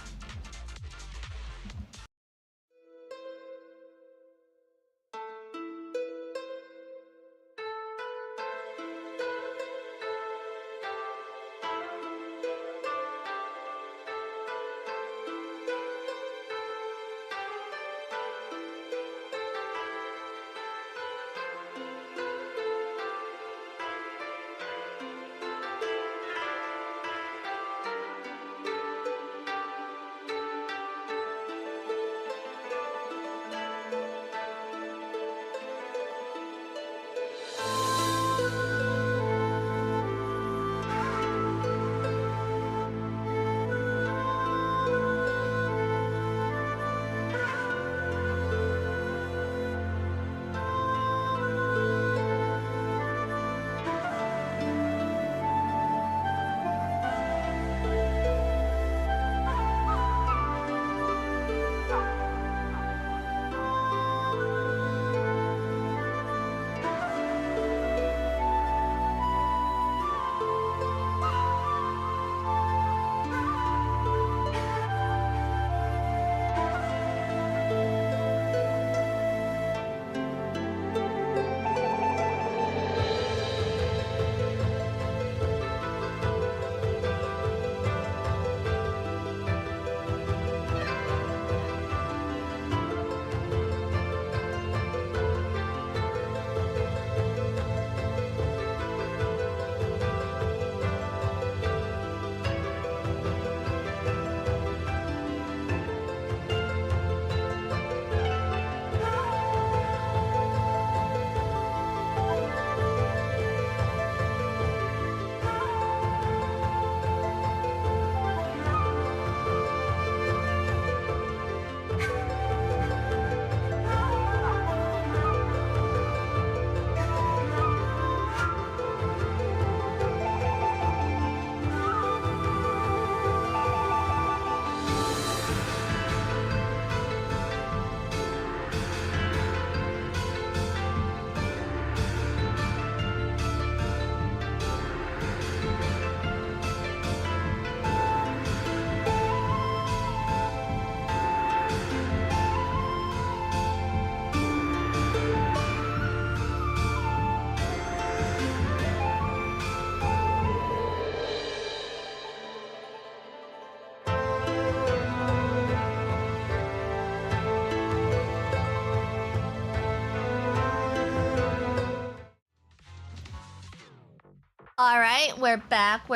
Alright, we're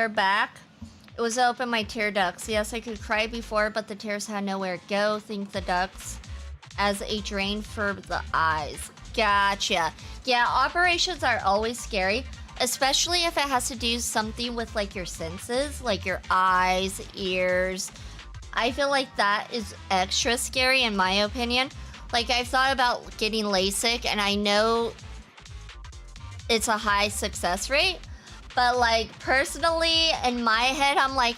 back. It was to open my tear ducts. Yes, I could cry before, but the tears had nowhere to go. Think the ducts as a drain for the eyes. Gotcha. Yeah, operations are always scary, especially if it has to do something with like your senses, like your eyes, ears. I feel like that is extra scary in my opinion. Like I've thought about getting LASIK and I know it's a high success rate, But like personally, in my head, I'm like,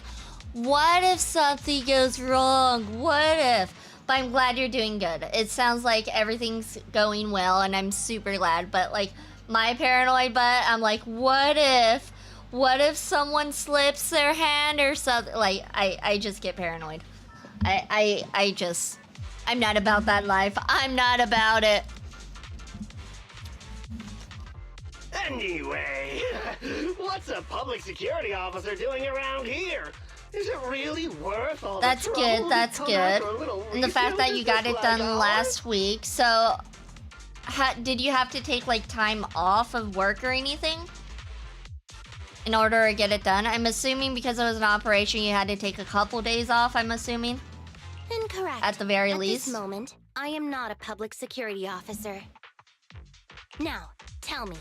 what if something goes wrong? What if? But I'm glad you're doing good. It sounds like everything's going well, and I'm super glad. But like my paranoid butt, I'm like, what if? What if someone slips their hand or something? Like I just get paranoid. I'm not about that life. I'm not about it. Anyway, what's a public security officer doing around here? Is it really worth all That's the good, trouble that's to come out good. for a little And the fact that you got it refuel done just like last week, so did you have to take like time off of work or anything in order to get it done? I'm assuming because it was an operation you had to take a couple days off, I'm assuming. Incorrect. At the very At least. this moment, I am not a public security officer. Now, tell me,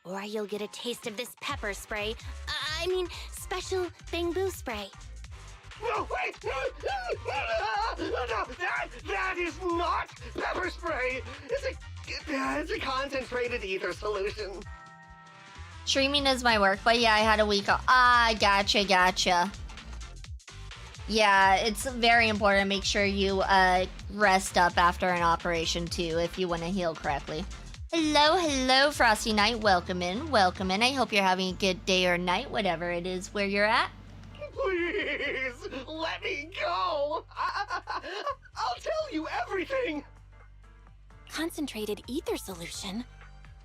or you'll get a taste of this pepper spray. I mean, special Bangboo spray. No, wait! No, that is not pepper spray! It's a concentrated ether solution. Streaming is my work, but yeah, I had a week off. Ah, gotcha. Yeah, it's very important to make sure you rest up after an operation too, if you want to heal correctly. Hello, Frosty Knight. Welcome in. I hope you're having a good day or night, whatever it is where you're at. Please, let me go! I'll tell you everything! Concentrated ether solution?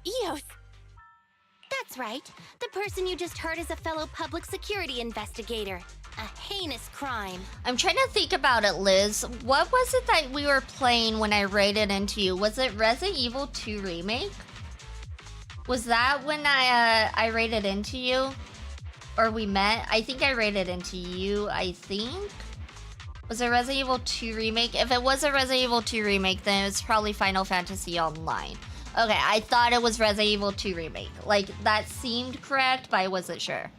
Eos! That's right. The person you just heard is a fellow public security investigator. A heinous crime. I'm trying to think about it, Liz. What was it that we were playing when I raided into you? Was it Resident Evil 2 Remake? Was that when I raided into you? Or we met? I think I raided into you, I think? Was it Resident Evil 2 Remake? If it was a Resident Evil 2 Remake, then it's probably Final Fantasy Online. Okay, I thought it was Resident Evil 2 Remake. Like, that seemed correct, but I wasn't sure.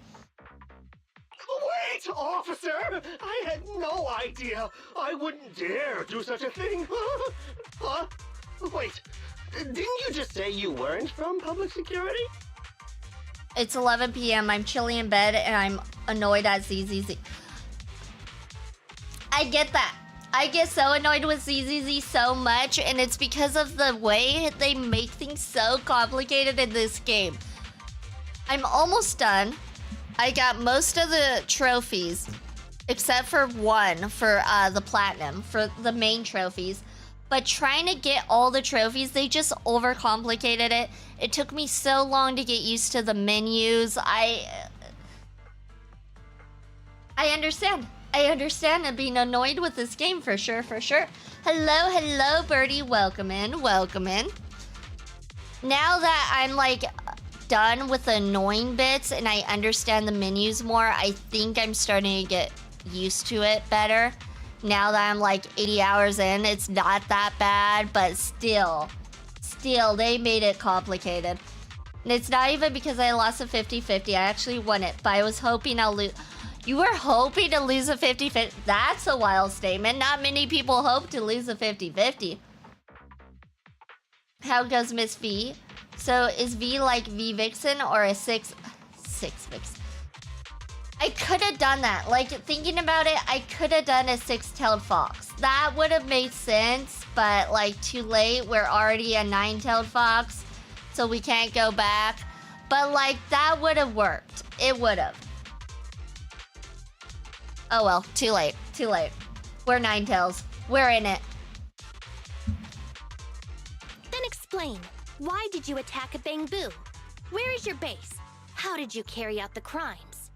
Wait, officer! I had no idea! I wouldn't dare do such a thing! Huh? Wait, didn't you just say you weren't from public security? It's 11 p.m. I'm chilling in bed, and I'm annoyed at ZZZ. I get that. I get so annoyed with ZZZ so much, and it's because of the way they make things so complicated in this game. I'm almost done. I got most of the trophies, except for one for the platinum, for the main trophies. But trying to get all the trophies, they just overcomplicated it. It took me so long to get used to the menus. I understand. I understand and being annoyed with this game for sure. Hello, Birdie. Welcome in. Now that I'm like done with the annoying bits and I understand the menus more, I think I'm starting to get used to it better. Now that I'm like 80 hours in, it's not that bad, but still, they made it complicated. And it's not even because I lost a 50-50. I actually won it, but I was hoping I'll lose. You were hoping to lose a 50-50? That's a wild statement. Not many people hope to lose a 50-50. How goes Miss V? So is V like V Vixen or a 6 Vixen? I could have done that. Like, thinking about it, I could have done a 6-tailed fox. That would have made sense, but like too late. We're already a 9-tailed fox, so we can't go back. But like, that would have worked. It would have. Oh well, too late. We're 9-tails. We're in it. Then explain. Why did you attack a Bangboo? Where is your base? How did you carry out the crimes?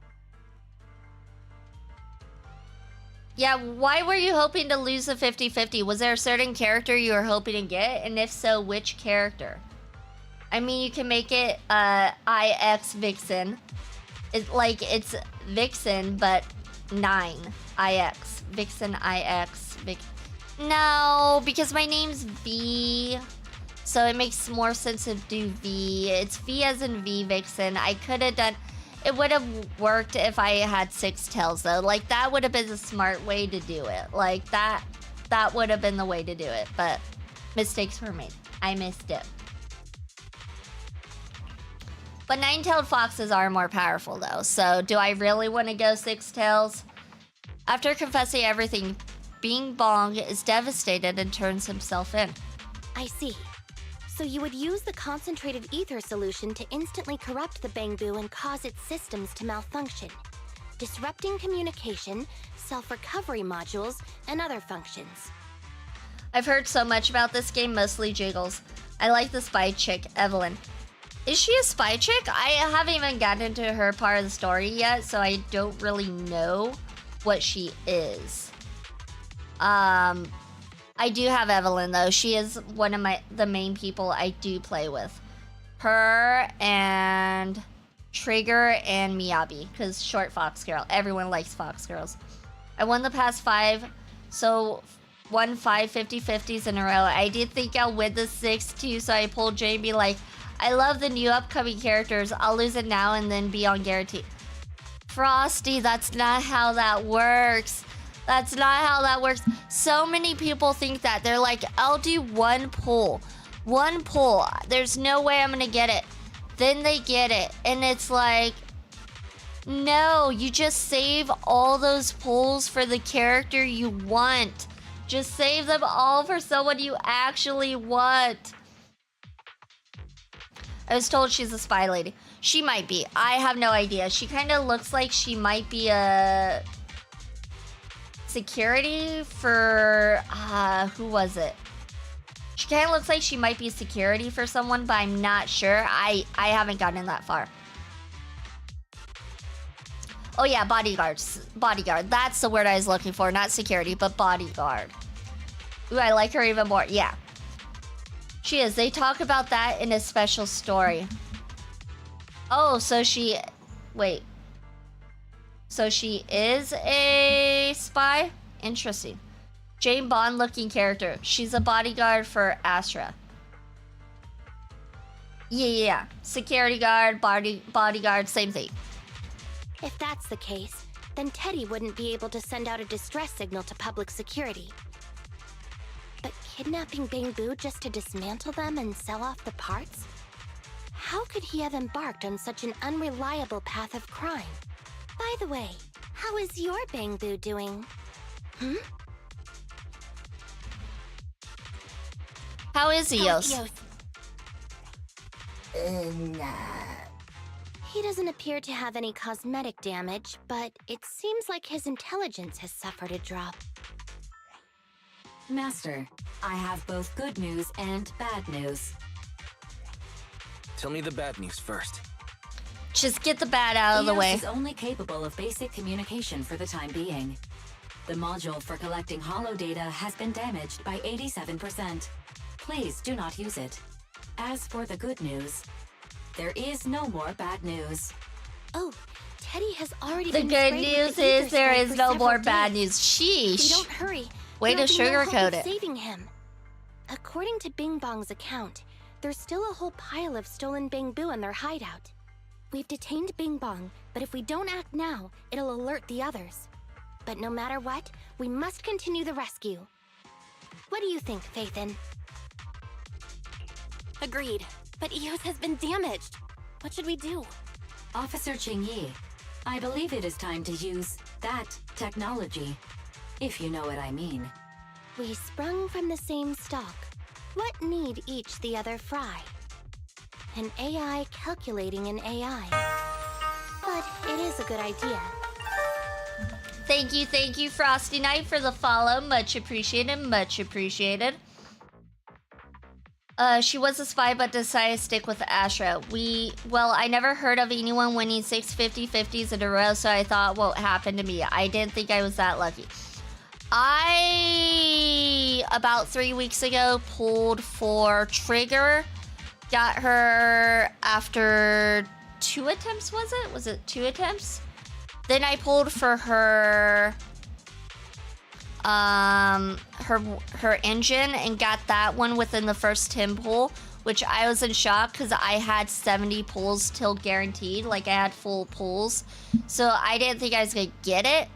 Yeah, why were you hoping to lose a 50-50? Was there a certain character you were hoping to get? And if so, which character? I mean, you can make it IX Vixen. It's Vixen, but 9. IX. Vixen IX. No, because my name's V. So it makes more sense to do V. It's V as in V Vixen. I could have done... It would have worked if I had 6 tails, though. Like, that would have been the smart way to do it. Like, that would have been the way to do it. But mistakes were made. I missed it. But nine-tailed foxes are more powerful though, so do I really want to go six tails? After confessing everything, Bong is devastated and turns himself in. I see. So you would use the concentrated ether solution to instantly corrupt the Bangboo and cause its systems to malfunction, disrupting communication, self-recovery modules, and other functions. I've heard so much about this game, mostly jiggles. I like the spy chick, Evelyn. Is she a spy chick? I haven't even gotten into her part of the story yet, so I don't really know what she is. I do have Evelyn though. She is one of the main people I do play with. Her and Trigger and Miyabi, because short fox girl. Everyone likes fox girls. I won the past 5, so won 5 50-50s in a row. I did think I'll win the 6th too, so I pulled Jamie like, I love the new upcoming characters. I'll lose it now and then be on guarantee. Frosty, that's not how that works. That's not how that works. So many people think that. They're like, I'll do one pull. One pull. There's no way I'm gonna get it. Then they get it. And it's like, no, you just save all those pulls for the character you want. Just save them all for someone you actually want. I was told she's a spy lady. She might be. I have no idea. She kind of looks like she might be a security for who was it? She kind of looks like she might be security for someone, but I'm not sure. I haven't gotten that far. Oh yeah, bodyguards. Bodyguard. That's the word I was looking for. Not security, but bodyguard. Ooh, I like her even more. Yeah. She is. They talk about that in a special story. Oh, so she... Wait. So she is a spy? Interesting. Jane Bond looking character. She's a bodyguard for Astra. Yeah. Security guard, bodyguard, same thing. If that's the case, then Teddy wouldn't be able to send out a distress signal to public security. But kidnapping Bangboo just to dismantle them and sell off the parts? How could he have embarked on such an unreliable path of crime? By the way, how is your Bangboo doing? How is Eos? He doesn't appear to have any cosmetic damage, but it seems like his intelligence has suffered a drop. Master, I have both good news and bad news. Tell me the bad news first. Just get the bad out of the way. EOS is only capable of basic communication for the time being. The module for collecting holo data has been damaged by 87%. Please do not use it. As for the good news, there is no more bad news. Oh, Teddy has already The been good sprayed with news the ether is there spray is for no several more bad days. news. Sheesh. If we don't hurry, Way to there will be no hope sugarcoat of it. saving him. According to Bing Bong's account, there's still a whole pile of stolen Bangboo in their hideout. We've detained Bing Bong, but if we don't act now, it'll alert the others. But no matter what, we must continue the rescue. What do you think, Faithin? Agreed. But Eos has been damaged. What should we do? Officer Qingyi, I believe it is time to use that technology, if you know what I mean. We sprung from the same stock. What need each the other fry? An AI calculating an AI. But it is a good idea. Thank you, Frosty Knight, for the follow. Much appreciated, much appreciated. She was a spy, but decided to stick with Astra. Well, I never heard of anyone winning 6 50-50s in a row, so I thought what happened to me. I didn't think I was that lucky. I, about 3 weeks ago, pulled for Trigger. Got her after 2 attempts, was it? Was it 2 attempts? Then I pulled for her her engine and got that one within the first 10 pull, which I was in shock because I had 70 pulls till guaranteed, like I had full pulls, so I didn't think I was gonna get it.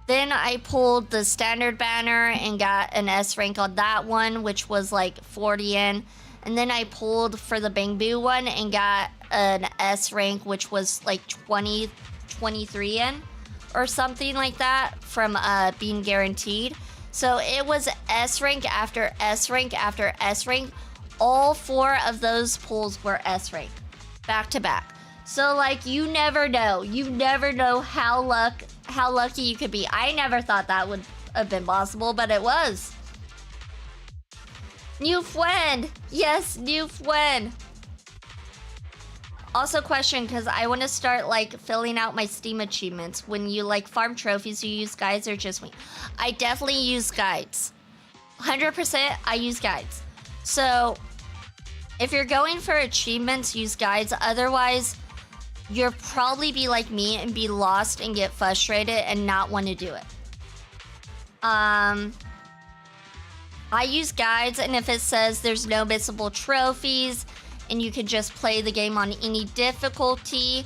Then I pulled the standard banner and got an S rank on that one, which was like 40 in. And then I pulled for the Bangboo one and got an S rank, which was like 23 in or something like that from being guaranteed. So it was S rank after S rank after S rank. All 4 of those pulls were S rank, back to back. So like you never know. You never know how lucky you could be. I never thought that would have been possible, but it was. New friend! Yes, new friend! Also question, because I want to start like filling out my Steam achievements. When you like farm trophies, you use guides or just me? I definitely use guides. 100% I use guides. So if you're going for achievements, use guides. Otherwise, you'll probably be like me and be lost and get frustrated and not want to do it. I use guides, and if it says there's no missable trophies and you can just play the game on any difficulty,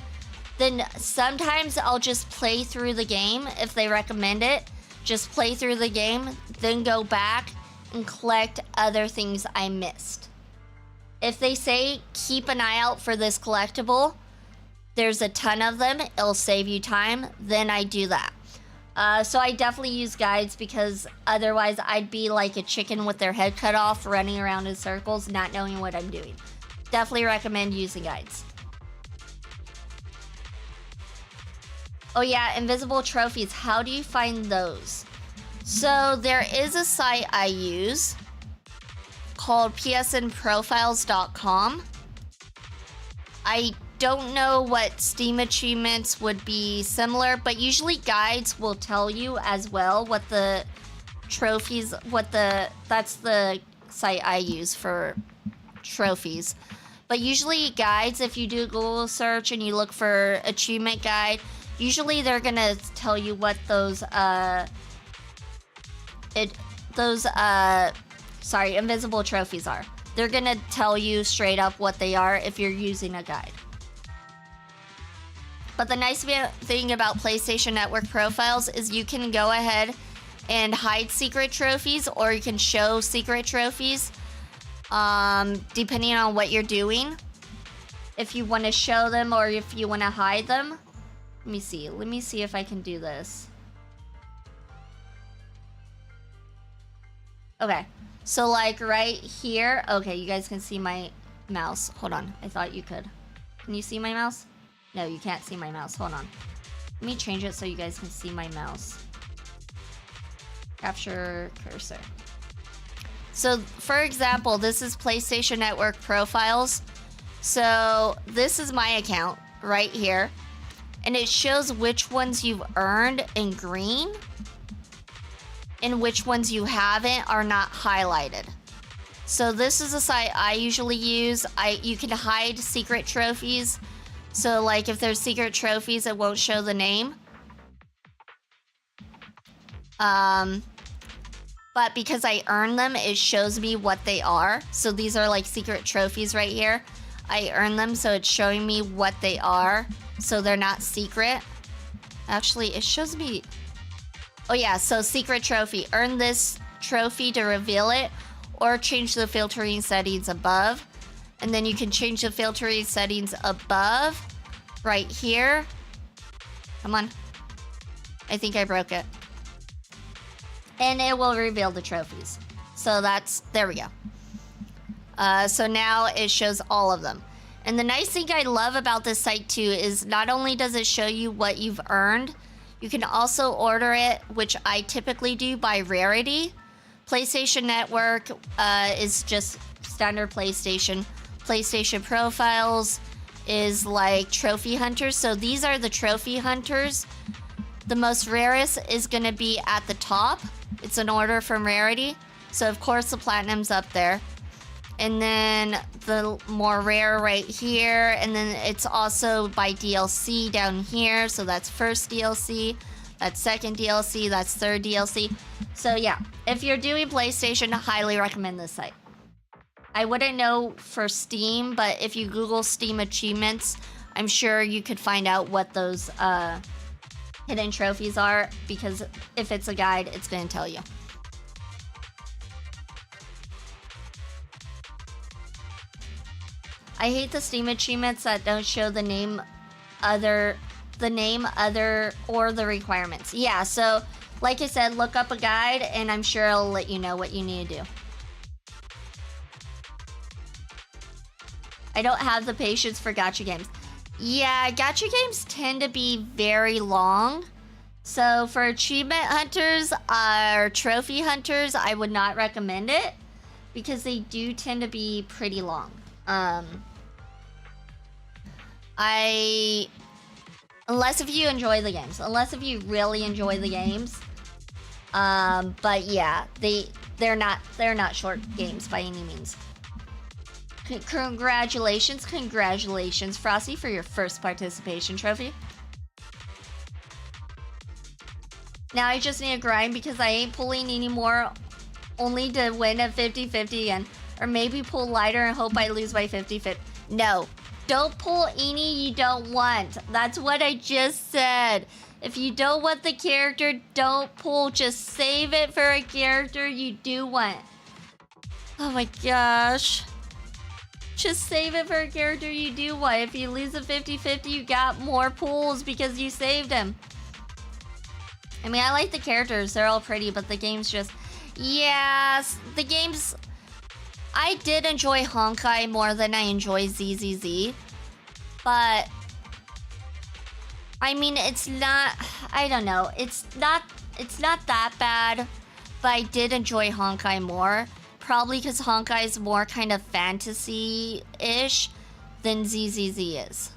then sometimes I'll just play through the game if they recommend it. Just play through the game, then go back and collect other things I missed. If they say keep an eye out for this collectible, there's a ton of them, it'll save you time, then I do that. So I definitely use guides because otherwise I'd be like a chicken with their head cut off running around in circles not knowing what I'm doing. Definitely recommend using guides. Oh yeah, invisible trophies. How do you find those? So there is a site I use called psnprofiles.com. I don't know what Steam achievements would be similar, but usually guides will tell you as well what the trophies, that's the site I use for trophies. But usually guides, if you do a Google search and you look for achievement guide, usually they're gonna tell you what those invisible trophies are. They're gonna tell you straight up what they are if you're using a guide. But the nice thing about PlayStation Network profiles is you can go ahead and hide secret trophies, or you can show secret trophies, depending on what you're doing. If you want to show them or if you want to hide them. Let me see if I can do this. Okay, so like right here. Okay, you guys can see my mouse. Hold on, I thought you could. Can you see my mouse? No, you can't see my mouse. Hold on. Let me change it so you guys can see my mouse. Capture cursor. So, for example, this is PlayStation Network profiles. So, this is my account right here. And it shows which ones you've earned in green and which ones you haven't are not highlighted. So, this is a site I usually use. You can hide secret trophies. So, like, if there's secret trophies, it won't show the name. But because I earned them, it shows me what they are. So these are like secret trophies right here. I earned them, so it's showing me what they are. So they're not secret. Actually, it shows me... Oh yeah, so secret trophy. Earn this trophy to reveal it, or change the filtering settings above. And then you can change the filtering settings above, right here. Come on. I think I broke it. And it will reveal the trophies. So there we go. So now it shows all of them. And the nice thing I love about this site too is not only does it show you what you've earned, you can also order it, which I typically do by rarity. PlayStation Network is just standard PlayStation. PlayStation Profiles is like Trophy Hunters. So these are the Trophy Hunters. The most rarest is going to be at the top. It's an order from rarity. So of course the Platinum's up there. And then the more rare right here. And then it's also by DLC down here. So that's first DLC. That's second DLC. That's third DLC. So yeah, if you're doing PlayStation, I highly recommend this site. I wouldn't know for Steam, but if you Google Steam achievements, I'm sure you could find out what those hidden trophies are, because if it's a guide, it's going to tell you. I hate the Steam achievements that don't show the name, or the requirements. Yeah, so like I said, look up a guide and I'm sure it'll let you know what you need to do. I don't have the patience for gacha games. Yeah, gacha games tend to be very long. So for achievement hunters or trophy hunters, I would not recommend it because they do tend to be pretty long. Unless if you enjoy the games, unless if you really enjoy the games. But yeah, they're not short games by any means. Congratulations, Frosty, for your first participation trophy. Now I just need to grind because I ain't pulling anymore, only to win at 50-50 again. Or maybe pull lighter and hope I lose by 50-50. No, don't pull any you don't want. That's what I just said. If you don't want the character, don't pull. Just save it for a character you do want. Oh my gosh. Just save it for a character you do want. If you lose a 50-50, you got more pulls because you saved him. I mean, I like the characters. They're all pretty, but the game's just... Yes, the game's... I did enjoy Honkai more than I enjoy ZZZ. But... I mean, it's not... I don't know. It's not that bad. But I did enjoy Honkai more. Probably because Honkai is more kind of fantasy-ish than ZZZ is.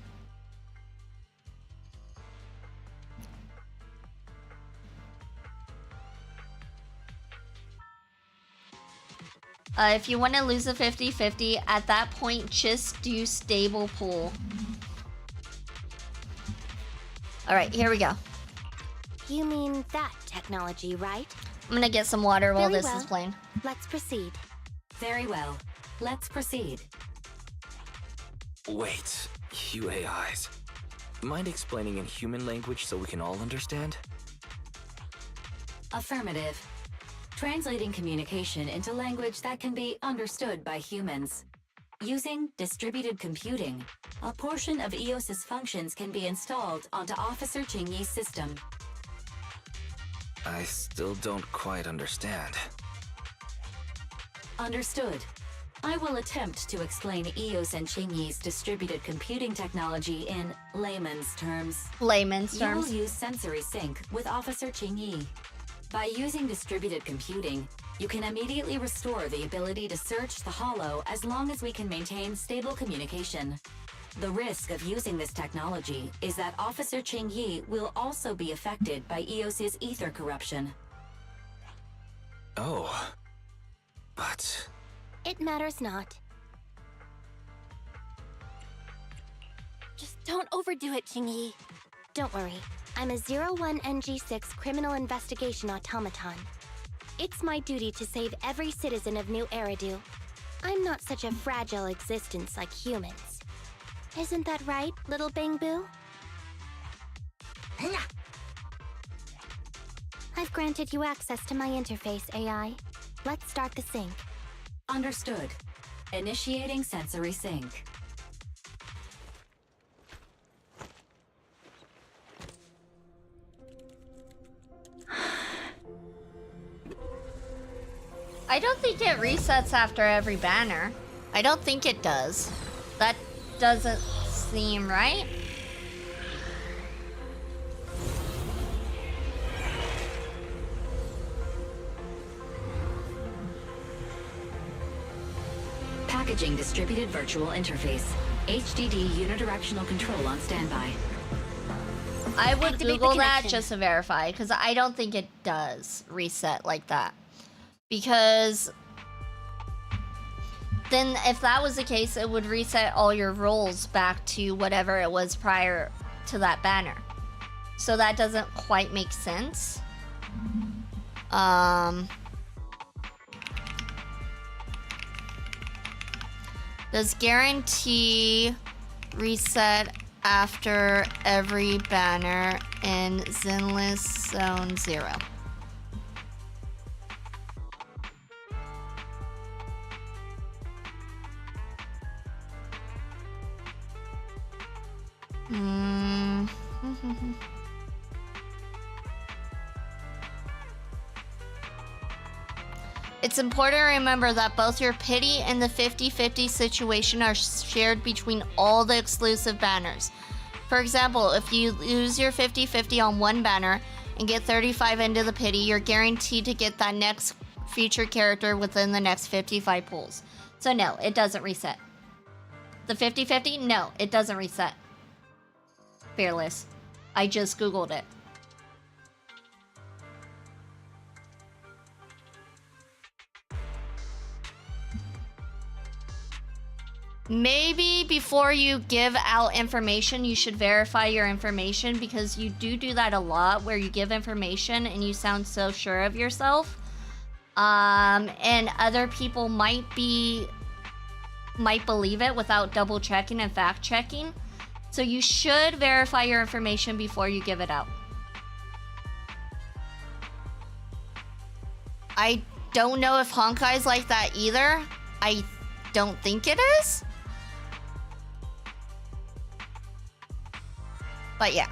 If you want to lose a 50-50, at that point, just do stable pull. Alright, here we go. You mean that technology, right? I'm gonna get some water while Very this well. is playing. Let's proceed. Very well. Let's proceed. Wait, you AIs. Mind explaining in human language so we can all understand? Affirmative. Translating communication into language that can be understood by humans. Using distributed computing, a portion of EOS's functions can be installed onto Officer Qingyi's system. I still don't quite understand. Understood. I will attempt to explain EOS and Qingyi's distributed computing technology in layman's terms. Layman's You terms. will use sensory sync with Officer Qingyi. By using distributed computing, you can immediately restore the ability to search the hollow as long as we can maintain stable communication. The risk of using this technology is that Officer Qingyi will also be affected by EOS's ether corruption. Oh. But... It matters not. Just don't overdo it, Qingyi. Don't worry. I'm a 01NG6 criminal investigation automaton. It's my duty to save every citizen of New Eridu. I'm not such a fragile existence like humans. Isn't that right, little Bangboo? I've granted you access to my interface, AI. Let's start the sync. Understood. Initiating sensory sync. I don't think it resets after every banner. I don't think it does. That doesn't seem right. Packaging distributed virtual interface. HDD unidirectional control on standby. I would Activate the Google that connection. just to verify, because I don't think it does reset like that. Because then if that was the case, it would reset all your roles back to whatever it was prior to that banner. So that doesn't quite make sense. Does guarantee reset after every banner in Zinless Zone 0? It's important to remember that both your pity and the 50-50 situation are shared between all the exclusive banners. For example, if you lose your 50-50 on one banner and get 35 into the pity, you're guaranteed to get that next featured character within the next 55 pulls. So no, it doesn't reset. The 50-50? No, it doesn't reset. Fearless. I just Googled it. Maybe before you give out information, you should verify your information, because you do that a lot where you give information and you sound so sure of yourself. And other people might believe it without double checking and fact checking. So you should verify your information before you give it out. I don't know if Honkai's like that either. I don't think it is. But yeah.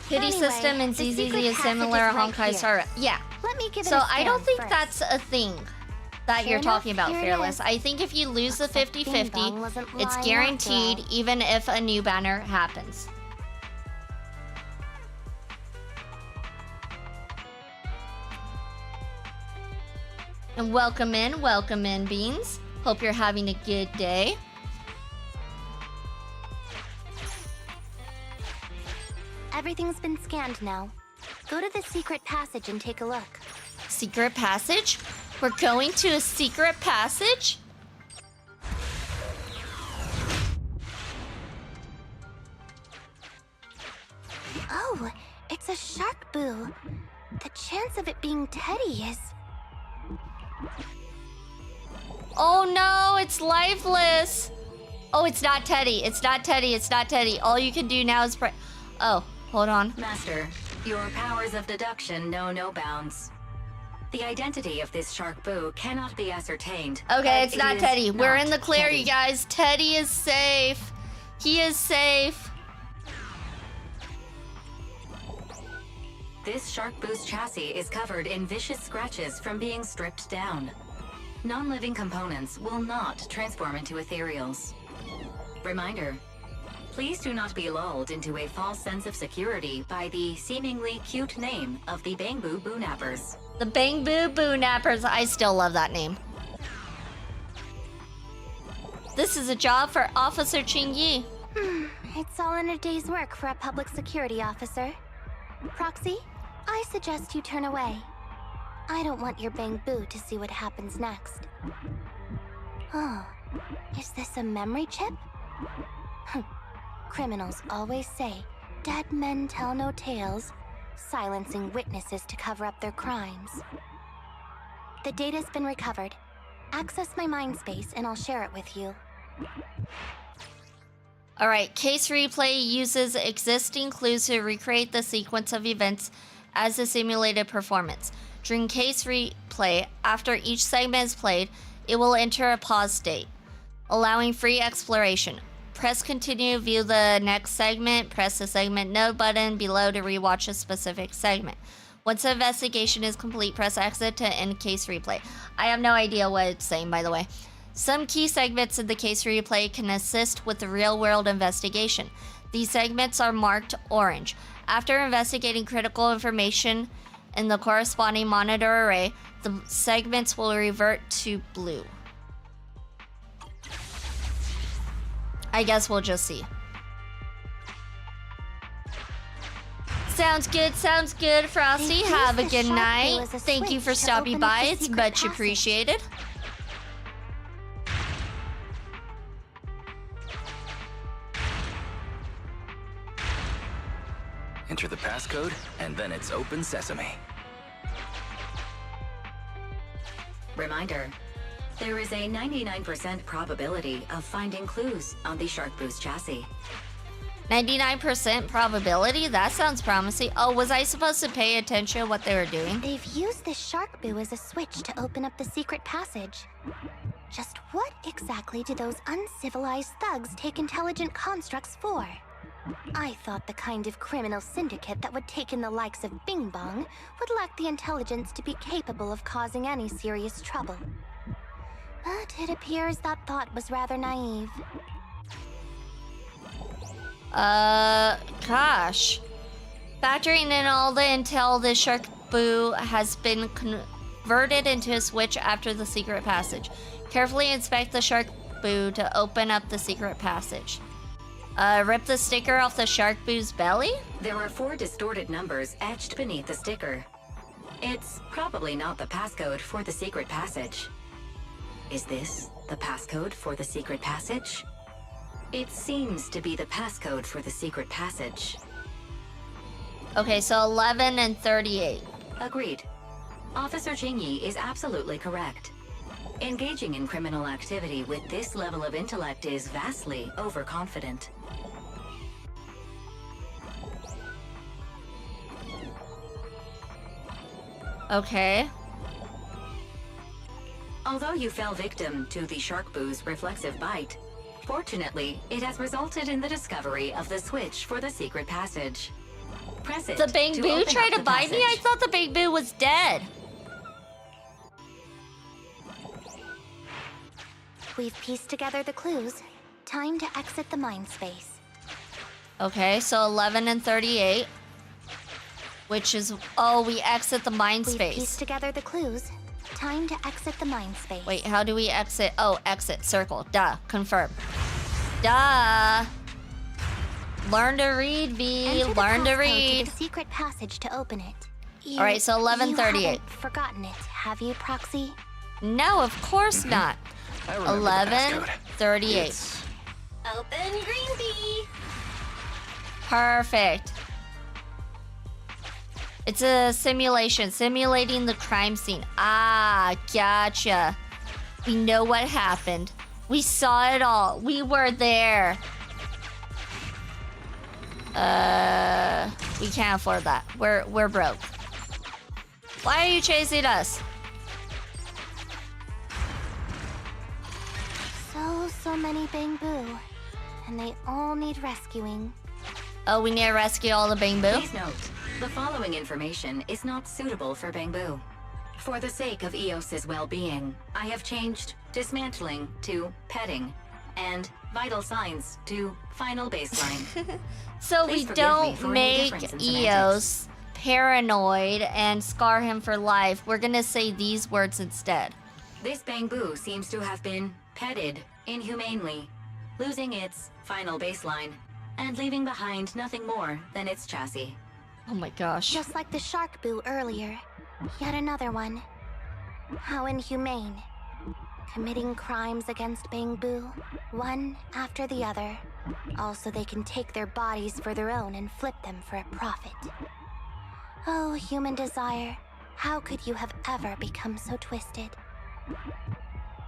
Pity Anyway, system in the ZZZ secret is similar to passage is right Honkai Star. Yeah. Let me give it So a I don't scan think first. that's a thing that Sure you're enough, talking about, here it Fearless. is. I think if you lose the Looks like Ding 50-50, Dong wasn't it's lying guaranteed after all. even if a new banner happens. And welcome in, Beans. Hope you're having a good day. Everything's been scanned now. Go to the secret passage and take a look. Secret passage? We're going to a secret passage? Oh, it's a shark boo. The chance of it being Teddy is... Oh no, it's lifeless. Oh, it's not Teddy. It's not Teddy. It's not Teddy. All you can do now is pray. Oh, hold on. Master, your powers of deduction know no bounds. The identity of this shark boo cannot be ascertained. Okay, but it's it not is Teddy. We're not in the clear, Teddy. you guys. Teddy is safe. He is safe. This shark boo's chassis is covered in vicious scratches from being stripped down. Non-living components will not transform into ethereals. Reminder, please do not be lulled into a false sense of security by the seemingly cute name of the Bangboo Boo-Nappers. The Bangboo Boo-Nappers. I still love that name. This is a job for Officer Qingyi. It's all in a day's work for a public security officer. Proxy, I suggest you turn away. I don't want your Bangboo to see what happens next. Oh, is this a memory chip? Criminals always say, dead men tell no tales, silencing witnesses to cover up their crimes. The data's been recovered. Access my mind space and I'll share it with you. Alright, case replay uses existing clues to recreate the sequence of events as a simulated performance. During case replay, after each segment is played, it will enter a pause state, allowing free exploration. Press continue to view the next segment, press the segment note button below to rewatch a specific segment. Once the investigation is complete, press exit to end case replay. I have no idea what it's saying, by the way. Some key segments in the case replay can assist with the real-world investigation. These segments are marked orange. After investigating critical information in the corresponding monitor array, the segments will revert to blue. I guess we'll just see. Sounds good, Frosty. They Have a used the good shark night. boo as a Thank you switch for to stopping open up by. the It's secret much passage. appreciated. Enter the passcode, and then it's open sesame. Reminder, there is a 99% probability of finding clues on the shark boo's chassis. 99% probability? That sounds promising. Oh, was I supposed to pay attention to what they were doing? They've used the shark boo as a switch to open up the secret passage. Just what exactly do those uncivilized thugs take intelligent constructs for? I thought the kind of criminal syndicate that would take in the likes of Bing Bong would lack the intelligence to be capable of causing any serious trouble. But it appears that thought was rather naive. Gosh. Factoring in all the intel, the Shark Boo has been converted into a switch after the secret passage. Carefully inspect the Shark Boo to open up the secret passage. Rip the sticker off the Shark Boo's belly? There are 4 distorted numbers etched beneath the sticker. It's probably not the passcode for the secret passage. Is this the passcode for the secret passage? It seems to be the passcode for the secret passage. Okay, so 11 and 38. Agreed. Officer Qingyi is absolutely correct. Engaging in criminal activity with this level of intellect is vastly overconfident. Okay. Although you fell victim to the Shark Boo's reflexive bite, fortunately, it has resulted in the discovery of the switch for the secret passage. Press it The Bangboo tried to bite me? I passage. thought the Bangboo was dead. We've pieced together the clues. Time to exit the mind space. Okay, so 11 and 38. Which is... Oh, we exit the mind We've space. pieced together the clues. Time to exit the mind space. Wait, how do we exit? Oh, exit. Circle. Duh. Confirm. Duh. Learn to read, V. Enter the Learn to passcode read. to the secret passage to open it. You, All right, so 11:38. You haven't forgotten it, have you, Proxy? No, of course not. I remember the passcode. 11:38. It's Open green bee. Perfect. It's a simulation, simulating the crime scene. Ah, gotcha. We know what happened. We saw it all. We were there. We can't afford that. We're broke. Why are you chasing us? So many Bangboo. And they all need rescuing. Oh, we need to rescue all the Bangboo? Please note, the following information is not suitable for Bangboo. For the sake of Eos's well-being, I have changed dismantling to petting, and vital signs to final baseline. So Please we forgive me don't for any make difference in Eos paranoid and scar him for life. We're gonna say these words instead. This Bangboo seems to have been petted inhumanely, losing its final baseline, and leaving behind nothing more than its chassis. Oh my gosh. Just like the Shark Boo earlier. Yet another one. How inhumane. Committing crimes against Bangboo, one after the other. Also, they can take their bodies for their own and flip them for a profit. Oh, human desire. How could you have ever become so twisted?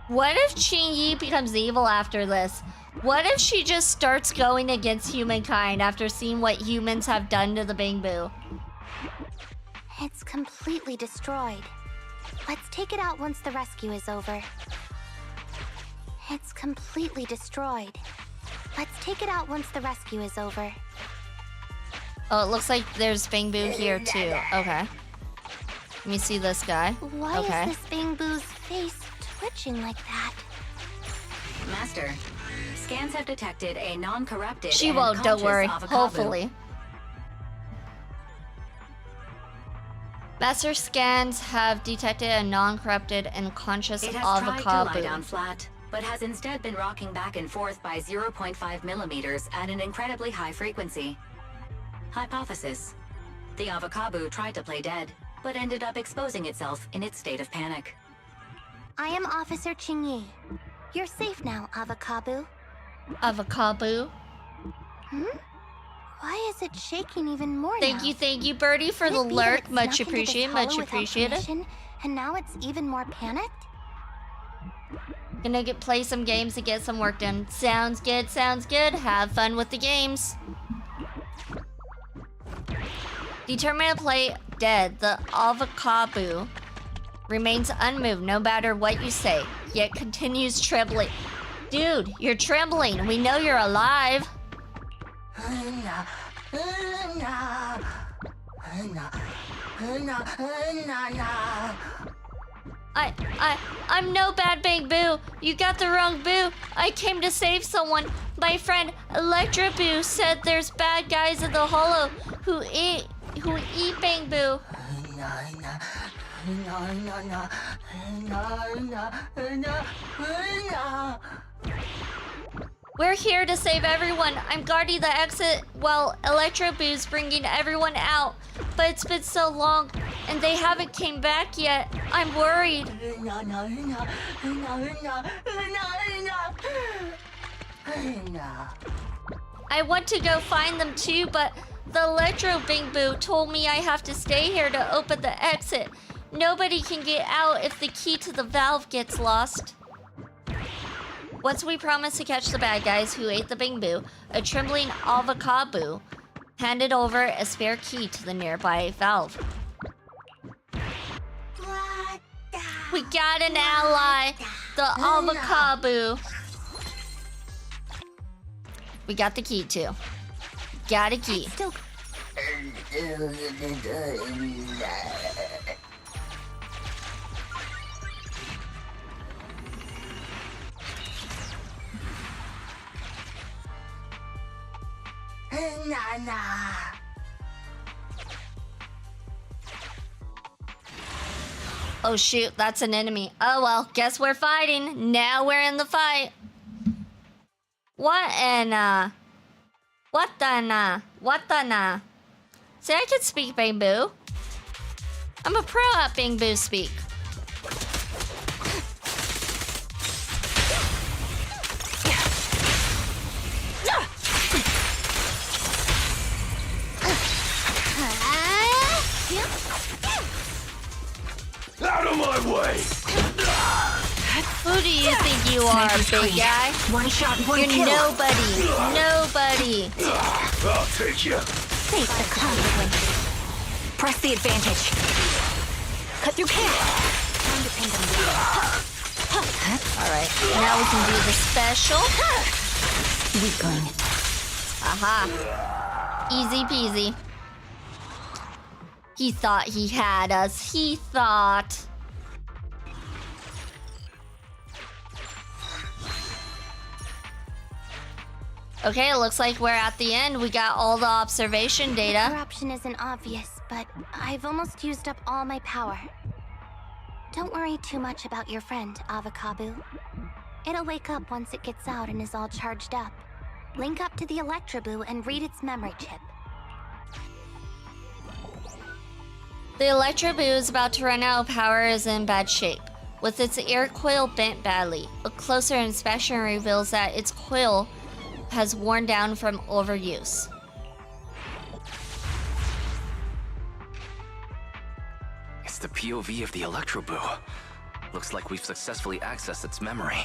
What if Qingyi becomes evil after this? What if she just starts going against humankind after seeing what humans have done to the Bangboo? It's completely destroyed. Let's take it out once the rescue is over. It's completely destroyed. Let's take it out once the rescue is over. Oh, it looks like there's Bangboo here too. Okay. Let me see this guy. Why Okay. is this Bangboo's face twitching like that? Master, scans have detected a non-corrupted She and won't, don't conscious worry. avocado. Hopefully. Master scans have detected a non-corrupted and conscious It has tried to lie avocado. down flat, but has instead been rocking back and forth by 0.5 millimeters at an incredibly high frequency. Hypothesis: the avocado tried to play dead, but ended up exposing itself in its state of panic. I am Officer Qingyi. You're safe now, Avocado. Avocado. Why is it shaking even more Thank you, Birdie, for the Could it be that lurk. it Much snuck into this appreciated, hollow much without appreciated. permission, and now it's even more panicked? Gonna play some games to get some work done. Sounds good, sounds good. Have fun with the games. Determined to play dead, the avocado remains unmoved no matter what you say, yet continues trembling. Dude, you're trembling. We know you're alive. I'm no bad Bangboo. You got the wrong Boo. I came to save someone. My friend Electro Boo said there's bad guys in the hollow who eat Bangboo. We're here to save everyone. I'm guarding the exit while Electro Boo's bringing everyone out. But it's been so long and they haven't came back yet. I'm worried. I want to go find them too, but the Electro Bangboo told me I have to stay here to open the exit. Nobody can get out if the key to the valve gets lost. Once we promise to catch the bad guys who ate the Bangboo, a trembling avocado handed over a spare key to the nearby valve. We got an ally, the avocado. We got the key too. Got a key. Oh shoot, that's an enemy. Oh well, guess we're fighting. Now we're in the fight. What the? See, I can speak Bangboo. I'm a pro at Bangboo speak. Out of my way! Who do you think you are, big guy? One shot, one You're kill. nobody. I'll take you. Face the consequences. Press the advantage. Cut through camp. Time to pin them down. Alright, now we can do the special. Weakling. Aha. Easy peasy. He thought he had us. He thought. Okay, it looks like we're at the end. We got all the observation data. Corruption isn't obvious, but I've almost used up all my power. Don't worry too much about your friend, Avocado. It'll wake up once it gets out and is all charged up. Link up to the Electroboo and read its memory chip. The Electroboo is about to run out of power is in bad shape, with its air coil bent badly. A closer inspection reveals that its coil has worn down from overuse. It's the POV of the Electroboo. Looks like we've successfully accessed its memory.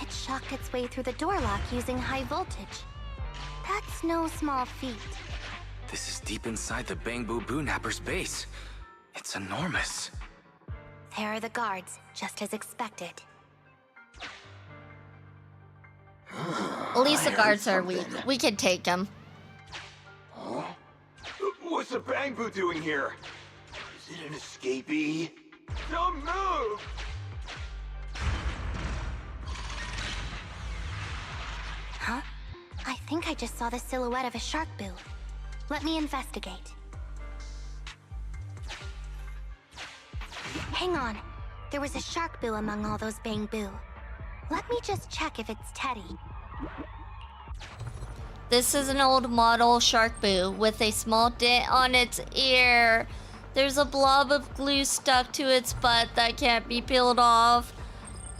It shocked its way through the door lock using high voltage. That's no small feat. This is deep inside the Bangboo Boonapper's base. It's enormous. There are the guards, just as expected. At least the guards are weak. We can take them. What's the Bangboo doing here? Is it an escapee? Don't move! Huh? I think I just saw the silhouette of a shark boo. Let me investigate. Hang on. There was a shark boo among all those Bangboo. Let me just check if it's Teddy. This is an old model shark boo with a small dent on its ear. There's a blob of glue stuck to its butt that can't be peeled off.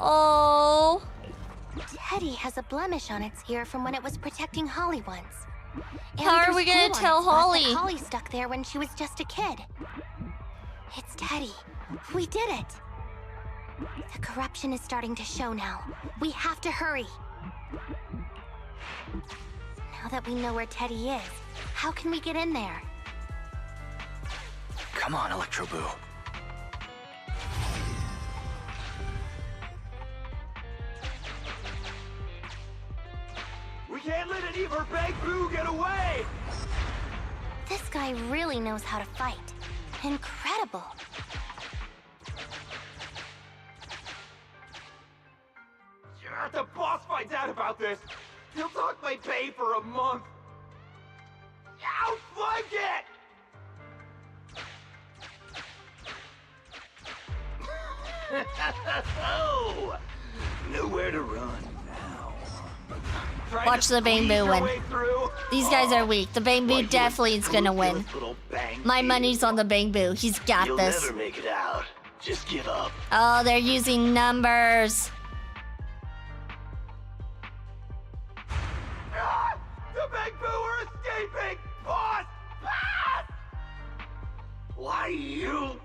Oh. Teddy has a blemish on its ear from when it was protecting Holly once. And How are there's we gonna glue on tell its butt that Holly? Holly stuck there when she was just a kid. It's Teddy. We did it. The corruption is starting to show now. We have to hurry. Now that we know where Teddy is, how can we get in there? Come on, Electroboo. We can't let it eat Our Bangboo, get away! This guy really knows how to fight. Incredible. If the boss finds out about this, he'll talk my pay for a month. Outflank it! Oh, nowhere to run now. Watch the Bangboo win. These guys are weak. The Bangboo definitely is gonna win. My money's on the Bangboo. He's got You'll this. never make it out. Just give up. Oh, they're using numbers. Ah! The Bangboo are escaping! Boss! Pass! Why you?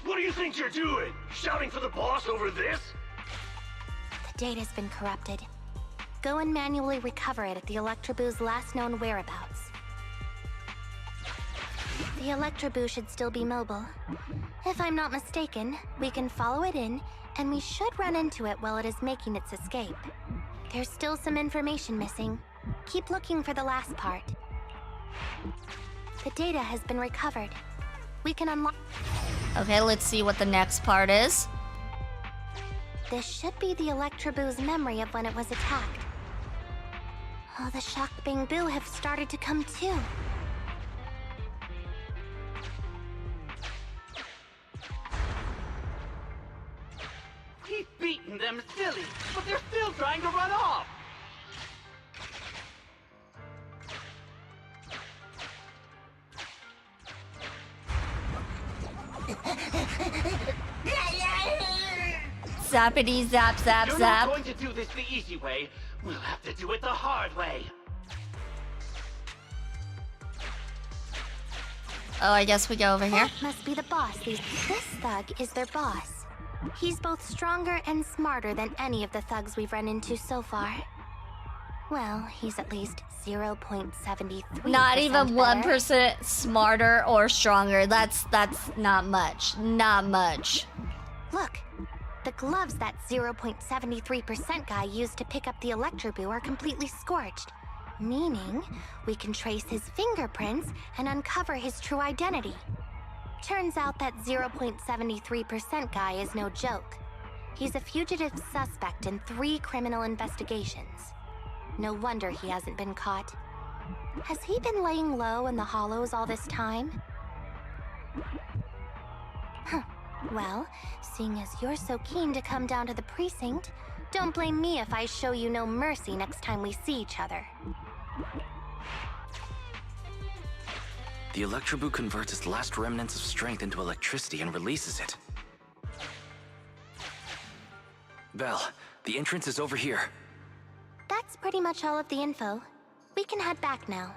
What do you think you're doing? Shouting for the boss over this? The data's been corrupted. Go and manually recover it at the Electroboo's last known whereabouts. The Electroboo should still be mobile. If I'm not mistaken, we can follow it in, and we should run into it while it is making its escape. There's still some information missing. Keep looking for the last part. The data has been recovered. We can unlock... Okay, let's see what the next part is. This should be the Electroboo's memory of when it was attacked. Oh, the shocked Bangboo have started to come too. He's beaten them silly, but they're still trying to run off. Zappity zap zap You're zap. not going to do this the easy way. We'll have to do it the hard way. Oh, I guess we go over here. That must be the boss. This thug is their boss. He's both stronger and smarter than any of the thugs we've run into so far. Well, he's at least 0.73%. Not even better. 1% smarter or stronger. That's not much. Not much. Look, the gloves that 0.73% guy used to pick up the Electroboo are completely scorched. Meaning, we can trace his fingerprints and uncover his true identity. Turns out that 0.73% guy is no joke. He's a fugitive suspect in 3 criminal investigations. No wonder he hasn't been caught. Has he been laying low in the hollows all this time? Huh. Well, seeing as you're so keen to come down to the precinct, don't blame me if I show you no mercy next time we see each other. The Electroboo converts its last remnants of strength into electricity and releases it. Val, the entrance is over here. That's pretty much all of the info. We can head back now.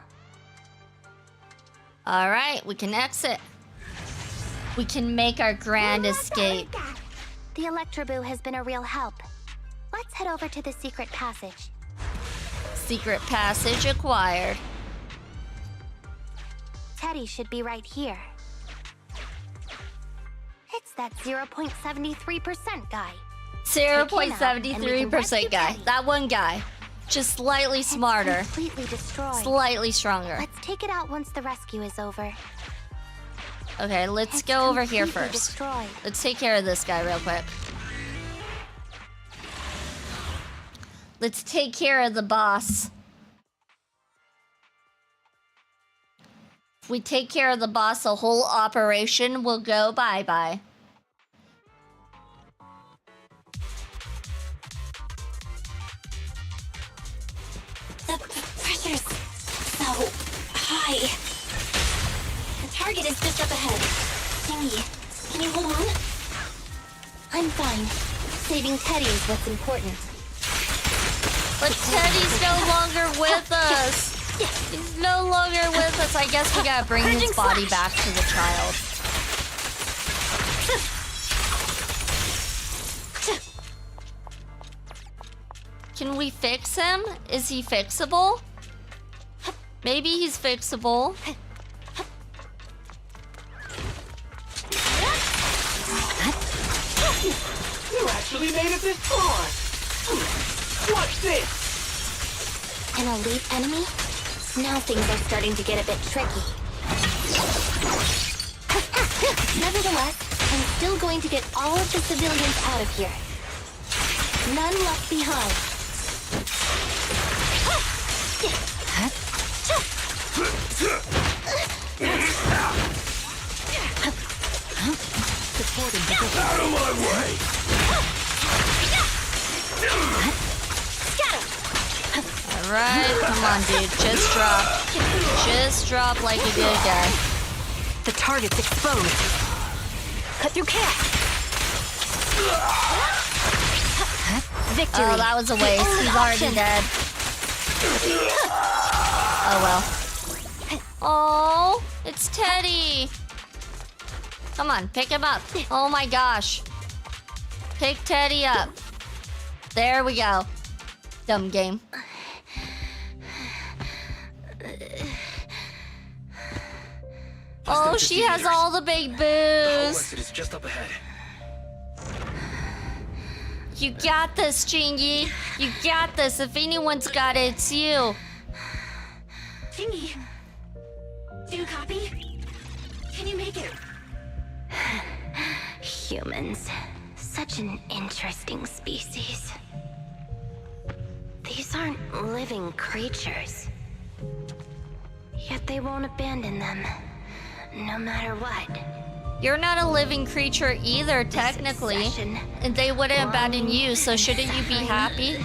All right, we can exit. We can make our grand escape. The Electroboo has been a real help. Let's head over to the secret passage. Secret passage acquired. Teddy should be right here. It's that 0.73% guy. 0.73% guy. That one guy. Just slightly smarter. Completely destroyed. Slightly stronger. Let's take it out once the rescue is over. Okay, let's It's go over here completely first. destroyed. Let's take care of this guy real quick. Let's take care of the boss. If we take care of the boss, the whole operation will go bye-bye. The pressure's so high. The target is just up ahead. Qingyi, can you hold on? I'm fine. Saving Teddy is what's important. But Teddy's no longer with us. He's no longer with us. I guess we gotta bring his body back to the child. Can we fix him? Is he fixable? Maybe he's fixable. You actually made it this far! Watch this! An elite enemy? Now things are starting to get a bit tricky. Nevertheless, I'm still going to get all of the civilians out of here. None left behind. Supporting position. Out of my way! Alright, come on, dude. Just drop. Just drop like a good guy. The target's exposed. Cut through chaos. Victory. Oh, that was a waste. He's already dead. Oh well. Oh, it's Teddy. Come on, pick him up. Oh my gosh. Pick Teddy up. There we go. Dumb game. Oh, she has all the big The whole boos. exit is just up ahead. You got this, Qingyi. You got this. If anyone's got it, it's you. Qingyi, do you copy? Can you make it? Humans. Such an interesting species. These aren't living creatures. Yet they won't abandon them, no matter what. You're not a living creature either, technically. obsession. And they wouldn't abandon you, so shouldn't you be happy?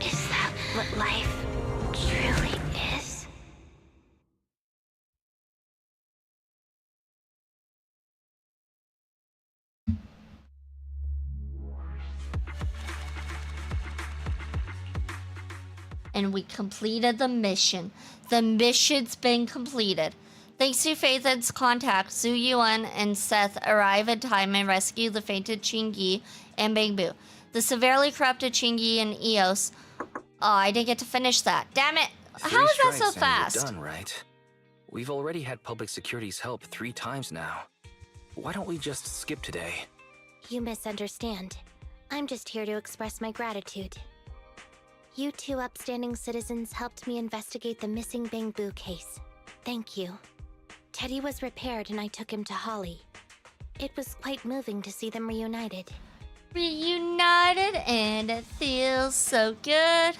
Is that what life truly is? And we completed the mission. The mission's been completed. Thanks to Phaethon's contact, Zhu Yuan and Seth arrive in time and rescue the fainted Qingyi and Bangboo. The severely corrupted Qingyi and Eos. Oh, I didn't get to finish that. Damn it! How is that so fast? We're done, right? We've already had public security's help 3 times now. Why don't we just skip today? You misunderstand. I'm just here to express my gratitude. You 2 upstanding citizens helped me investigate the missing Bangboo case. Thank you. Teddy was repaired and I took him to Holly. It was quite moving to see them reunited. Reunited and it feels so good.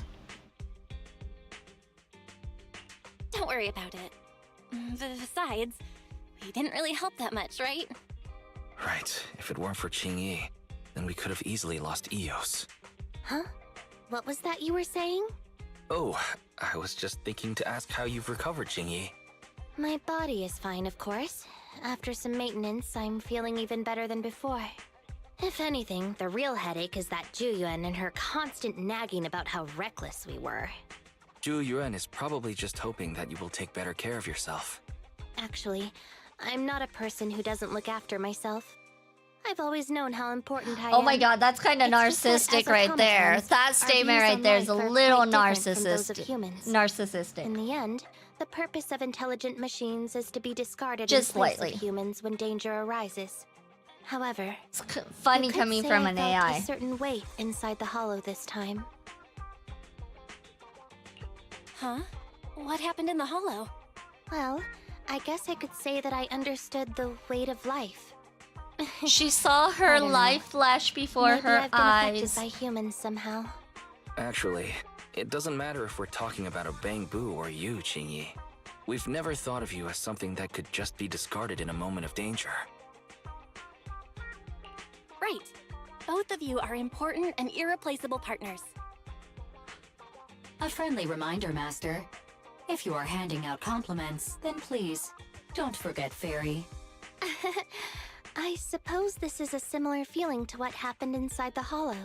Don't worry about it. Besides, we didn't really help that much, right? Right. If it weren't for Qingyi, then we could have easily lost Eos. Huh? What was that you were saying? Oh, I was just thinking to ask how you've recovered, Qingyi. My body is fine, of course. After some maintenance, I'm feeling even better than before. If anything, the real headache is that Juyuan and her constant nagging about how reckless we were. Zhu Yuan is probably just hoping that you will take better care of yourself. Actually, I'm not a person who doesn't look after myself. I've always known how important I am. Oh my god, that's kind of It's just that narcissistic as right there. automatons, That our statement views right on there is a life are little quite different from those of narcissistic. humans. Narcissistic. In the end, the purpose of intelligent machines is to be discarded Just in place slightly. of humans when danger arises. However, It's funny you could coming say from I an felt AI. a certain weight inside the hollow this time. Huh? What happened in the hollow? Well, I guess I could say that I understood the weight of life. She saw I her don't know. life flash before Maybe her I've been eyes. affected by humans somehow. Actually, it doesn't matter if we're talking about a Bangboo or you, Qingyi. We've never thought of you as something that could just be discarded in a moment of danger. Right. Both of you are important and irreplaceable partners. A friendly reminder, Master. If you are handing out compliments, then please, don't forget Fairy. I suppose this is a similar feeling to what happened inside the hollow.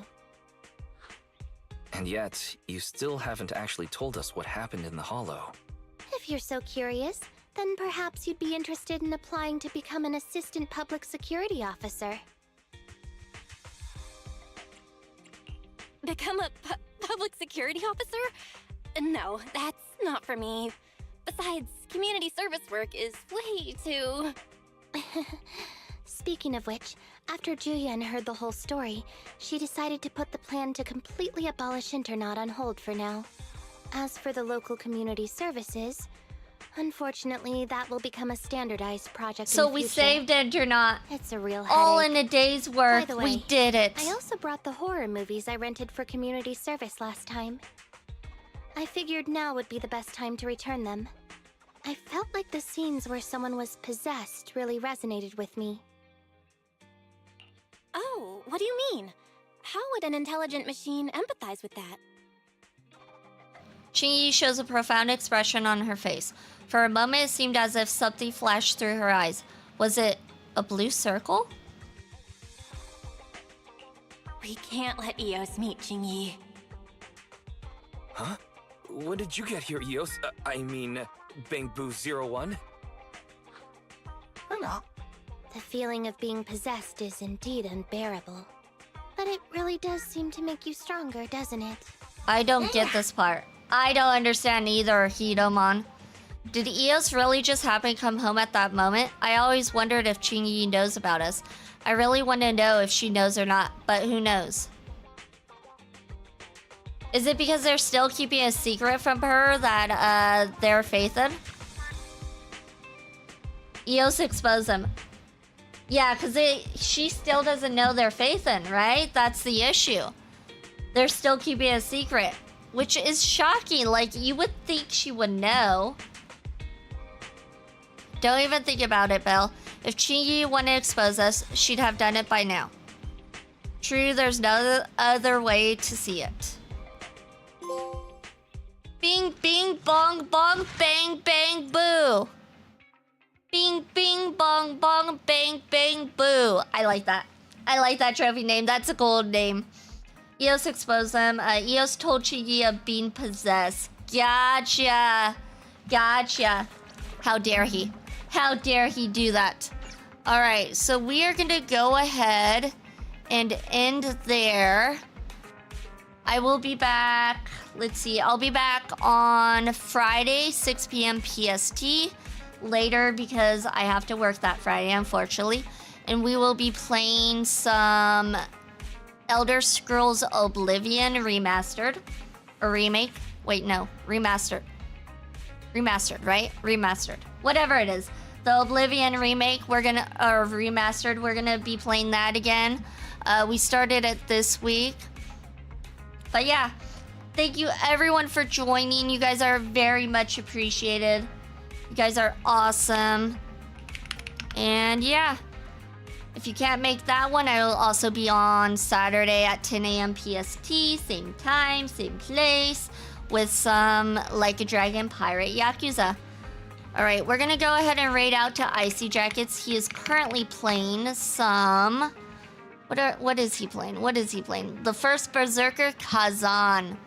And yet, you still haven't actually told us what happened in the hollow. If you're so curious, then perhaps you'd be interested in applying to become an assistant public security officer. Become a public security officer? No, that's not for me. Besides, community service work is way too... Speaking of which, after Juyen heard the whole story, she decided to put the plan to completely abolish Internaut on hold for now. As for the local community services, unfortunately, that will become a standardized project So in the we future. saved it or not? It's a real All headache. in a day's By work. the way, We did it. I also brought the horror movies I rented for community service last time. I figured now would be the best time to return them. I felt like the scenes where someone was possessed really resonated with me. Oh, what do you mean? How would an intelligent machine empathize with that? Qingyi shows a profound expression on her face. For a moment, it seemed as if something flashed through her eyes. Was it a blue circle? We can't let Eos meet Qingyi. Huh? When did you get here, Eos? I mean, Bangboo 01? The feeling of being possessed is indeed unbearable. But it really does seem to make you stronger, doesn't it? I don't get this part. I don't understand either, Hidomon. Did Eos really just happen to come home at that moment? I always wondered if Qingyi knows about us. I really want to know if she knows or not, but who knows? Is it because they're still keeping a secret from her that they're faithed? Eos exposed them. Yeah, because she still doesn't know they're faithed, right? That's the issue. They're still keeping a secret, which is shocking. Like, you would think she would know. Don't even think about it, Belle. If Qingyi wanted to expose us, she'd have done it by now. True, there's no other way to see it. Bing, bing, bong, bong, bang, bang, boo. Bing, bing, bong, bong, bang, bang, boo. I like that. I like that trophy name. That's a gold name. Eos exposed them. Eos told Qingyi of being possessed. Gotcha. Gotcha. How dare he? How dare he do that? Alright, so we are gonna go ahead and end there. I will be back. Let's see. I'll be back on Friday, 6 p.m. PST. Later because I have to work that Friday, unfortunately. And we will be playing some Elder Scrolls Oblivion Remastered. Or remake. Wait, no. Remastered. Remastered, right? Remastered. Whatever it is. The Oblivion remake, or remastered, we're gonna be playing that again. We started it this week. But yeah, thank you everyone for joining. You guys are very much appreciated. You guys are awesome. And yeah, if you can't make that one, I will also be on Saturday at 10 a.m. PST, same time, same place, with some Like a Dragon Pirate Yakuza. Alright, we're gonna go ahead and raid out to Icy Jackets. He is currently playing some... What is he playing? What is he playing? The First Berserker Kazan.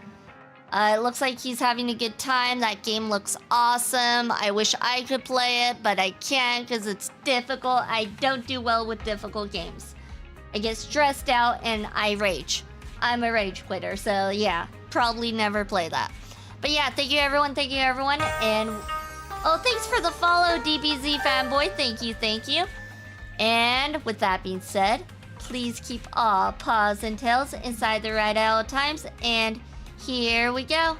It looks like he's having a good time. That game looks awesome. I wish I could play it, but I can't because it's difficult. I don't do well with difficult games. I get stressed out and I rage. I'm a rage quitter, so yeah, probably never play that. But yeah, thank you everyone, and oh, thanks for the follow, DBZ fanboy. Thank you, thank you. And with that being said, please keep all paws and tails inside the right at all times, and here we go.